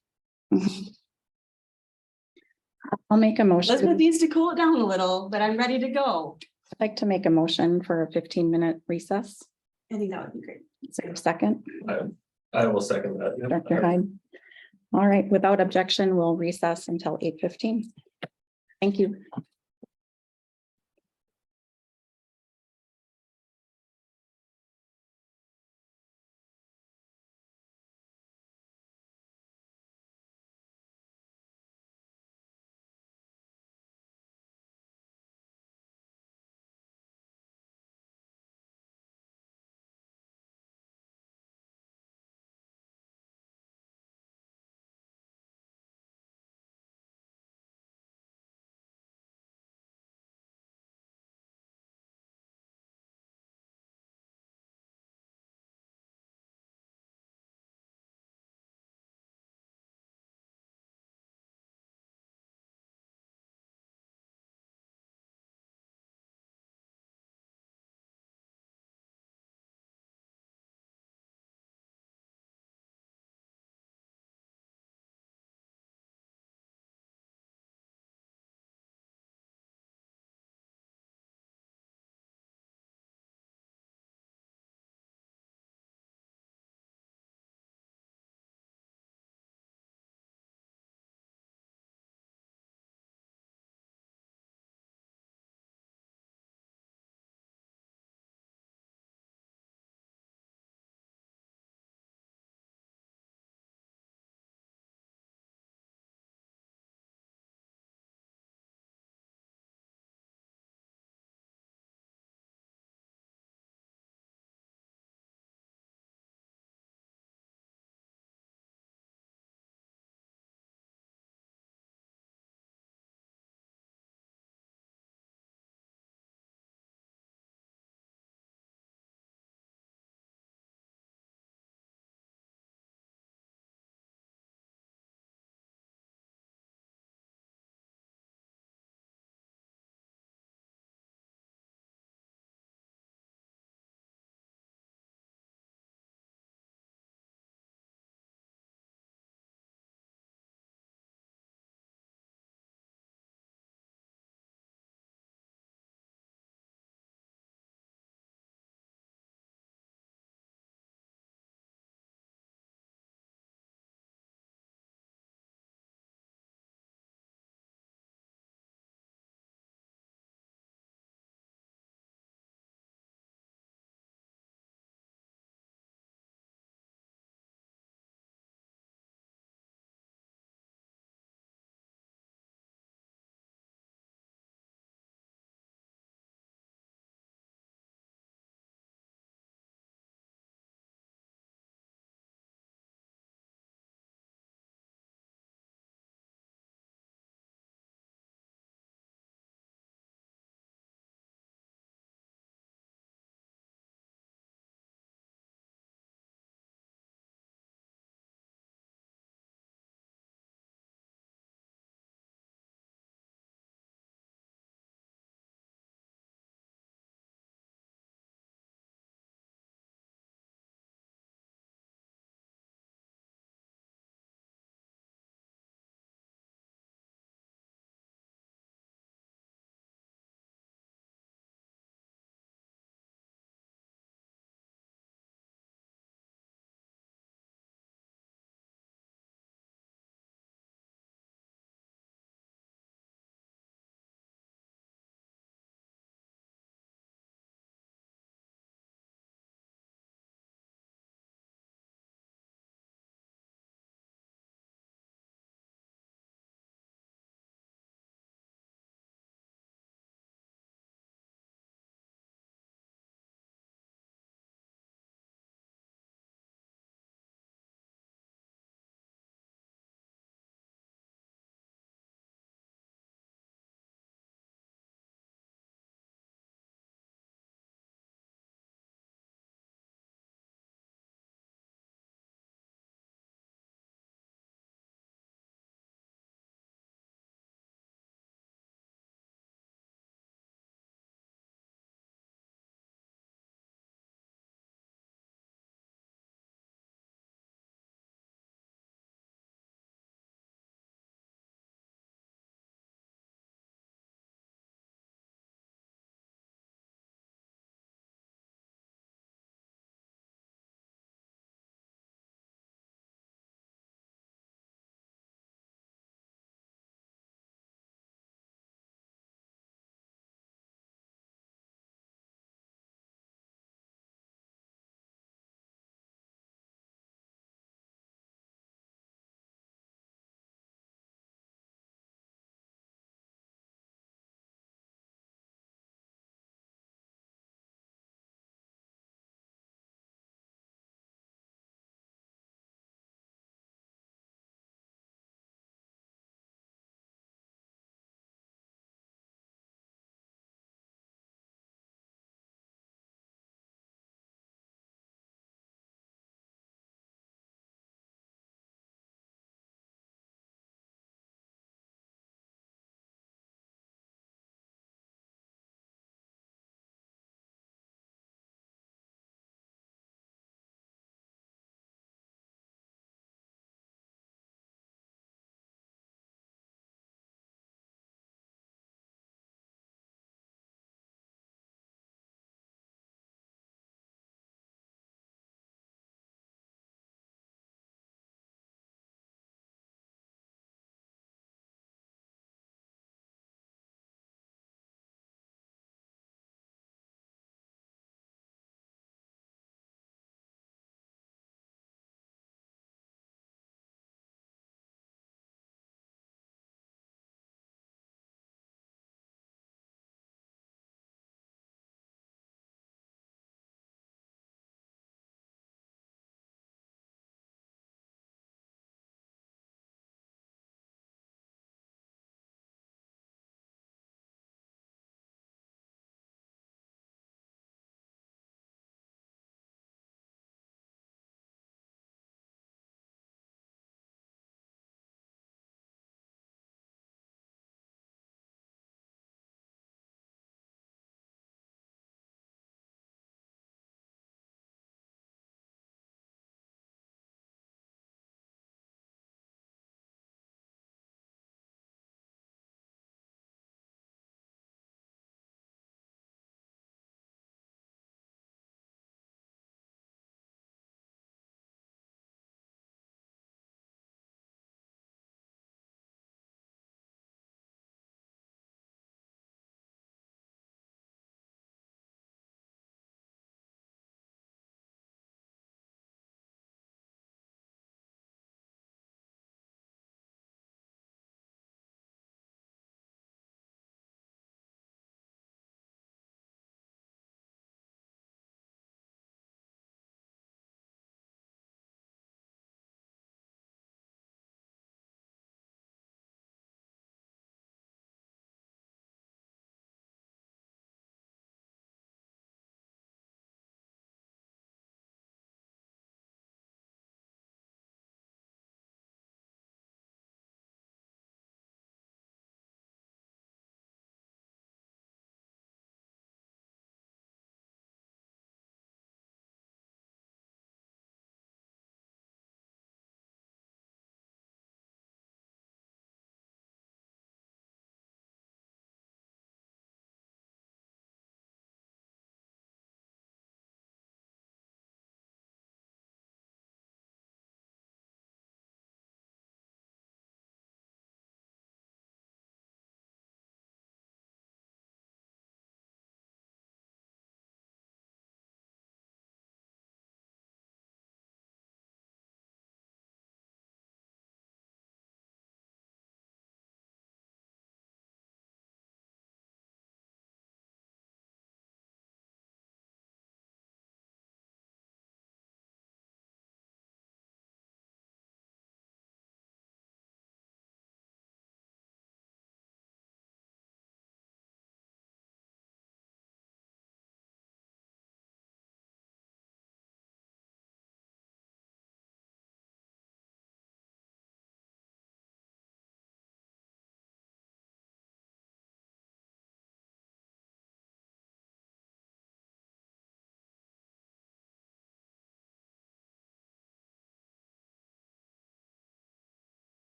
I'll make a motion. Elizabeth needs to cool it down a little, but I'm ready to go. I'd like to make a motion for a 15-minute recess. I think that would be great. Is there a second? I will second that. Yep. Dr. Hyde. All right, without objection, we'll recess until 8:15. Thank you.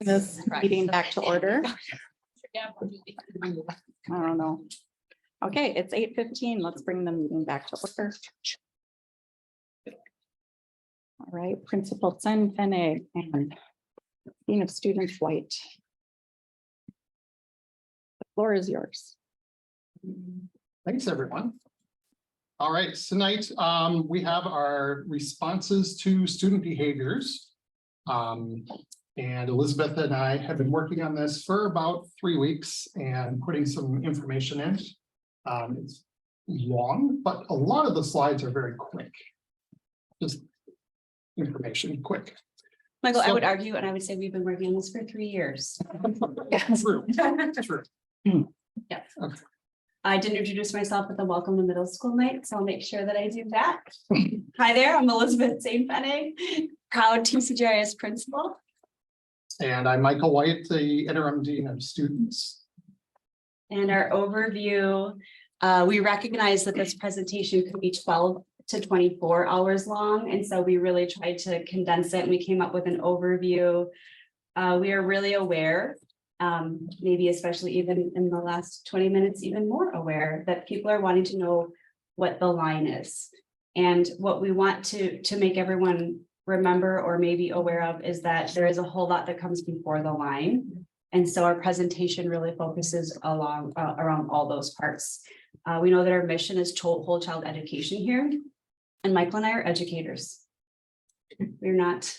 This meeting back to order. I don't know. Okay, it's 8:15. Let's bring the meeting back to order. All right, Principal Tsen Fene and Dean of Students White. The floor is yours. Thanks, everyone. All right, tonight we have our responses to student behaviors. And Elizabeth and I have been working on this for about 3 weeks and putting some information in. It's long, but a lot of the slides are very quick. Just information quick. Michael, I So- would argue, and I would say we've been working on this for 3 years. True, true. Yeah. Okay. I didn't introduce myself at the welcome to middle school night, so I'll make sure that I do that. Hi there, I'm Elizabeth St. Fene, proud TCGIS principal. And I'm Michael White, the interim dean of students. And our overview, we recognize that this presentation could be 12 to 24 hours long. And so we really tried to condense it and we came up with an overview. We are really aware, maybe especially even in the last 20 minutes, even more aware that people are wanting to know what the line is. And what we want to make everyone remember or maybe aware of is that there is a whole lot that comes before the line. And so our presentation really focuses around all those parts. We know that our mission is whole child education here. And Michael and I are educators. We're not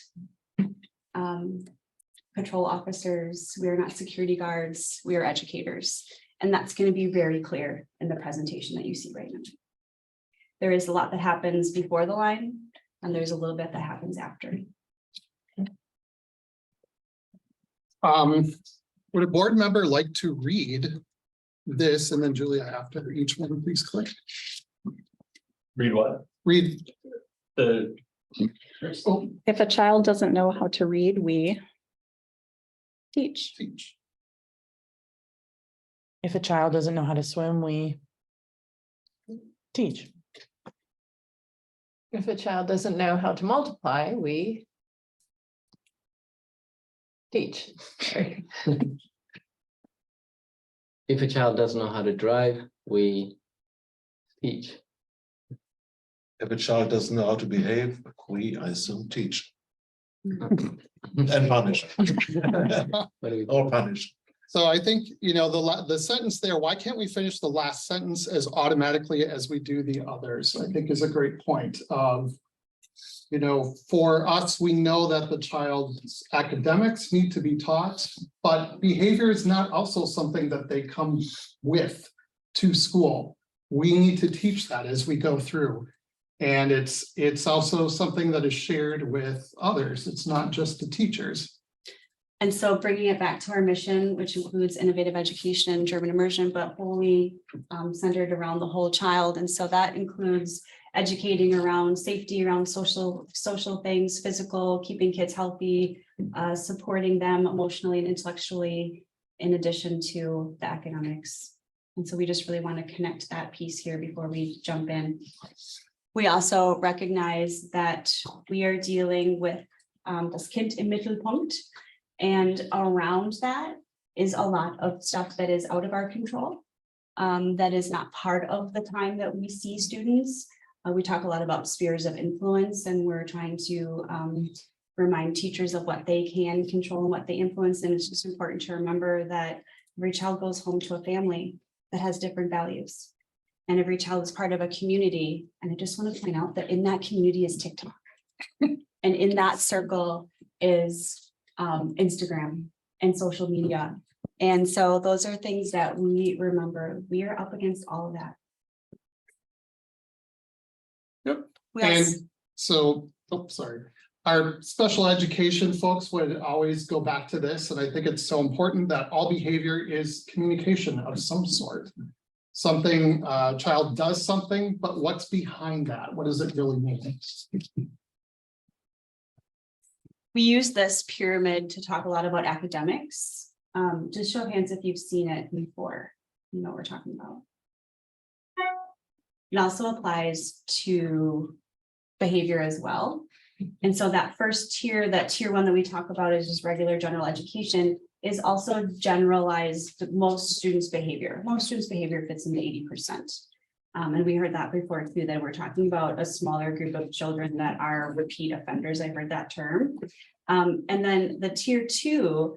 patrol officers. We are not security guards. We are educators. And that's going to be very clear in the presentation that you see right now. There is a lot that happens before the line, and there's a little bit that happens after. Would a board member like to read this? And then Julia, after each one, please click. Read what? Read. The. Oh, If a child doesn't know how to read, we teach. teach. If a child doesn't know how to swim, we teach. If a child doesn't know how to multiply, we teach. If a child doesn't know how to drive, we teach. If a child doesn't know how to behave, we, I assume, teach. And punish. Or punish. So I think, you know, the sentence there, why can't we finish the last sentence as automatically as we do the others? I think is a great point of, you know, for us, we know that the child's academics need to be taught, but behavior is not also something that they come with to school. We need to teach that as we go through. And it's also something that is shared with others. It's not just the teachers. And so bringing it back to our mission, which includes innovative education and German immersion, but wholly centered around the whole child. And so that includes educating around safety, around social things, physical, keeping kids healthy, supporting them emotionally and intellectually, in addition to the academics. And so we just really want to connect that piece here before we jump in. We also recognize that we are dealing with das Kind im Mittelpunkt. And around that is a lot of stuff that is out of our control. That is not part of the time that we see students. We talk a lot about spheres of influence, and we're trying to remind teachers of what they can control and what they influence. And it's just important to remember that every child goes home to a family that has different values. And every child is part of a community. And I just want to point out that in that community is TikTok. And in that circle is Instagram and social media. And so those are things that we remember. We are up against all of that. Yep. We also- And so, oh, sorry. Our special education folks would always go back to this, and I think it's so important that all behavior is communication of some sort. Something, child does something, but what's behind that? What does it really mean? We use this pyramid to talk a lot about academics. Just show of hands if you've seen it before, you know what we're talking about. It also applies to behavior as well. And so that first tier, that tier one that we talk about is just regular general education, is also generalized to most students' behavior. Most students' behavior fits into 80%. And we heard that before too, that we're talking about a smaller group of children that are repeat offenders. I heard that term. And then the tier two,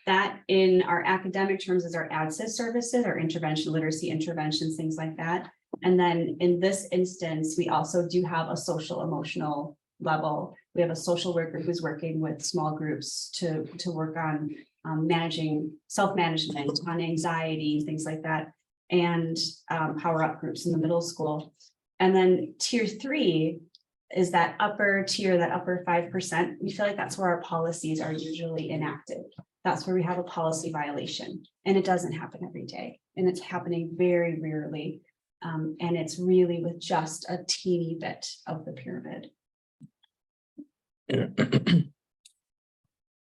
that in our academic terms is our ADSIS services, our intervention, literacy interventions, things like that. And then in this instance, we also do have a social emotional level. We have a social worker who's working with small groups to work on managing self-management, on anxiety, things like that, and power up groups in the middle school. And then tier three is that upper tier, that upper 5%. We feel like that's where our policies are usually enacted. That's where we have a policy violation, and it doesn't happen every day, and it's happening very rarely. And it's really with just a teeny bit of the pyramid.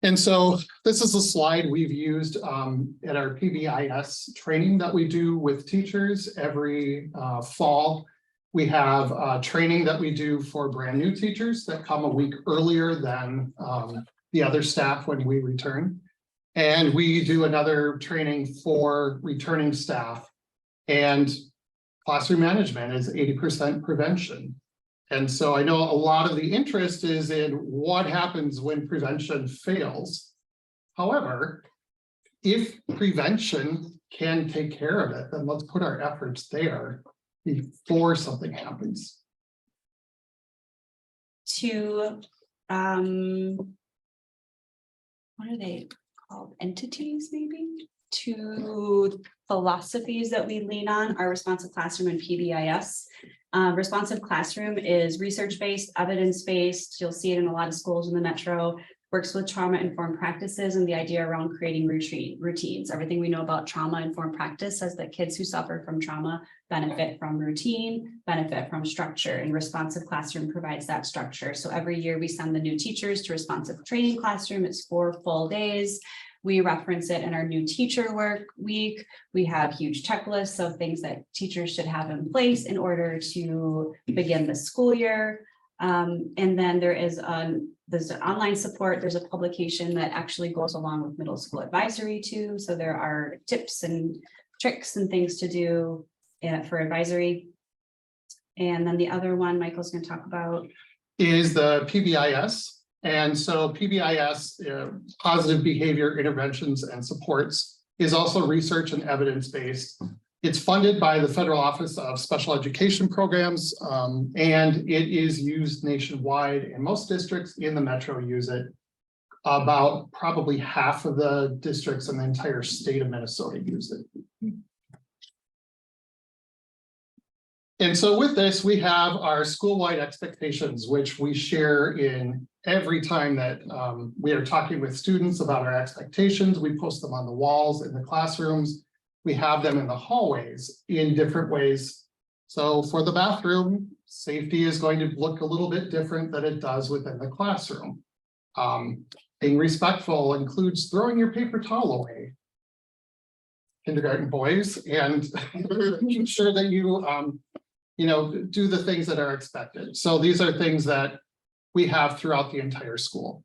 And so this is a slide we've used at our PBIS training that we do with teachers every fall. We have training that we do for brand new teachers that come a week earlier than the other staff when we return. And we do another training for returning staff. And classroom management is 80% prevention. And so I know a lot of the interest is in what happens when prevention fails. However, if prevention can take care of it, then let's put our efforts there before something happens. To what are they called? Entities, maybe? Two philosophies that we lean on are responsive classroom and PBIS. Responsive classroom is research-based, evidence-based. You'll see it in a lot of schools in the metro, works with trauma-informed practices and the idea around creating routines. Everything we know about trauma-informed practice says that kids who suffer from trauma benefit from routine, benefit from structure, and responsive classroom provides that structure. So every year we send the new teachers to responsive training classroom. It's 4 full days. We reference it in our new teacher work week. We have huge checklists of things that teachers should have in place in order to begin the school year. And then there's online support. There's a publication that actually goes along with middle school advisory too. So there are tips and tricks and things to do for advisory. And then the other one Michael's going to talk about is the PBIS. And so PBIS, positive behavior interventions and supports, is also research and evidence-based. It's funded by the Federal Office of Special Education Programs, and it is used nationwide, and most districts in the metro use it. About probably half of the districts in the entire state of Minnesota use it. And so with this, we have our school-wide expectations, which we share in every time that we are talking with students about our expectations. We post them on the walls in the classrooms. We have them in the hallways in different ways. So for the bathroom, safety is going to look a little bit different than it does within the classroom. Being respectful includes throwing your paper towel away, kindergarten boys, and making sure that you do the things that are expected. So these are things that we have throughout the entire school.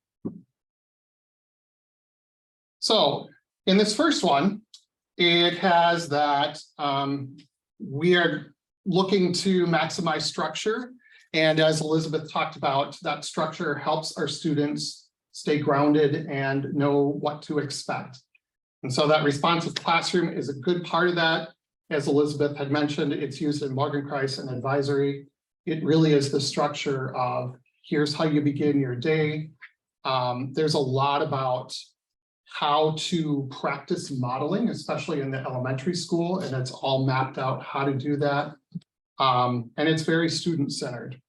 So in this first one, it has that we are looking to maximize structure. And as Elizabeth talked about, that structure helps our students stay grounded and know what to expect. And so that responsive classroom is a good part of that. As Elizabeth had mentioned, it's used in Morgenkreis and advisory. It really is the structure of here's how you begin your day. There's a lot about how to practice modeling, especially in the elementary school, and it's all mapped out how to do that. And it's very student-centered.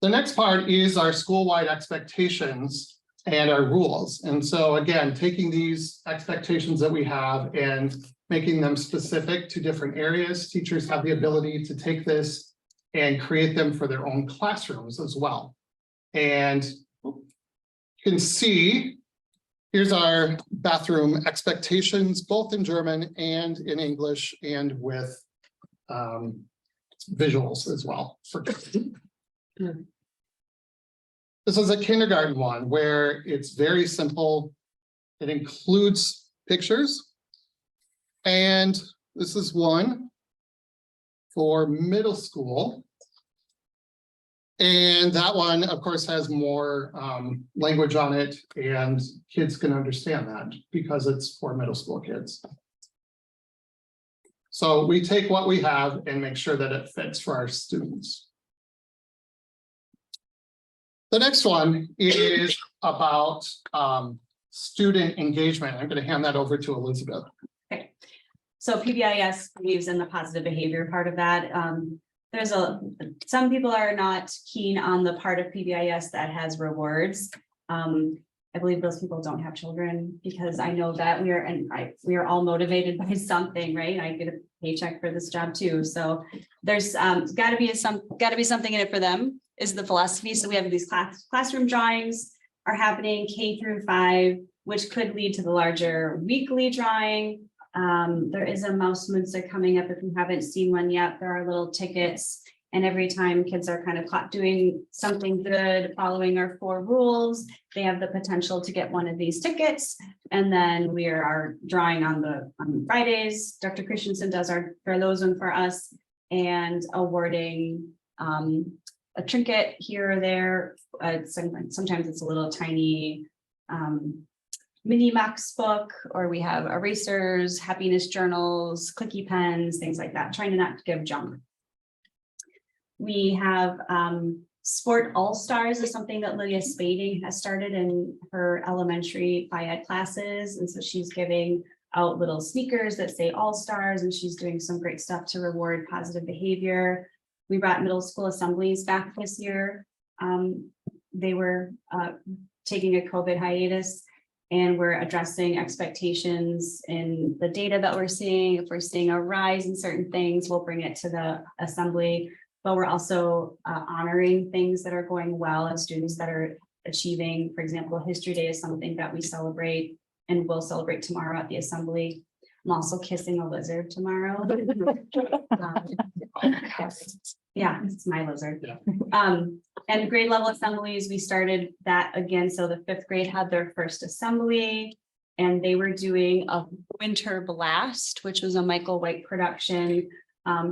The next part is our school-wide expectations and our rules. And so again, taking these expectations that we have and making them specific to different areas, teachers have the ability to take this and create them for their own classrooms as well. And you can see, here's our bathroom expectations, both in German and in English, and with visuals as well. This is a kindergarten one where it's very simple. It includes pictures. And this is one for middle school. And that one, of course, has more language on it, and kids can understand that because it's for middle school kids. So we take what we have and make sure that it fits for our students. The next one is about student engagement. I'm going to hand that over to Elizabeth. Okay, so PBIS believes in the positive behavior part of that. Some people are not keen on the part of PBIS that has rewards. I believe those people don't have children, because I know that we are all motivated by something, right? I get a paycheck for this job too. So there's got to be something in it for them, is the philosophy. So we have these classroom drawings are happening K-5, which could lead to the larger weekly drawing. There is a mouse moonsa coming up. If you haven't seen one yet, there are little tickets. And every time kids are kind of caught doing something good, following our 4 rules, they have the potential to get one of these tickets. And then we are drawing on Fridays. Dr. Christensen does those one for us, and awarding a trinket here or there. Sometimes it's a little tiny mini Max book, or we have erasers, happiness journals, clicky pens, things like that, trying to not give junk. We have Sport All-Stars is something that Lydia Spading has started in her elementary Phi-Ed classes. And so she's giving out little sneakers that say All-Stars, and she's doing some great stuff to reward positive behavior. We brought middle school assemblies back this year. They were taking a COVID hiatus, and we're addressing expectations in the data that we're seeing. If we're seeing a rise in certain things, we'll bring it to the assembly. But we're also honoring things that are going well and students that are achieving. For example, History Day is something that we celebrate and will celebrate tomorrow at the assembly. I'm also kissing a lizard tomorrow. Yeah, it's my lizard. Yeah. And grade level assemblies, we started that again. So the 5th grade had their first assembly, and they were doing a Winter Blast, which was a Michael White production.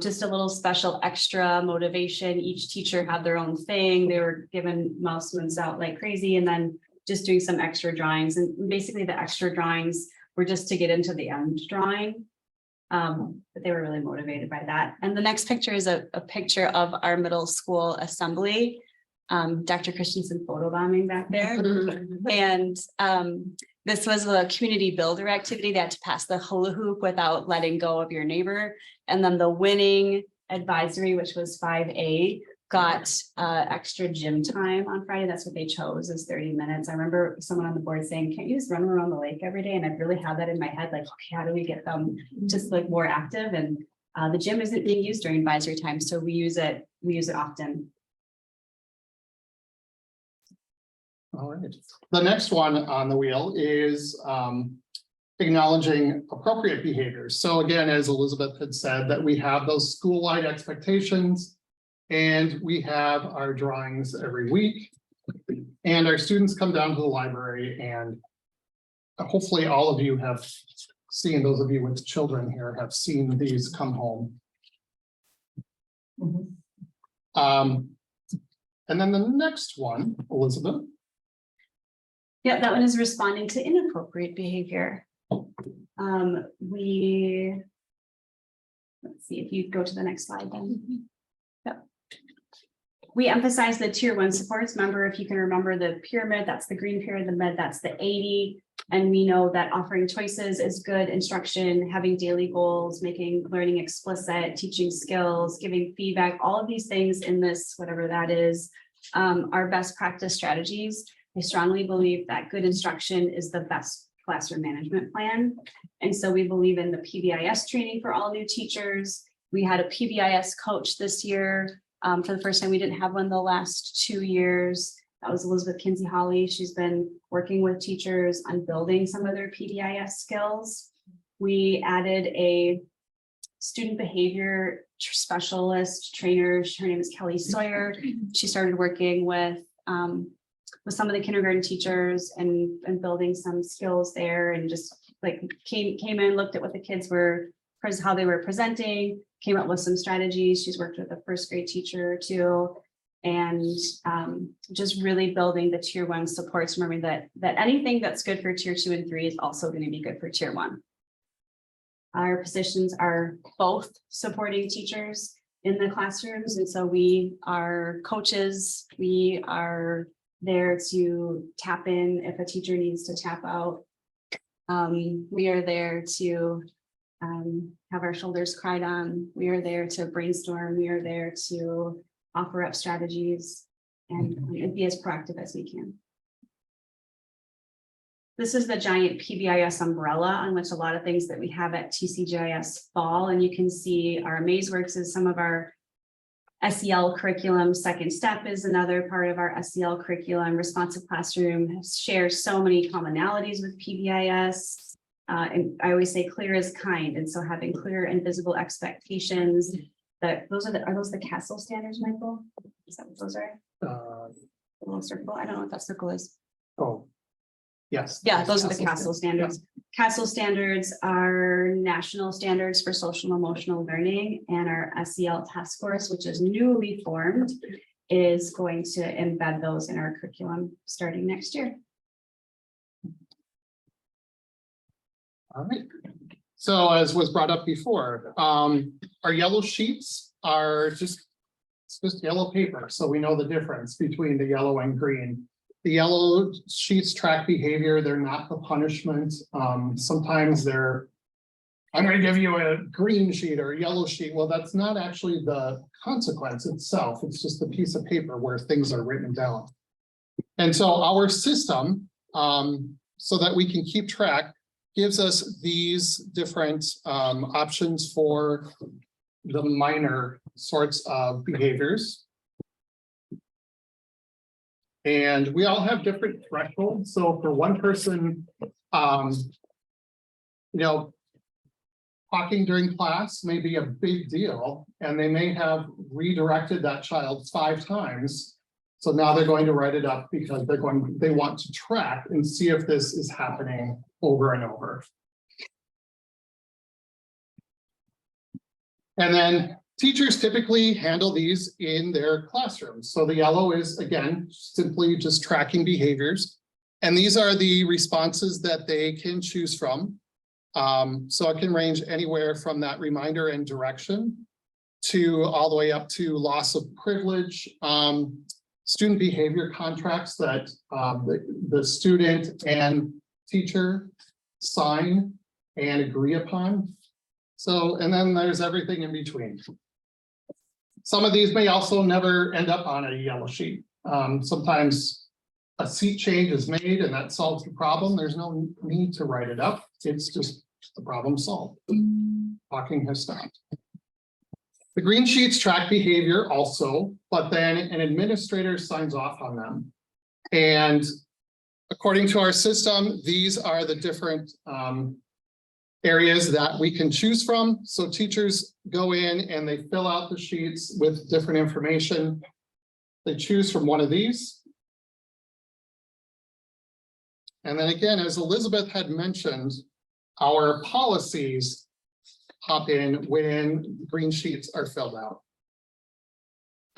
Just a little special extra motivation. Each teacher had their own thing. They were given mouse moons out like crazy, and then just doing some extra drawings. And basically the extra drawings were just to get into the end drawing. But they were really motivated by that. And the next picture is a picture of our middle school assembly. Dr. Christensen photobombing back there. And this was a community builder activity. They had to pass the hula hoop without letting go of your neighbor. And then the winning advisory, which was 5A, got extra gym time on Friday. That's what they chose, is 30 minutes. I remember someone on the board saying, can't you just run around the lake every day? And I really had that in my head, like, okay, how do we get them just like more active? And the gym isn't being used during advisory time, so we use it often. All right. The next one on the wheel is acknowledging appropriate behaviors. So again, as Elizabeth had said, that we have those school-wide expectations, and we have our drawings every week. And our students come down to the library, and hopefully all of you have seen, those of you with children here have seen these come home. And then the next one, Elizabeth. Yeah, that one is responding to inappropriate behavior. Let's see if you go to the next slide then. Yep. We emphasize the tier 1 supports. Remember, if you can remember the pyramid, that's the green pyramid, the med, that's the 80. And we know that offering choices is good instruction, having daily goals, making learning explicit, teaching skills, giving feedback, all of these things in this, whatever that is, are best practice strategies. I strongly believe that good instruction is the best classroom management plan. And so we believe in the PBIS training for all new teachers. We had a PBIS coach this year. For the first time, we didn't have one the last 2 years. That was Elizabeth Kinsey Holly. She's been working with teachers on building some of their PBIS skills. We added a student behavior specialist trainer. Her name is Kelly Sawyer. She started working with some of the kindergarten teachers and building some skills there, and just like came in, looked at what the kids were, how they were presenting, came up with some strategies. She's worked with a first grade teacher too, and just really building the tier 1 supports, remembering that anything that's good for tier 2 and 3 is also going to be good for tier 1. Our positions are both supporting teachers in the classrooms, and so we are coaches. We are there to tap in if a teacher needs to tap out. We are there to have our shoulders cried on. We are there to brainstorm. We are there to offer up strategies and be as proactive as we can. This is the giant PBIS umbrella on which a lot of things that we have at TCGIS fall, and you can see our MazeWorks is some of our SEL curriculum. Second Step is another part of our SEL curriculum. Responsive Classroom shares so many commonalities with PBIS. And I always say clear is kind, and so having clear and visible expectations. That those are those the CASEL standards, Michael? Is that what those are? The little circle. I don't know what that circle is. Oh. Yes. Yeah, those are the CASEL standards. CASEL standards are national standards for social and emotional learning, and our SEL task force, which is newly formed, is going to embed those in our curriculum starting next year. All right. So as was brought up before, our yellow sheets are just yellow paper. So we know the difference between the yellow and green. The yellow sheets track behavior. They're not the punishment. Sometimes they're, I'm going to give you a green sheet or a yellow sheet. Well, that's not actually the consequence itself. It's just a piece of paper where things are written down. And so our system, so that we can keep track, gives us these different options for the minor sorts of behaviors. And we all have different thresholds. So for one person, talking during class may be a big deal, and they may have redirected that child 5 times. So now they're going to write it up because they want to track and see if this is happening over and over. And then teachers typically handle these in their classrooms. So the yellow is, again, simply just tracking behaviors. And these are the responses that they can choose from. So it can range anywhere from that reminder and direction to all the way up to loss of privilege, student behavior contracts that the student and teacher sign and agree upon. So, and then there's everything in between. Some of these may also never end up on a yellow sheet. Sometimes a seat change is made and that solves the problem. There's no need to write it up. It's just the problem solved. Talking has stopped. The green sheets track behavior also, but then an administrator signs off on them. And according to our system, these are the different areas that we can choose from. So teachers go in and they fill out the sheets with different information. They choose from one of these. And then again, as Elizabeth had mentioned, our policies pop in when green sheets are filled out.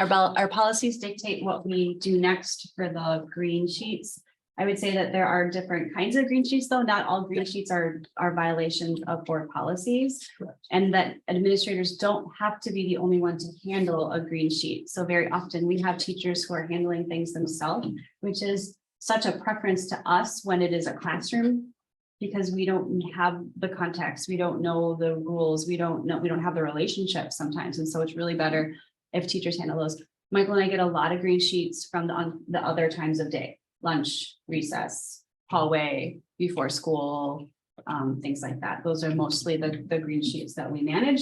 Our policies dictate what we do next for the green sheets. I would say that there are different kinds of green sheets, though. Not all green sheets are violations of board policies. Correct. And that administrators don't have to be the only one to handle a green sheet. So very often we have teachers who are handling things themselves, which is such a preference to us when it is a classroom, because we don't have the context, we don't know the rules, we don't have the relationship sometimes. And so it's really better if teachers handle those. Michael and I get a lot of green sheets from the other times of day. Lunch, recess, hallway, before school, things like that. Those are mostly the green sheets that we manage.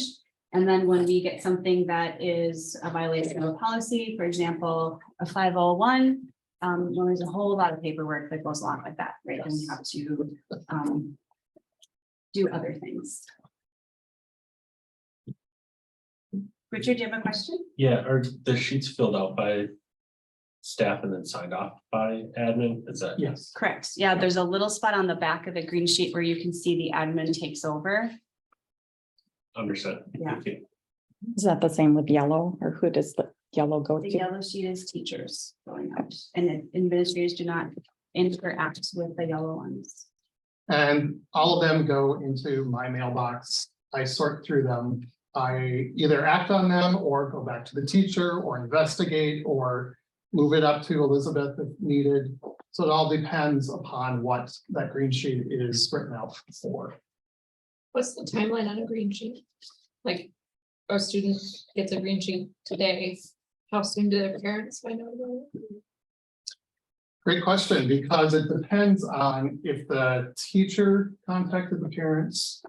And then when we get something that is a violation of a policy, for example, a 501, well, there's a whole lot of paperwork that goes along with that, right? Yes. And we have to do other things. Richard, do you have a question? Yeah, are the sheets filled out by staff and then signed off by admin? Is that? Yes. Correct. Yeah, there's a little spot on the back of the green sheet where you can see the admin takes over. Understood. Yeah. Thank you. Is that the same with yellow, or who does the yellow go The to? yellow sheet is teachers going out, and then administrators do not interact with the yellow ones. And all of them go into my mailbox. I sort through them. I either act on them or go back to the teacher or investigate or move it up to Elizabeth if needed. So it all depends upon what that green sheet is written out for. What's the timeline on a green sheet? Like, a student gets a green sheet today, how soon do their parents find out about it? Great question, because it depends on if the teacher contacted the parents.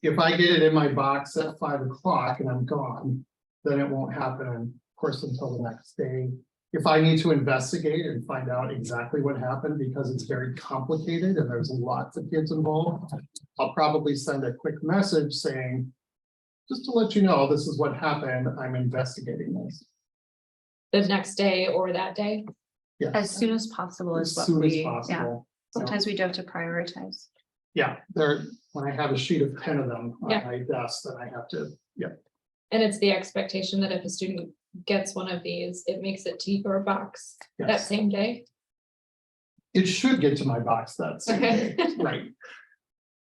If I get it in my box at 5 o'clock and I'm gone, then it won't happen, of course, until the next day. If I need to investigate and find out exactly what happened, because it's very complicated and there's lots of kids involved, I'll probably send a quick message saying, just to let you know, this is what happened, I'm investigating this. The next day or that day? Yeah. As soon as possible is As what soon as we, yeah, possible. sometimes we do have to prioritize. Yeah, there, when I have a sheet of 10 of them on Yeah. my desk, then I have to, yeah. And it's the expectation that if a student gets one of these, it makes it to your box that Yes. same day? It should get to my box that same day, right?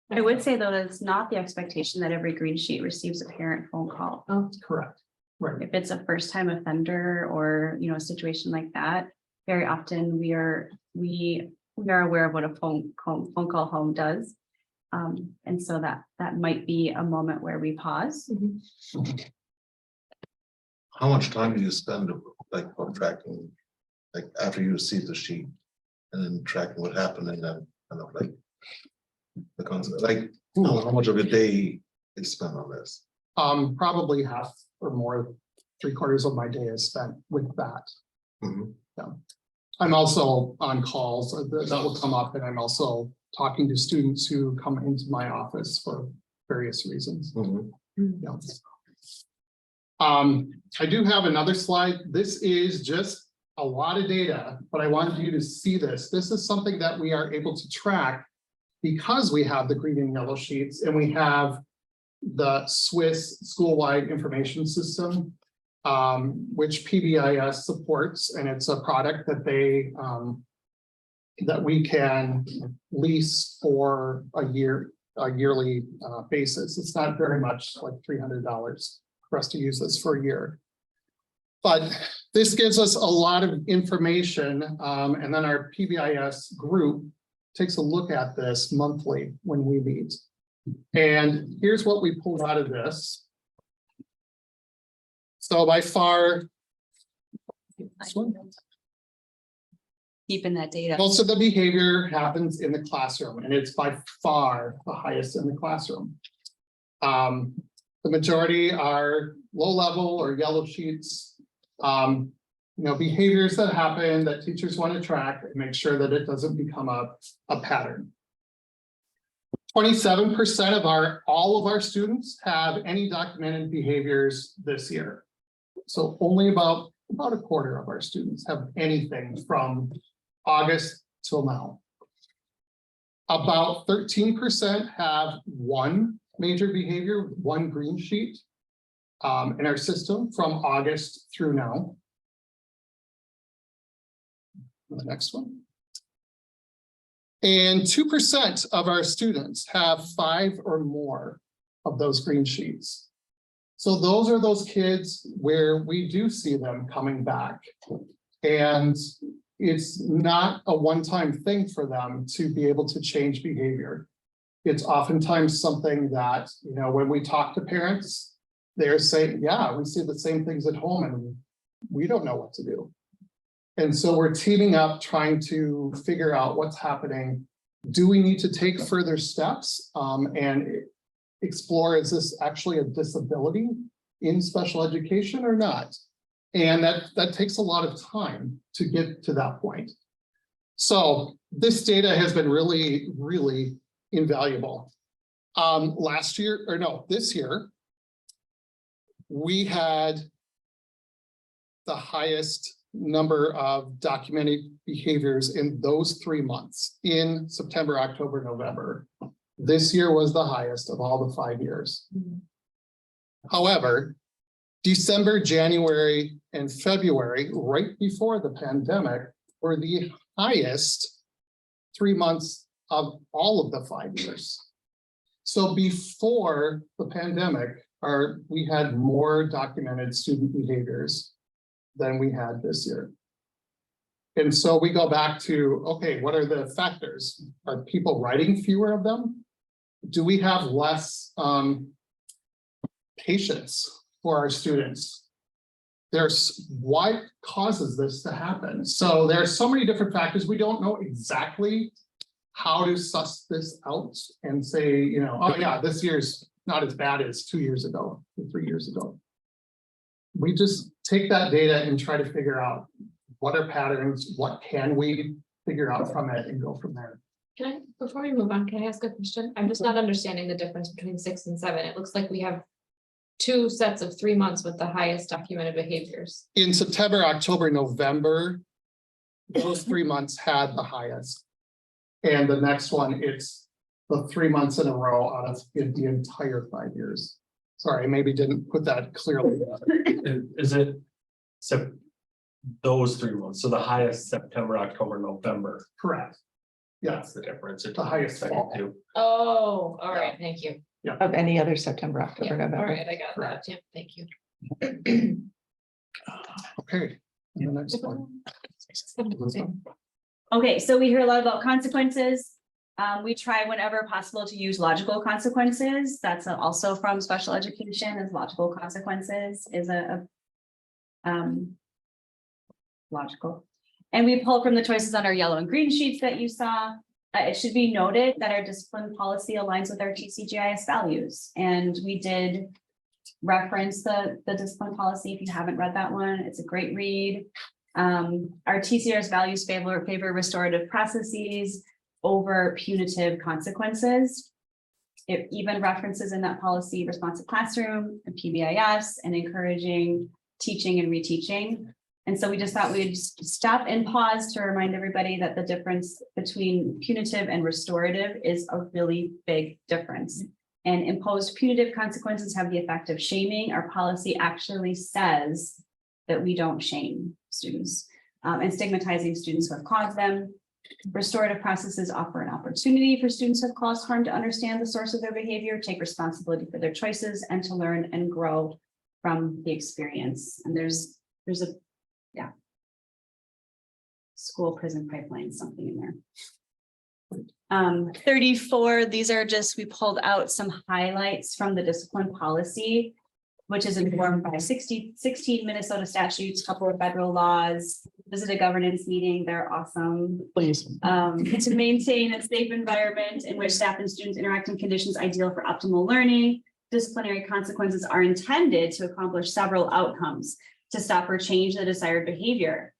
I would say though, that it's not the expectation that every green sheet receives a parent phone call. Oh, Correct, right. If it's a first time offender or, you know, a situation like that, very often we are aware of what a phone call home does. And so that might be a moment where we pause. How much time do you spend like on tracking, like after you receive the sheet? And then tracking what happened and then kind of like the concept, like how much of a day is spent on this? Probably half or more, 3/4 of my day is spent with that. Mhm. Yeah. I'm also on calls that will come up, and I'm also talking to students who come into my office for various reasons. Mhm. Yeah. I do have another slide. This is just a lot of data, but I wanted you to see this. This is something that we are able to track because we have the green and yellow sheets and we have the Swiss school-wide information system, which PBIS supports, and it's a product that they that we can lease for a yearly basis. It's not very much, like $300 for us to use this for a year. But this gives us a lot of information, and then our PBIS group takes a look at this monthly when we meet. And here's what we pulled out of this. So by far, Keeping that data. most of the behavior happens in the classroom, and it's by far the highest in the classroom. The majority are low level or yellow sheets. Behaviors that happen that teachers want to track and make sure that it doesn't become a pattern. 27% of all of our students have any documented behaviors this year. So only about a quarter of our students have anything from August till now. About 13% have one major behavior, one green sheet in our system from August through now. The next one. And 2% of our students have 5 or more of those green sheets. So those are those kids where we do see them coming back. And it's not a one-time thing for them to be able to change behavior. It's oftentimes something that, when we talk to parents, they're saying, yeah, we see the same things at home and we don't know what to do. And so we're teaming up, trying to figure out what's happening. Do we need to take further steps and explore, is this actually a disability in special education or not? And that takes a lot of time to get to that point. So this data has been really, really invaluable. This year, we had the highest number of documented behaviors in those 3 months, in September, October, November. This year was the highest of all the 5 years. However, December, January, and February, right before the pandemic, were the highest 3 months of all of the 5 years. So before the pandemic, we had more documented student behaviors than we had this year. And so we go back to, okay, what are the factors? Are people writing fewer of them? Do we have less patience for our students? What causes this to happen? So there are so many different factors. We don't know exactly how to suss this out and say, you know, oh yeah, this year's not as bad as 2 years ago, 3 years ago. We just take that data and try to figure out what are patterns, what can we figure out from it and go from there. Can I, before we move on, can I ask a question? I'm just not understanding the difference between 6 and 7. It looks like we have 2 sets of 3 months with the highest documented behaviors. In September, October, November, those 3 months had the highest. And the next one, it's the 3 months in a row out of the entire 5 years. Sorry, I maybe didn't put that clearly. Is it those 3 months? So the highest September, October, November. Correct. That's the difference. The highest fall. Oh, all right, thank you. Of any other September, Yeah, October, all November. right, I got that. Yeah, thank you. Okay, and the next one. Okay, so we hear a lot about consequences. We try whenever possible to use logical consequences. That's also from special education, as logical consequences is logical. And we pull from the choices on our yellow and green sheets that you saw. It should be noted that our discipline policy aligns with our TCGIS values. And we did reference the discipline policy. If you haven't read that one, it's a great read. Our TCGIS values favor restorative processes over punitive consequences. It even references in that policy responsive classroom and PBIS and encouraging teaching and reteaching. And so we just thought we'd stop and pause to remind everybody that the difference between punitive and restorative is a really big difference. And imposed punitive consequences have the effect of shaming. Our policy actually says that we don't shame students and stigmatizing students who have caused them. Restorative processes offer an opportunity for students who have caused harm to understand the source of their behavior, take responsibility for their choices, and to learn and grow from the experience. And there's a school prison pipeline, something in there. 34, these are just, we pulled out some highlights from the discipline policy, which is informed by 16 Minnesota statutes, couple of federal laws. Visit a governance meeting, they're awesome. Please. To maintain a safe environment in which staff and students interact in conditions ideal for optimal learning. Disciplinary consequences are intended to accomplish several outcomes: to stop or change the desired behavior,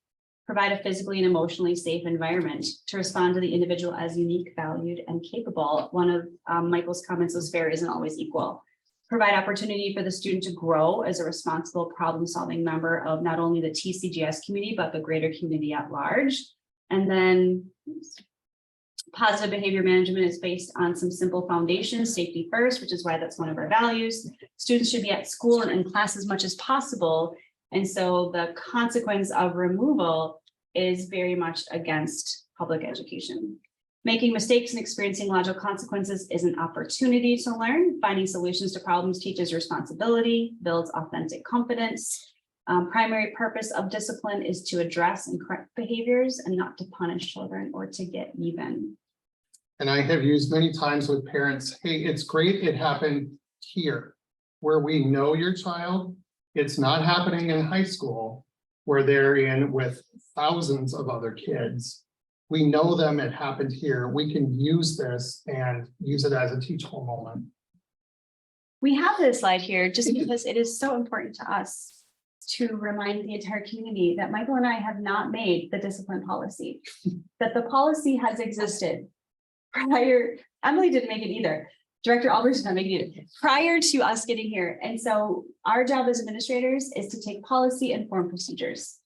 provide a physically and emotionally safe environment, to respond to the individual as unique, valued, and capable. One of Michael's comments was fair isn't always equal. Provide opportunity for the student to grow as a responsible problem-solving member of not only the TCGIS community, but the greater community at large. And then positive behavior management is based on some simple foundations: safety first, which is why that's one of our values. Students should be at school and in class as much as possible. And so the consequence of removal is very much against public education. Making mistakes and experiencing logical consequences is an opportunity to learn. Finding solutions to problems teaches responsibility, builds authentic confidence. Primary purpose of discipline is to address and correct behaviors and not to punish children or to get even. And I have used many times with parents, hey, it's great it happened here, where we know your child. It's not happening in high school where they're in with thousands of other kids. We know them, it happened here. We can use this and use it as a teachable moment. We have this slide here just because it is so important to us to remind the entire community that Michael and I have not made the discipline policy, that the policy has existed prior. Emily didn't make it either. Director Albert's not making it prior to us getting here. And so our job as administrators is to take policy informed procedures.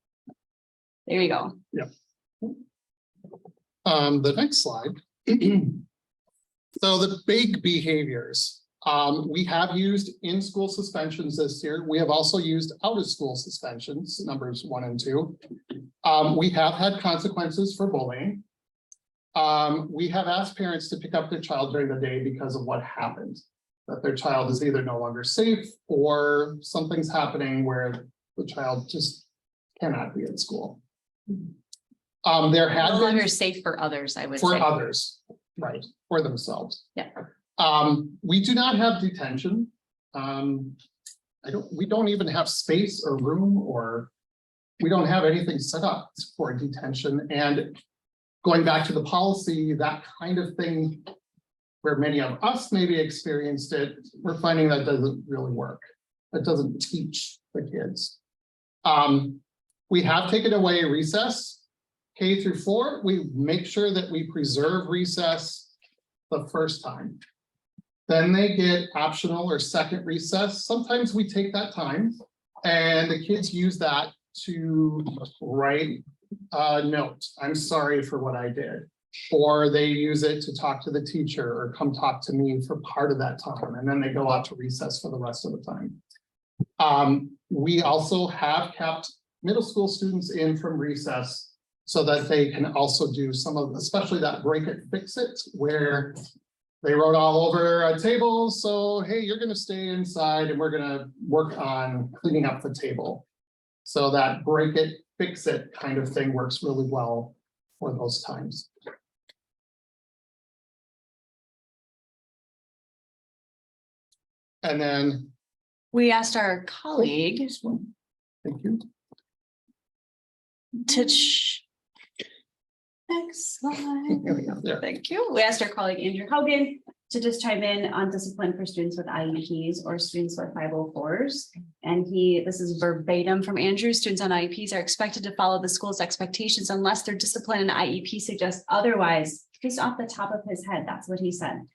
There you go. The next slide. So the big behaviors, we have used in-school suspensions this year. We have also used out-of-school suspensions, numbers 1 and 2. We have had consequences for bullying. We have asked parents to pick up their child during the day because of what happened. That their child is either no longer safe or something's happening where the child just cannot be at school. There had No been longer safe for others, I would for say. others, right, for themselves. Yeah. We do not have detention. We don't even have space or room, or we don't have anything set up for detention. And going back to the policy, that kind of thing, where many of us maybe experienced it, we're finding that doesn't really work. That doesn't teach the kids. We have taken away recess. K through 4, we make sure that we preserve recess the first time. Then they get optional or second recess. Sometimes we take that time and the kids use that to write a note. I'm sorry for what I did. Or they use it to talk to the teacher or come talk to me for part of that time. And then they go out to recess for the rest of the time. We also have kept middle school students in from recess so that they can also do some of, especially that break it, fix it, where they wrote all over a table. So, hey, you're going to stay inside and we're going to work on cleaning up the table. So that break it, fix it kind of thing works really well for those times. And then, We asked our colleague thank you. to next slide. There we go. Yeah. Thank you. We asked our colleague Andrew Hogan to just chime in on discipline for students with IEPs or students with 504s. And this is verbatim from Andrew. Students on IEPs are expected to follow the school's expectations unless their discipline and IEP suggests otherwise. Just off the top of his head, that's what he said.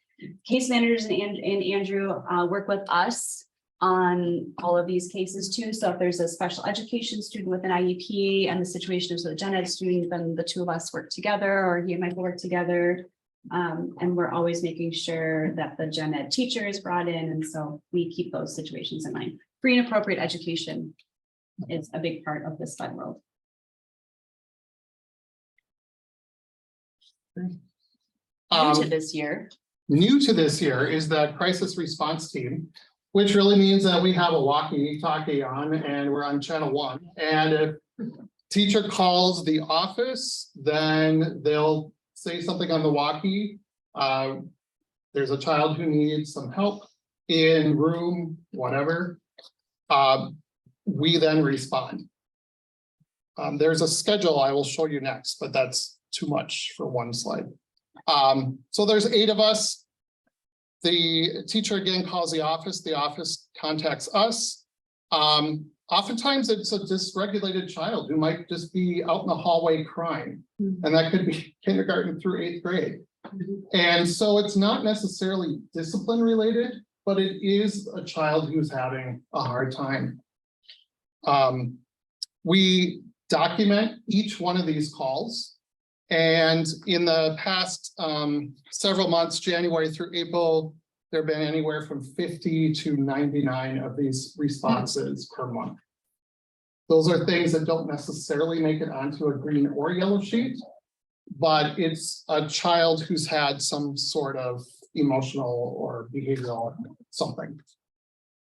Case managers and Andrew work with us on all of these cases too. So if there's a special education student with an IEP and the situation is with a gen ed student, then the two of us work together, or he and Michael work together. And we're always making sure that the gen ed teacher is brought in. And so we keep those situations in mind. Free and appropriate education is a big part of this fun world. New to this year. New to this year is the crisis response team, which really means that we have a walkie-talkie on and we're on channel 1. And if teacher calls the office, then they'll say something on the walkie. There's a child who needs some help in room, whatever. We then respond. There's a schedule I will show you next, but that's too much for one slide. So there's 8 of us. The teacher again calls the office contacts us. Oftentimes it's a dysregulated child who might just be out in the hallway crying, and that could be kindergarten through 8th grade. And so it's not necessarily discipline related, but it is a child who's having a hard time. We document each one of these calls. And in the past several months, January through April, there have been anywhere from 50 to 99 of these responses per month. Those are things that don't necessarily make it onto a green or yellow sheet, but it's a child who's had some sort of emotional or behavioral something.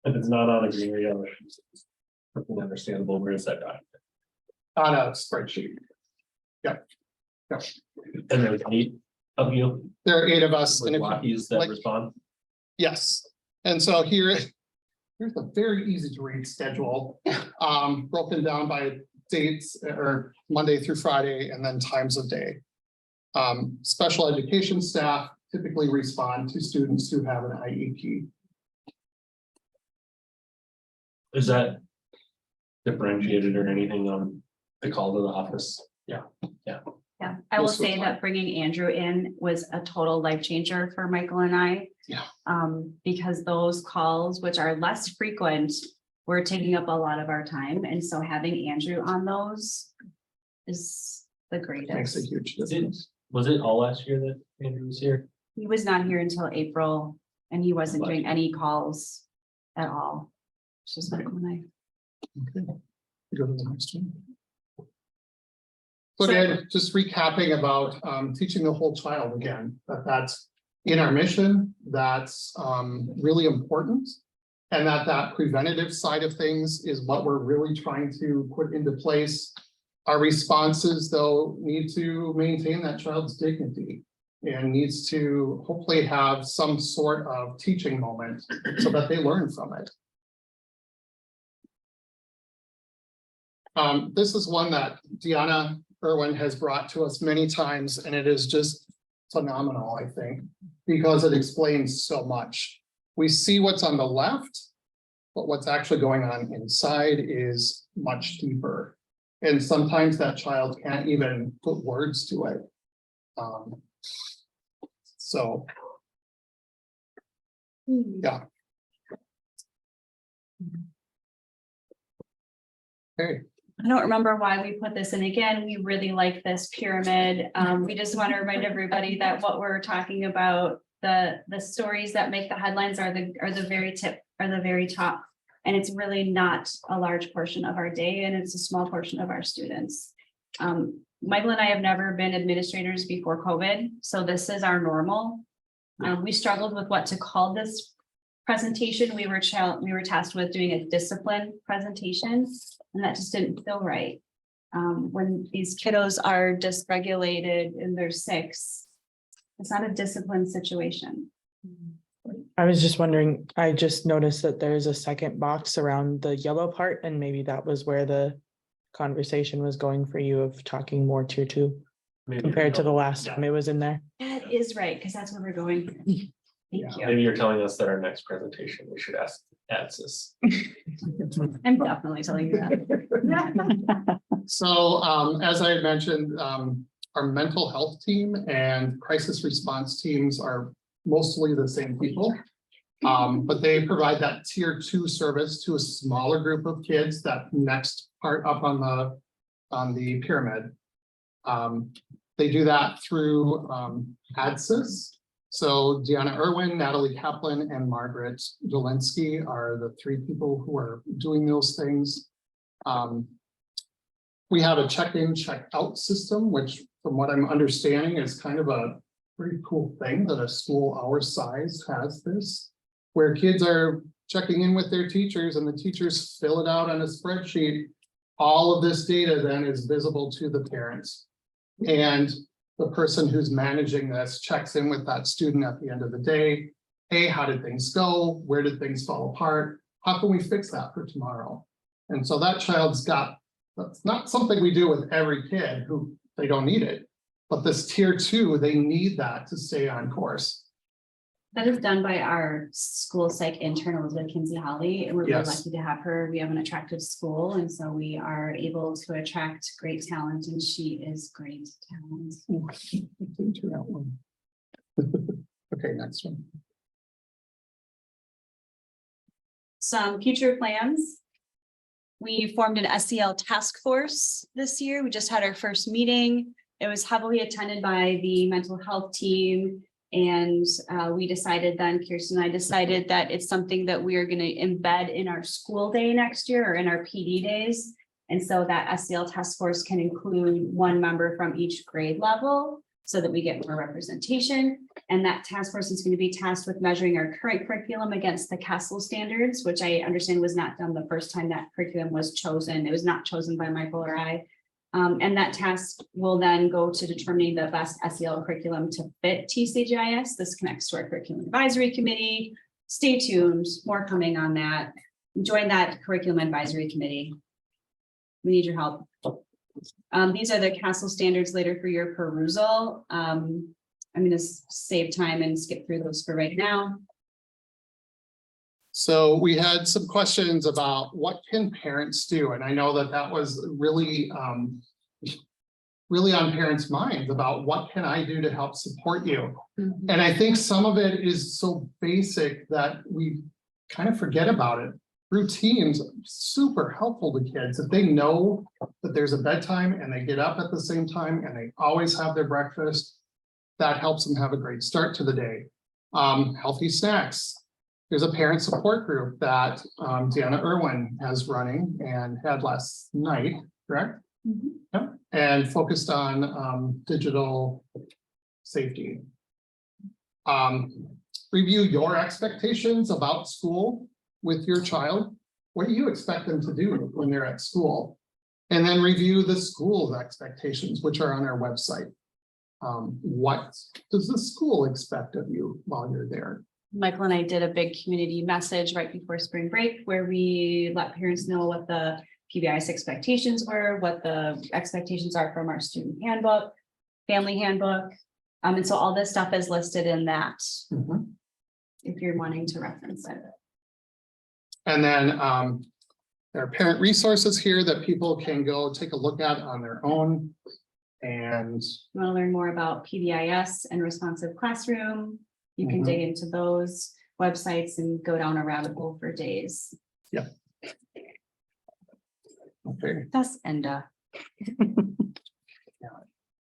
If it's not on a green or yellow sheet, it's perfectly understandable. Where is that document? On a spreadsheet. Yep. Yep. And there's 8 of you. There are 8 of us. With walkies that respond. Yes. And so here's a very easy to read schedule, broken down by dates or Monday through Friday and then times of day. Special education staff typically respond to students who have an IEP. Is that differentiated or anything on the call to the office? Yeah. Yeah. Yeah, I will Most of the say time. that bringing Andrew in was a total life changer for Michael and I. Yeah. Because those calls, which are less frequent, were taking up a lot of our time. And so having Andrew on those is the Makes a greatest. huge difference. Was it all last year that Andrew was here? He was not here until April and he wasn't doing any calls at all. It's just Michael and I. Okay. Go to the next one. So again, just recapping about teaching the whole child again, that's in our mission, that's really important. And that preventative side of things is what we're really trying to put into place. Our responses, though, need to maintain that child's dignity and needs to hopefully have some sort of teaching moment so that they learn from it. This is one that Deanna Irwin has brought to us many times, and it is just phenomenal, I think, because it explains so much. We see what's on the left, but what's actually going on inside is much deeper. And sometimes that child can't even put words to it. So, yeah. Okay. I don't remember why we put this in. Again, we really like this pyramid. We just want to remind everybody that what we're talking about, the stories that make the headlines are the very tip, are the very top. And it's really not a large portion of our day, and it's a small portion of our students. Michael and I have never been administrators before COVID, so this is our normal. We struggled with what to call this presentation. We were tasked with doing a discipline presentation, and that just didn't feel right. When these kiddos are dysregulated and they're 6, it's not a discipline situation. I was just wondering, I just noticed that there's a second box around the yellow part, and maybe that was where the conversation was going for you of talking more tier 2 compared to the last time it was in there. That is right, because that's where we're going. Thank you. Maybe you're telling us that our next presentation, we should ask ADSIS. I'm definitely telling you that. So as I had mentioned, our mental health team and crisis response teams are mostly the same people. But they provide that tier 2 service to a smaller group of kids, that next part up on the pyramid. They do that through ADSIS. So Deanna Irwin, Natalie Kaplan, and Margaret Dolinsky are the 3 people who are doing those things. We have a check-in, check-out system, which from what I'm understanding is kind of a pretty cool thing that a school our size has this, where kids are checking in with their teachers and the teachers fill it out on a spreadsheet. All of this data then is visible to the parents. And the person who's managing this checks in with that student at the end of the day. Hey, how did things go? Where did things fall apart? How can we fix that for tomorrow? And so that child's got, that's not something we do with every kid who they don't need it. But this tier 2, they need that to stay on course. That is done by our school psych intern, Elizabeth Kinsey Holly, and we're really Yes. lucky to have her. We have an attractive school, and so we are able to attract great talent, and she is great talent. Okay, next one. Some future plans. We formed an SEL task force this year. We just had our first meeting. It was heavily attended by the mental health team. And we decided then, Kirsten and I decided that it's something that we are going to embed in our school day next year, or in our PD days. And so that SEL task force can include 1 member from each grade level so that we get more representation. And that task force is going to be tasked with measuring our current curriculum against the CASEL standards, which I understand was not done the first time that curriculum was chosen. It was not chosen by Michael or I. And that task will then go to determining the best SEL curriculum to fit TCGIS. This connects to our curriculum advisory committee. Stay tuned, more coming on that. Join that curriculum advisory committee. We need your help. These are the CASEL standards later for your perusal. I'm going to save time and skip through those for right now. So we had some questions about what can parents do? And I know that was really really on parents' minds about what can I do to help support you? And I think some of it is so basic that we kind of forget about it. Routines, super helpful to kids. If they know that there's a bedtime and they get up at the same time and they always have their breakfast, that helps them have a great start to the day. Healthy snacks. There's a parent support group that Deanna Irwin has running and had last night, correct? Yep. And focused on digital safety. Review your expectations about school with your child. What do you expect them to do when they're at school? And then review the school's expectations, which are on our website. What does the school expect of you while you're there? Michael and I did a big community message right before spring break where we let parents know what the PBIS expectations were, what the expectations are from our student handbook, family handbook. And so all this stuff is listed in that. If you're wanting to reference it. And then there are parent resources here that people can go take a look at on their own. And You want to learn more about PBIS and responsive classroom, you can dig into those websites and go down a rabbit hole for days. Yeah. Okay. Das Ende.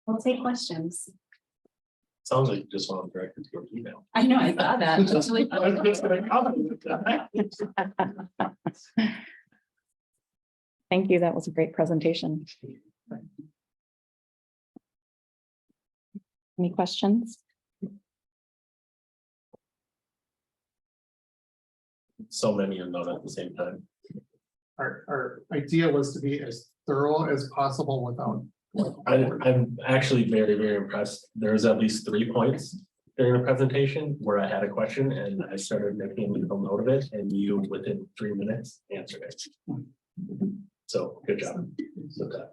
We'll take questions. Sounds like you just want to direct it to your email. I know, I saw that. That's really funny. Thank you. That was a great presentation. Any questions? So many are not at the same time. Our idea was to be as thorough as possible without. I'm actually very, very impressed. There's at least 3 points during the presentation where I had a question and I started making a mental note of it and you within 3 minutes answered it. So good job with that.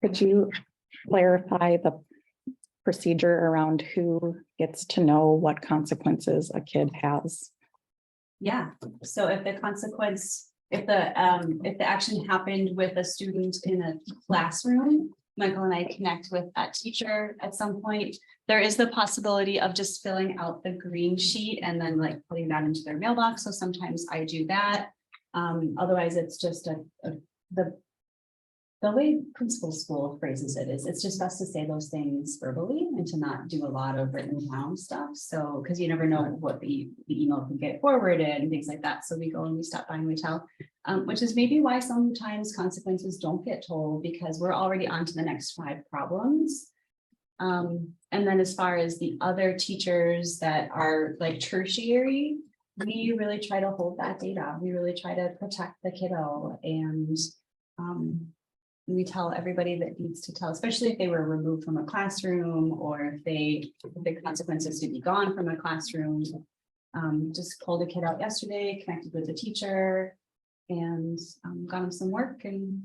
Could you clarify the procedure around who gets to know what consequences a kid has? Yeah, so if the consequence, if the action happened with a student in a classroom, Michael and I connect with that teacher at some point. There is the possibility of just filling out the green sheet and then like putting that into their mailbox. So sometimes I do that. Otherwise, it's just the way principal school phrases it is, it's just best to say those things verbally and to not do a lot of written down stuff. So, because you never know what the email can get forwarded and things like that. So we go and we stop by and we tell, which is maybe why sometimes consequences don't get told because we're already on to the next 5 problems. And then as far as the other teachers that are like tertiary, we really try to hold that data. We really try to protect the kiddo and we tell everybody that needs to tell, especially if they were removed from a classroom or if the consequences to be gone from a classroom. Just pulled a kid out yesterday, connected with the teacher and got him some work. And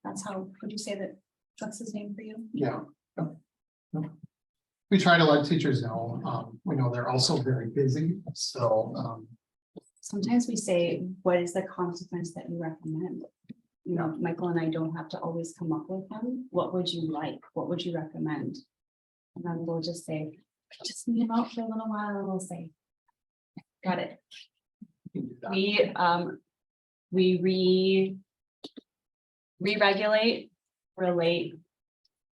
that's how, would you say that, what's his name for you? Yeah. We try to let teachers know, we know they're also very busy, so. Sometimes we say, what is the consequence that you recommend? You know, Michael and I don't have to always come up with them. What would you like? What would you recommend? And then we'll just say, just leave him out for a little while and we'll say, got it. We re-regulate, relate,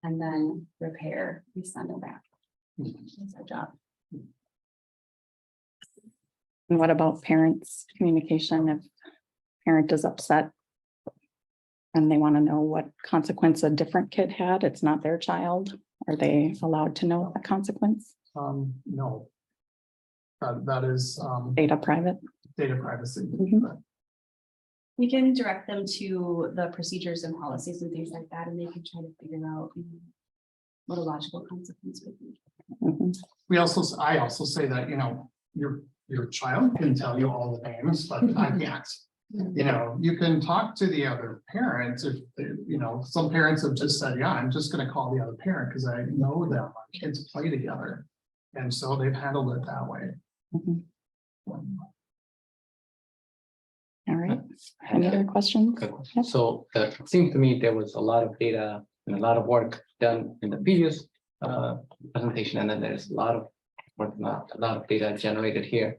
and then repair. We send it back. That's our job. And what about parents' communication? If parent is upset and they want to know what consequence a different kid had, it's not their child. Are they allowed to know the consequence? No. That is Data private. data privacy. We can direct them to the procedures and policies and things like that, and they can try to figure out what a logical consequence would be. I also say that, you know, your child can tell you all the names, but I can't. You know, you can talk to the other parents if, you know, some parents have just said, yeah, I'm just gonna call the other parent because I know them, my kids play together. And so they've handled it that way. All right. Any other questions? So it seemed to me there was a lot of data and a lot of work done in the previous presentation, and then there's a lot of data generated here.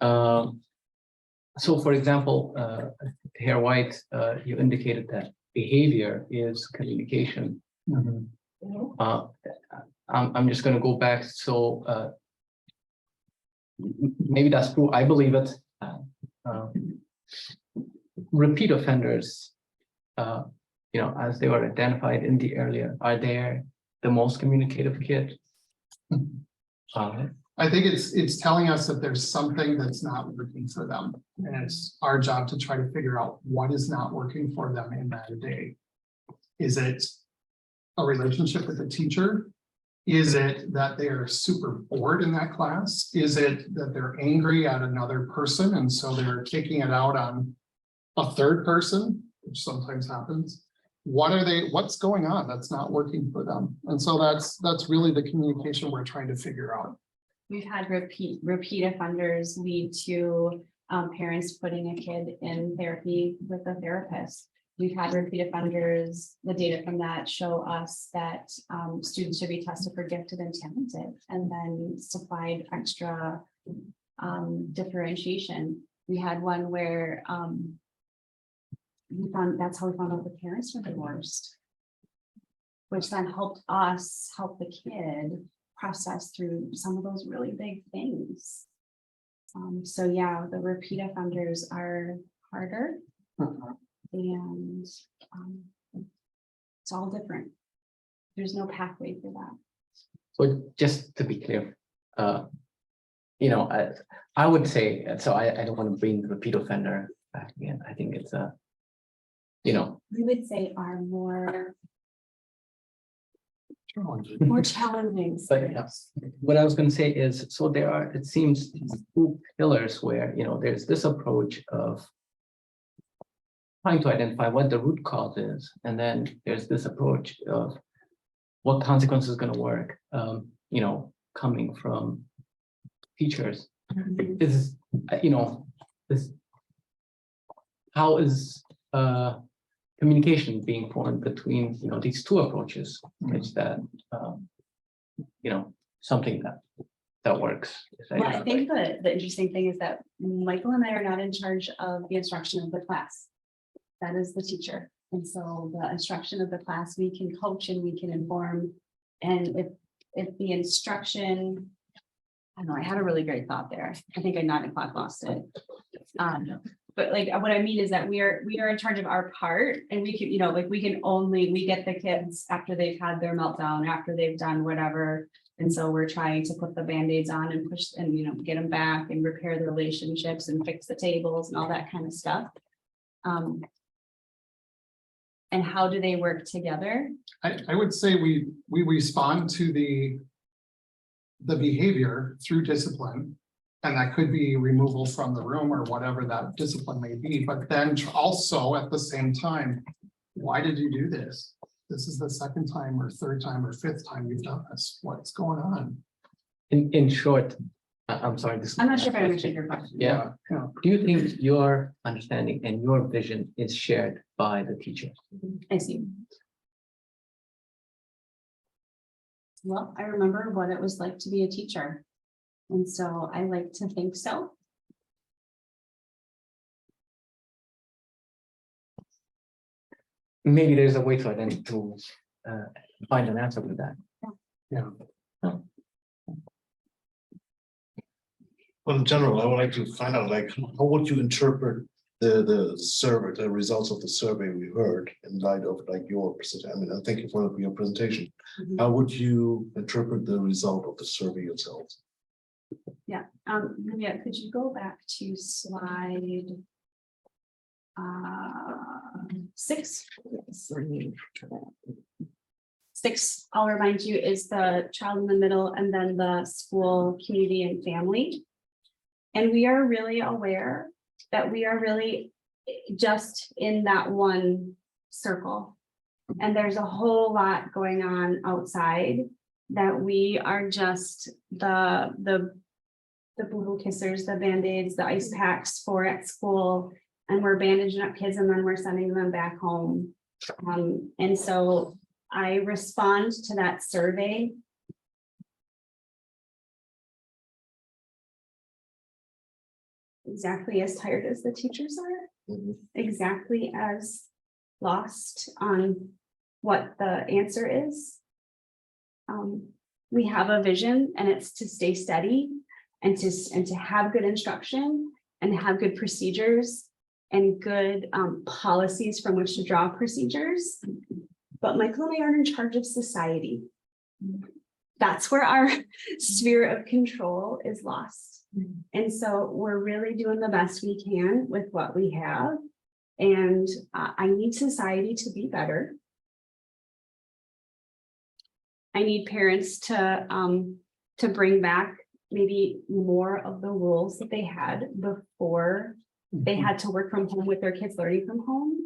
So for example, here White, you indicated that behavior is communication. I'm just gonna go back, so maybe that's true, I believe it. Repeat offenders, as they were identified in the earlier, are they the most communicative kid? I think it's telling us that there's something that's not working for them. And it's our job to try to figure out what is not working for them in that day. Is it a relationship with a teacher? Is it that they are super bored in that class? Is it that they're angry at another person and so they're taking it out on a third person, which sometimes happens? What's going on that's not working for them? And so that's really the communication we're trying to figure out. We've had repeat offenders lead to parents putting a kid in therapy with a therapist. We've had repeat offenders, the data from that show us that students should be tested for gifted and talented, and then supplied extra differentiation. We had one where that's how we found out the parents were divorced, which then helped us help the kid process through some of those really big things. So yeah, the repeat offenders are harder, and it's all different. There's no pathway for that. So just to be clear, I would say, so I don't want to bring the repeat offender back again. I think it's We would say are more challenging. But what I was going to say is, so there are, it seems, two pillars where, there's this approach of trying to identify what the root cause is. And then there's this approach of what consequence is going to work, coming from teachers. Is, how is communication being formed between these two approaches, which that something that works. Well, I think the interesting thing is that Michael and I are not in charge of the instruction of the class. That is the teacher. And so the instruction of the class, we can coach and we can inform. And if the instruction, I don't know, I had a really great thought there. I think I 9:00 lost it. But like what I mean is that we are in charge of our part, and we can, we get the kids after they've had their meltdown, after they've done whatever. And so we're trying to put the band-aids on and push and, get them back and repair the relationships and fix the tables and all that kind of stuff. And how do they work together? I would say we respond to the behavior through discipline. And that could be removal from the room or whatever that discipline may be, but then also at the same time, why did you do this? This is the second time or third time or fifth time you've done this. What's going on? In short, I'm sorry. I'm not sure if I understood your question. Yeah. Do you think your understanding and your vision is shared by the teacher? I see. Well, I remember what it was like to be a teacher. And so I like to think so. Maybe there's a way to find an answer to that. Yeah. Well, in general, I would like to find out, how would you interpret the survey, the results of the survey we heard in light of your presentation? And thank you for your presentation. How would you interpret the result of the survey yourselves? Yeah, yeah, could you go back to slide 6? 6, I'll remind you, is the child in the middle and then the school, community, and family. And we are really aware that we are really just in that one circle. And there's a whole lot going on outside that we are just the boo-hoo kissers, the band-aids, the ice packs for at school, and we're bandaging up kids and then we're sending them back home. And so I respond to that survey. Exactly as tired as the teachers are, exactly as lost on what the answer is. We have a vision, and it's to stay steady and to have good instruction and have good procedures and good policies from which to draw procedures. But Michael and I aren't in charge of society. That's where our sphere of control is lost. And so we're really doing the best we can with what we have. And I need society to be better. I need parents to bring back maybe more of the rules that they had before they had to work from home with their kids learning from home.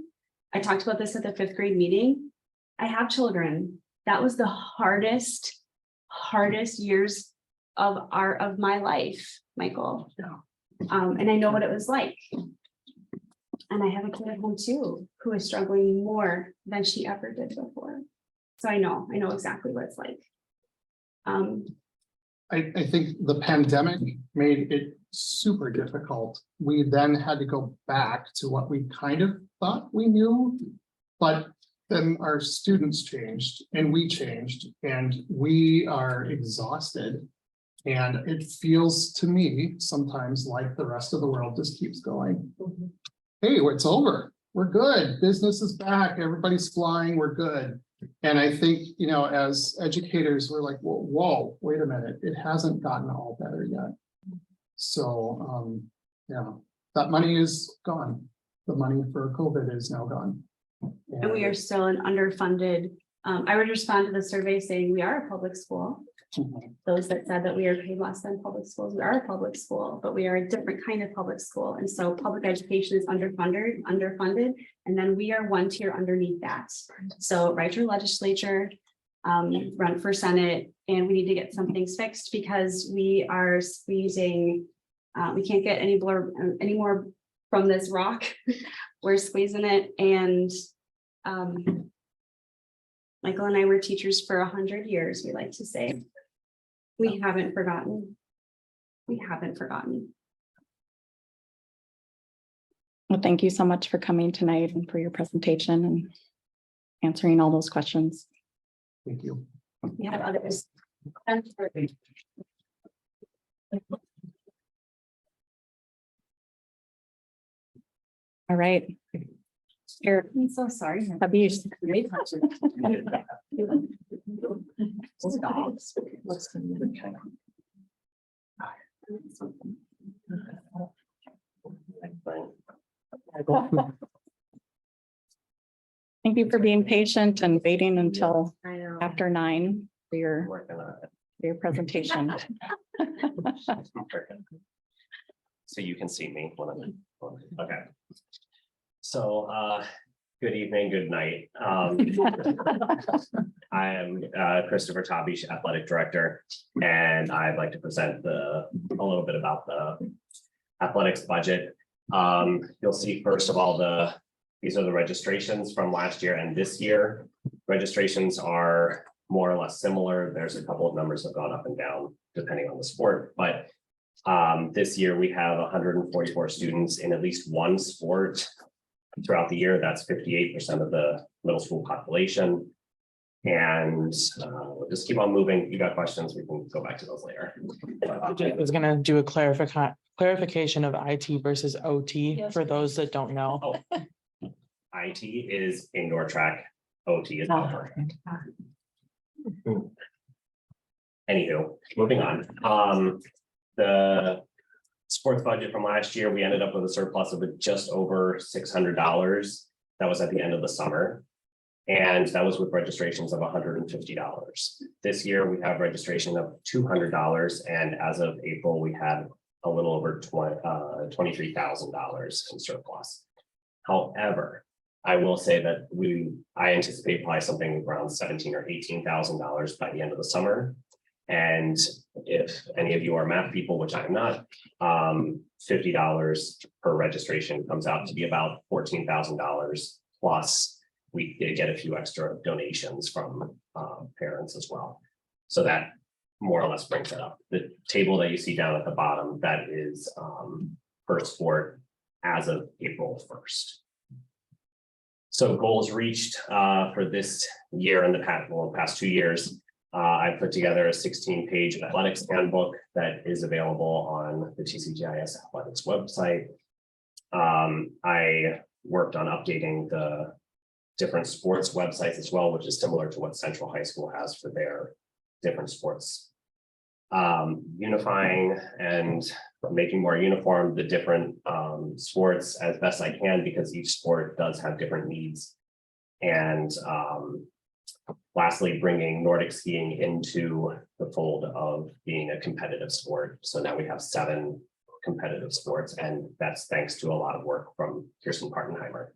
I talked about this at the 5th grade meeting. I have children. That was the hardest years of my life, Michael. And I know what it was like. And I have a kid at home too, who is struggling more than she ever did before. So I know exactly what it's like. I think the pandemic made it super difficult. We then had to go back to what we kind of thought we knew, but then our students changed and we changed and we are exhausted. And it feels to me sometimes like the rest of the world just keeps going. Hey, it's over. We're good. Business is back. Everybody's flying. We're good. And I think, you know, as educators, we're like, whoa, wait a minute. It hasn't gotten all better yet. So, yeah, that money is gone. The money for COVID is now gone. And we are still an underfunded. I would respond to the survey saying we are a public school. Those that said that we are paid less than public schools, we are a public school, but we are a different kind of public school. And so public education is underfunded, and then we are one tier underneath that. So write your legislature, run for Senate, and we need to get some things fixed because we are squeezing, we can't get any more from this rock. We're squeezing it. And Michael and I were teachers for 100 years, we like to say. We haven't forgotten. We haven't forgotten. Well, thank you so much for coming tonight and for your presentation and answering all those questions. Thank you. We have others. All right. Here, I'm so sorry. Habish. Thank you for being patient and waiting until after 9 for your presentation. So you can see me when I'm, okay. So, good evening, good night. I am Christopher Tabish, Athletic Director, and I'd like to present a little bit about the athletics budget. You'll see first of all, these are the registrations from last year and this year. Registrations are more or less similar. There's a couple of numbers that have gone up and down depending on the sport, but this year we have 144 students in at least one sport throughout the year. That's 58% of the middle school population. And we'll just keep on moving. You got questions, we can go back to those later. I was gonna do a clarification of IT versus OT for those that don't know. Oh, IT is indoor track, OT is outdoor. Anywho, moving on. The sports budget from last year, we ended up with a surplus of just over $600. That was at the end of the summer. And that was with registrations of $150. This year, we have registration of $200. And as of April, we had a little over $23,000 in surplus. However, I will say that I anticipate probably something around $17,000 or $18,000 by the end of the summer. And if any of you are math people, which I'm not, $50 per registration comes out to be about $14,000 plus we did get a few extra donations from parents as well. So that more or less brings it up. The table that you see down at the bottom, that is per sport as of April 1st. So goals reached for this year and the past 2 years. I put together a 16-page athletics handbook that is available on the TCGIS athletics website. I worked on updating the different sports websites as well, which is similar to what Central High School has for their different sports. Unifying and making more uniform the different sports as best I can, because each sport does have different needs. And lastly, bringing Nordic skiing into the fold of being a competitive sport. So now we have 7 competitive sports, and that's thanks to a lot of work from Kirsten Partenheimer.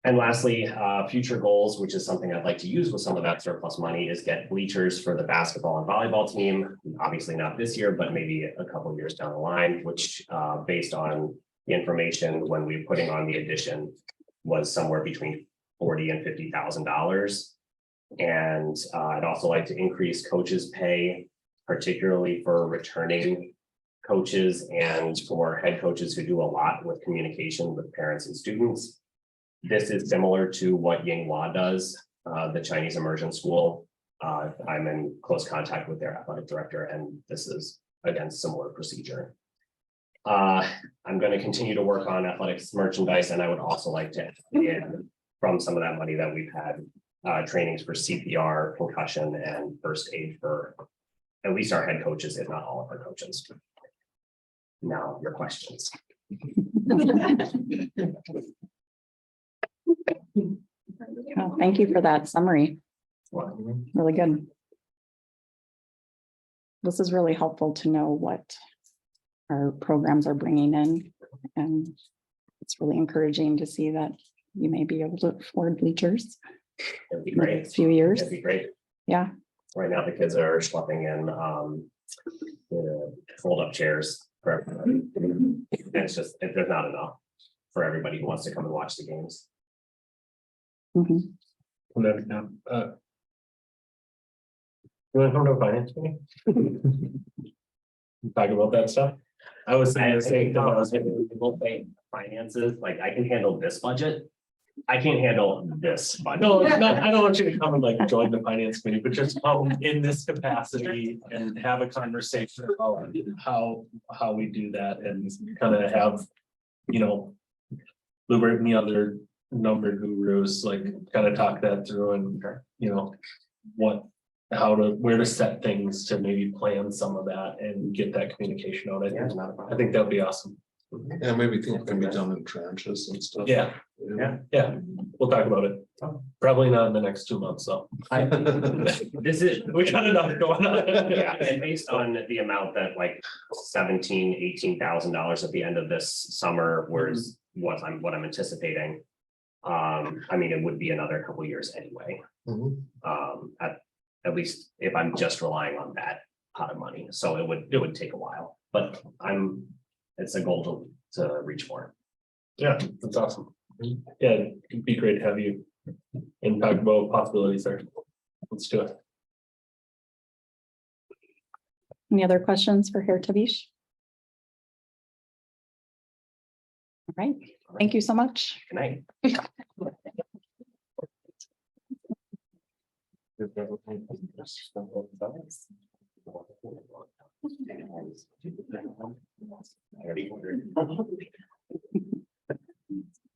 And lastly, future goals, which is something I'd like to use with some of that surplus money, is get bleachers for the basketball and volleyball team. Obviously not this year, but maybe a couple of years down the line, which based on the information when we were putting on the addition was somewhere between $40,000 and $50,000. And I'd also like to increase coaches' pay, particularly for returning coaches and for head coaches who do a lot with communication with parents and students. This is similar to what Yinghua does, the Chinese immersion school. I'm in close contact with their athletic director, and this is, again, similar procedure. I'm going to continue to work on athletics merchandise, and I would also like to add from some of that money that we've had trainings for CPR, concussion, and first aid for at least our head coaches, if not all of our coaches. Now, your questions. Well, thank you for that summary. Really good. This is really helpful to know what our programs are bringing in, and it's really encouraging to see that you may be able to afford bleachers. It'd be in the great. next few years. It'd be great. Yeah. Right now, the kids are schlepping in fold up chairs for everybody. And it's just, there's not enough for everybody who wants to come and watch the games. Mhm. You want to come to a finance meeting? Talk about that stuff. I was saying the same thing. I was People think finances, like I can handle this budget. I can't handle this budget. No, it's not, I don't want you to come and like join the finance committee, but just come in this capacity and have a conversation about how we do that and kind of have, you know, Bluebird and the other number gurus, like kind of talk that through and, you know, where to set things to maybe plan some of that and get that communication out. I think that'd be awesome. Yeah, maybe things can be done in tranches and stuff. Yeah, we'll talk about it. Probably not in the next 2 months, though. This is, We got enough going on. yeah, and based on the amount that like $18,000 at the end of this summer was what I'm anticipating. I mean, it would be another couple of years anyway. At least if I'm just relying on that pot of money. So it would take a while, but it's a goal to reach for. Yeah, that's awesome. Yeah, it'd be great to have you and talk about possibilities there. Let's do it. Any other questions for Herr Tavish? All right, thank you so much. Good night.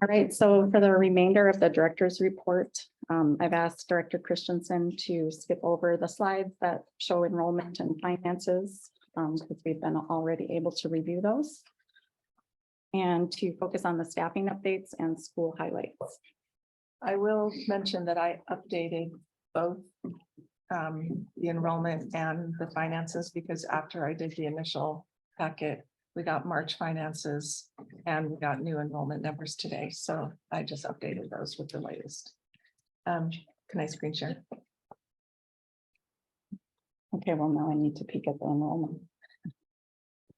All right, so for the remainder of the director's report, I've asked Director Christensen to skip over the slides that show enrollment and finances, because we've been already able to review those. And to focus on the staffing updates and school highlights. I will mention that I updated both the enrollment and the finances, because after I did the initial packet, we got March finances and we got new enrollment numbers today. So I just updated those with the latest. Can I screen share? Okay, well, now I need to peek at the enrollment.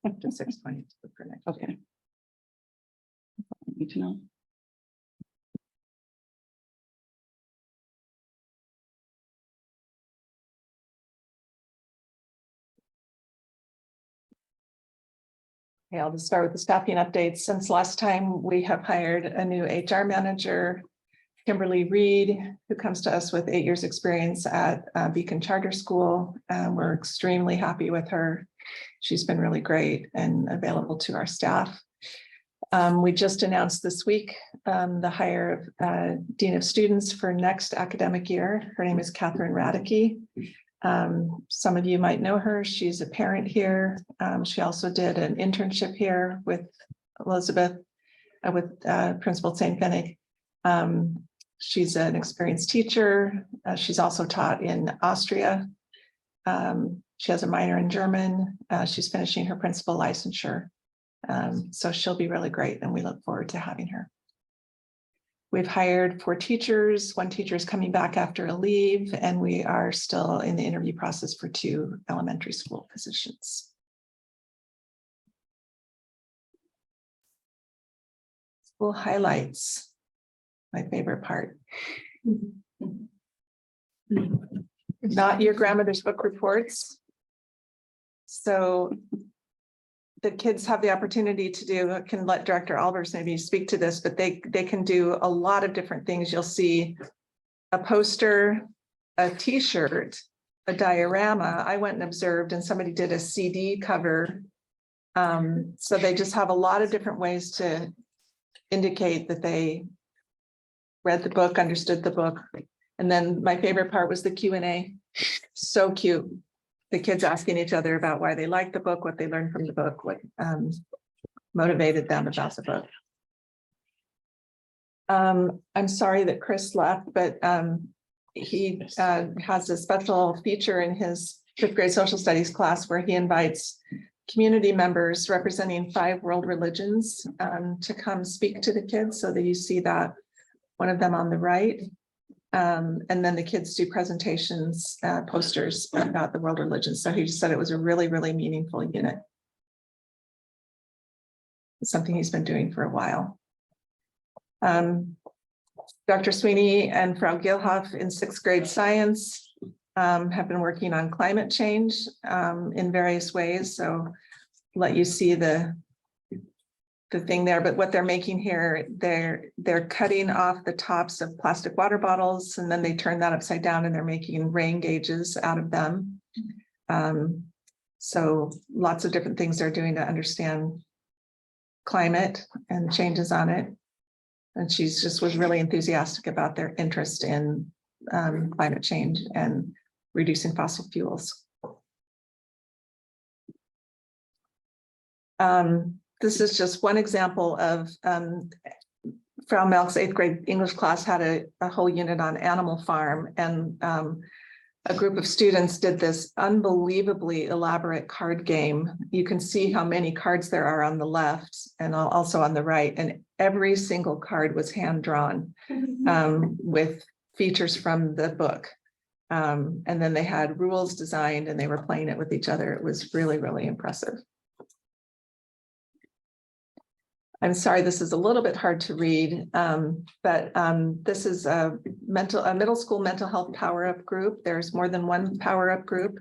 To 620 for next. Okay. I need to know. Okay, I'll just start with the staffing updates. Since last time, we have hired a new HR manager, Kimberly Reed, who comes to us with 8 years experience at Beacon Charter School. We're extremely happy with her. She's been really great and available to our staff. We just announced this week the hire of Dean of Students for next academic year. Her name is Catherine Radicke. Some of you might know her. She's a parent here. She also did an internship here with Elizabeth, with Principal St. Finnick. She's an experienced teacher. She's also taught in Austria. She has a minor in German. She's finishing her principal licensure. So she'll be really great, and we look forward to having her. We've hired 4 teachers. 1 teacher is coming back after a leave, and we are still in the interview process for 2 elementary school positions. School highlights, my favorite part. Not your grandmother's book reports. So the kids have the opportunity to do, I can let Director Albers maybe speak to this, but they can do a lot of different things. You'll see a poster, a t-shirt, a diorama. I went and observed, and somebody did a CD cover. So they just have a lot of different ways to indicate that they read the book, understood the book. And then my favorite part was the Q&A. So cute. The kids asking each other about why they liked the book, what they learned from the book, what motivated them about the book. I'm sorry that Chris left, but he has a special feature in his 5th grade social studies class where he invites community members representing 5 world religions to come speak to the kids, so that you see that one of them on the right. And then the kids do presentations, posters about the world religions. So he just said it was a really, really meaningful unit. It's something he's been doing for a while. Dr. Sweeney and Frau Gilhoff in 6th grade science have been working on climate change in various ways. So let you see the thing there, but what they're making here, they're cutting off the tops of plastic water bottles, and then they turn that upside down and they're making rain gauges out of them. So lots of different things they're doing to understand climate and changes on it. And she's just was really enthusiastic about their interest in climate change and reducing fossil fuels. This is just one example of Frau Melk's 8th grade English class had a whole unit on Animal Farm, and a group of students did this unbelievably elaborate card game. You can see how many cards there are on the left and also on the right, and every single card was hand drawn with features from the book. And then they had rules designed and they were playing it with each other. It was really, really impressive. I'm sorry, this is a little bit hard to read, but this is a middle school mental health power up group. There's more than one power up group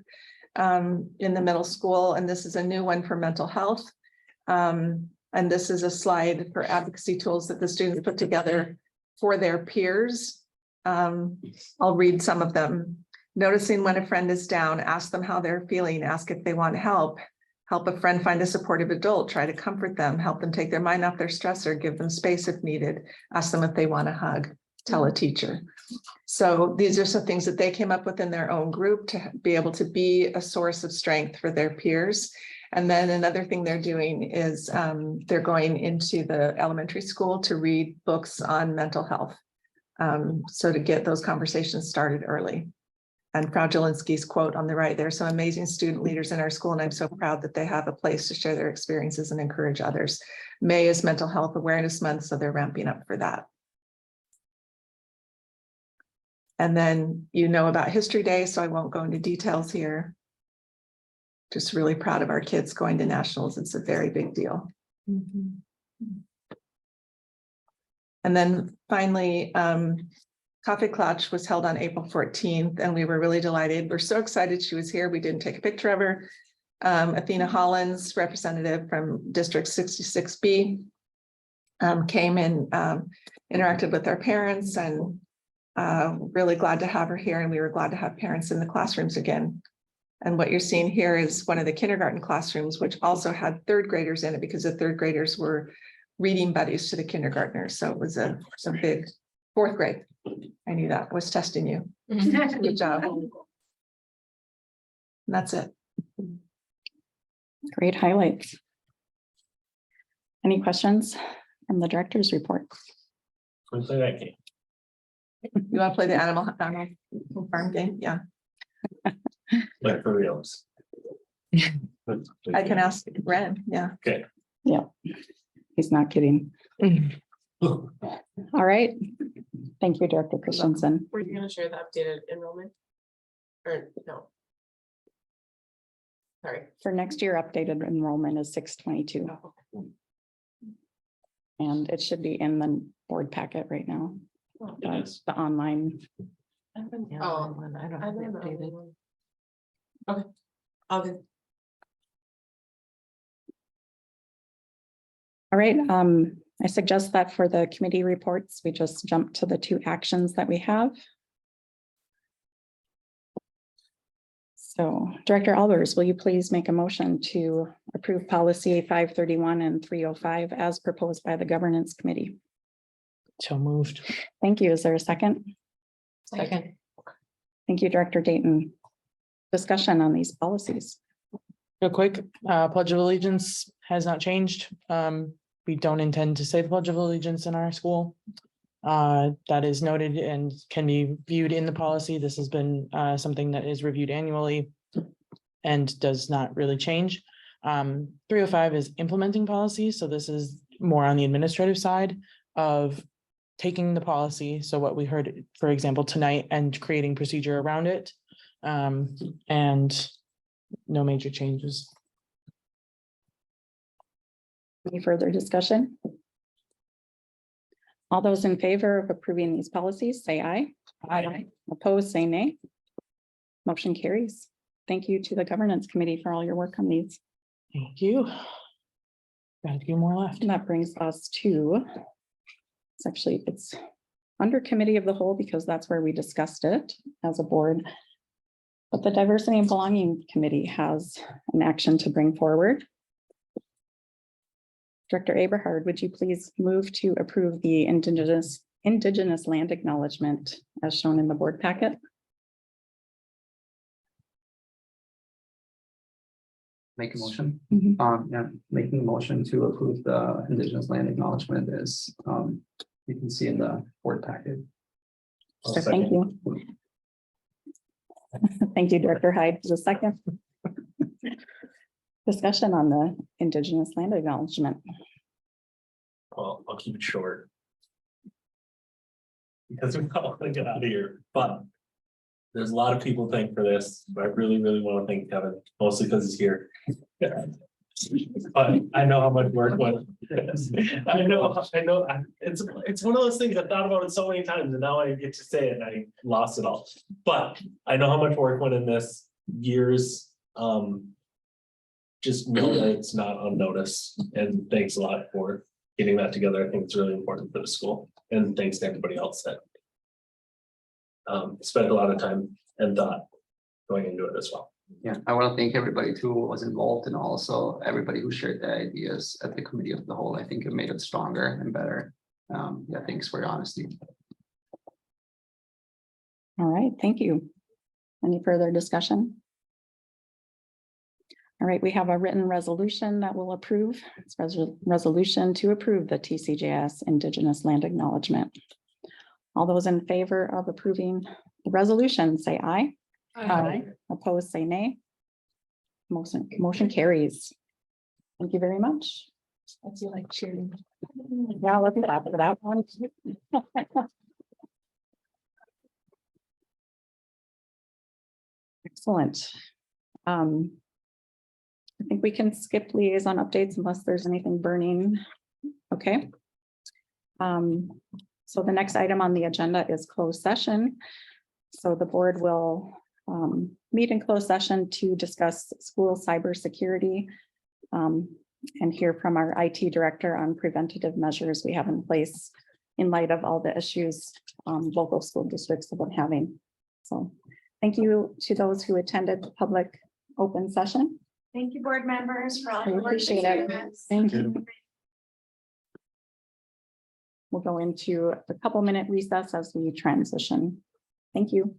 in the middle school, and this is a new one for mental health. And this is a slide for advocacy tools that the students put together for their peers. I'll read some of them. Noticing when a friend is down, ask them how they're feeling, ask if they want help. Help a friend find a supportive adult, try to comfort them, help them take their mind off their stressor, give them space if needed, ask them if they want a hug, tell a teacher. So these are some things that they came up with in their own group to be able to be a source of strength for their peers. And then another thing they're doing is they're going into the elementary school to read books on mental health. So to get those conversations started early. And Frau Jelinski's quote on the right, there are some amazing student leaders in our school, and I'm so proud that they have a place to share their experiences and encourage others. May is Mental Health Awareness Month, so they're ramping up for that. And then you know about History Day, so I won't go into details here. Just really proud of our kids going to nationals. It's a very big deal. And then finally, Kaffee Klatsch was held on April 14th, and we were really delighted. We're so excited she was here. We didn't take a picture of her, Athena Hollins, representative from District 66B, came and interacted with our parents, and really glad to have her here, and we were glad to have parents in the classrooms again. And what you're seeing here is one of the kindergarten classrooms, which also had third graders in it because the third graders were reading buddies to the kindergartners. So it was a big fourth grade. I knew that was testing you. Good job. And that's it. Great highlights. Any questions from the director's report? Can we play that game? You want to play the animal farm game? Yeah, Like for reals. I can ask Ren. Yeah. Okay. Yeah, he's not kidding. All right. Thank you, Director Christensen. Were you gonna share the updated enrollment? Or no? Sorry. For next year, updated enrollment is 622. And it should be in the board packet right now. That's the online. Oh, I don't have it updated. Okay, all good. All right, I suggest that for the committee reports, we just jump to the two actions that we have. So Director Albers, will you please make a motion to approve policy 531 and 305 as proposed by the governance committee? So moved. Thank you. Is there a second? Second. Thank you, Director Dayton. Discussion on these policies. Real quick, Pledge of Allegiance has not changed. We don't intend to say the Pledge of Allegiance in our school. That is noted and can be viewed in the policy. This has been something that is reviewed annually and does not really change. 305 is implementing policy. So this is more on the administrative side of taking the policy. So what we heard, for example, tonight, and creating procedure around it. And no major changes. Any further discussion? All those in favor of approving these policies, say aye. Aye. Opposed, say nay. Motion carries. Thank you to the governance committee for all your work on these. Thank you. Got a few more left. And that brings us to, it's under committee of the whole because that's where we discussed it as a board. But the diversity and belonging committee has an action to bring forward. Director Aberhard, would you please move to approve the indigenous land acknowledgement as shown in the board packet? Make a motion. Mhm. Yeah, making a motion to approve the Indigenous land acknowledgement is, you can see in the board packet. Thank you. Thank you, Director Hyde, for the second. Discussion on the indigenous land acknowledgement. Well, I'll keep it short. Because we don't want to get out of here, but there's a lot of people thank for this. I really, really want to thank Kevin, mostly because he's here. But I know how much work went. I know, it's one of those things I thought about it so many times and now I get to say it and I lost it all. But I know how much work went in this years. Just know that it's not unnoticed, and thanks a lot for getting that together. I think it's really important for the school, and thanks to everybody else that spent a lot of time and thought going into it as well. Yeah, I want to thank everybody too who was involved and also everybody who shared their ideas at the committee of the whole. I think it made it stronger and better. Yeah, thanks for your honesty. All right, thank you. Any further discussion? All right, we have a written resolution that will approve. It's resolution to approve the TCGIS Indigenous Land Acknowledgement. All those in favor of approving the resolution, say aye. Aye. Opposed, say nay. Motion carries. Thank you very much. I feel like cheering. Yeah, let's clap for that one. Excellent. I think we can skip liaison updates unless there's anything burning. Okay. So the next item on the agenda is closed session. So the board will meet in closed session to discuss school cybersecurity. And hear from our IT director on preventative measures we have in place in light of all the issues local school districts have been having. So thank you to those who attended the public open session. Thank you, board members, for all I your work. appreciate it. Thank you. We'll go into a couple-minute recess as we transition. Thank you.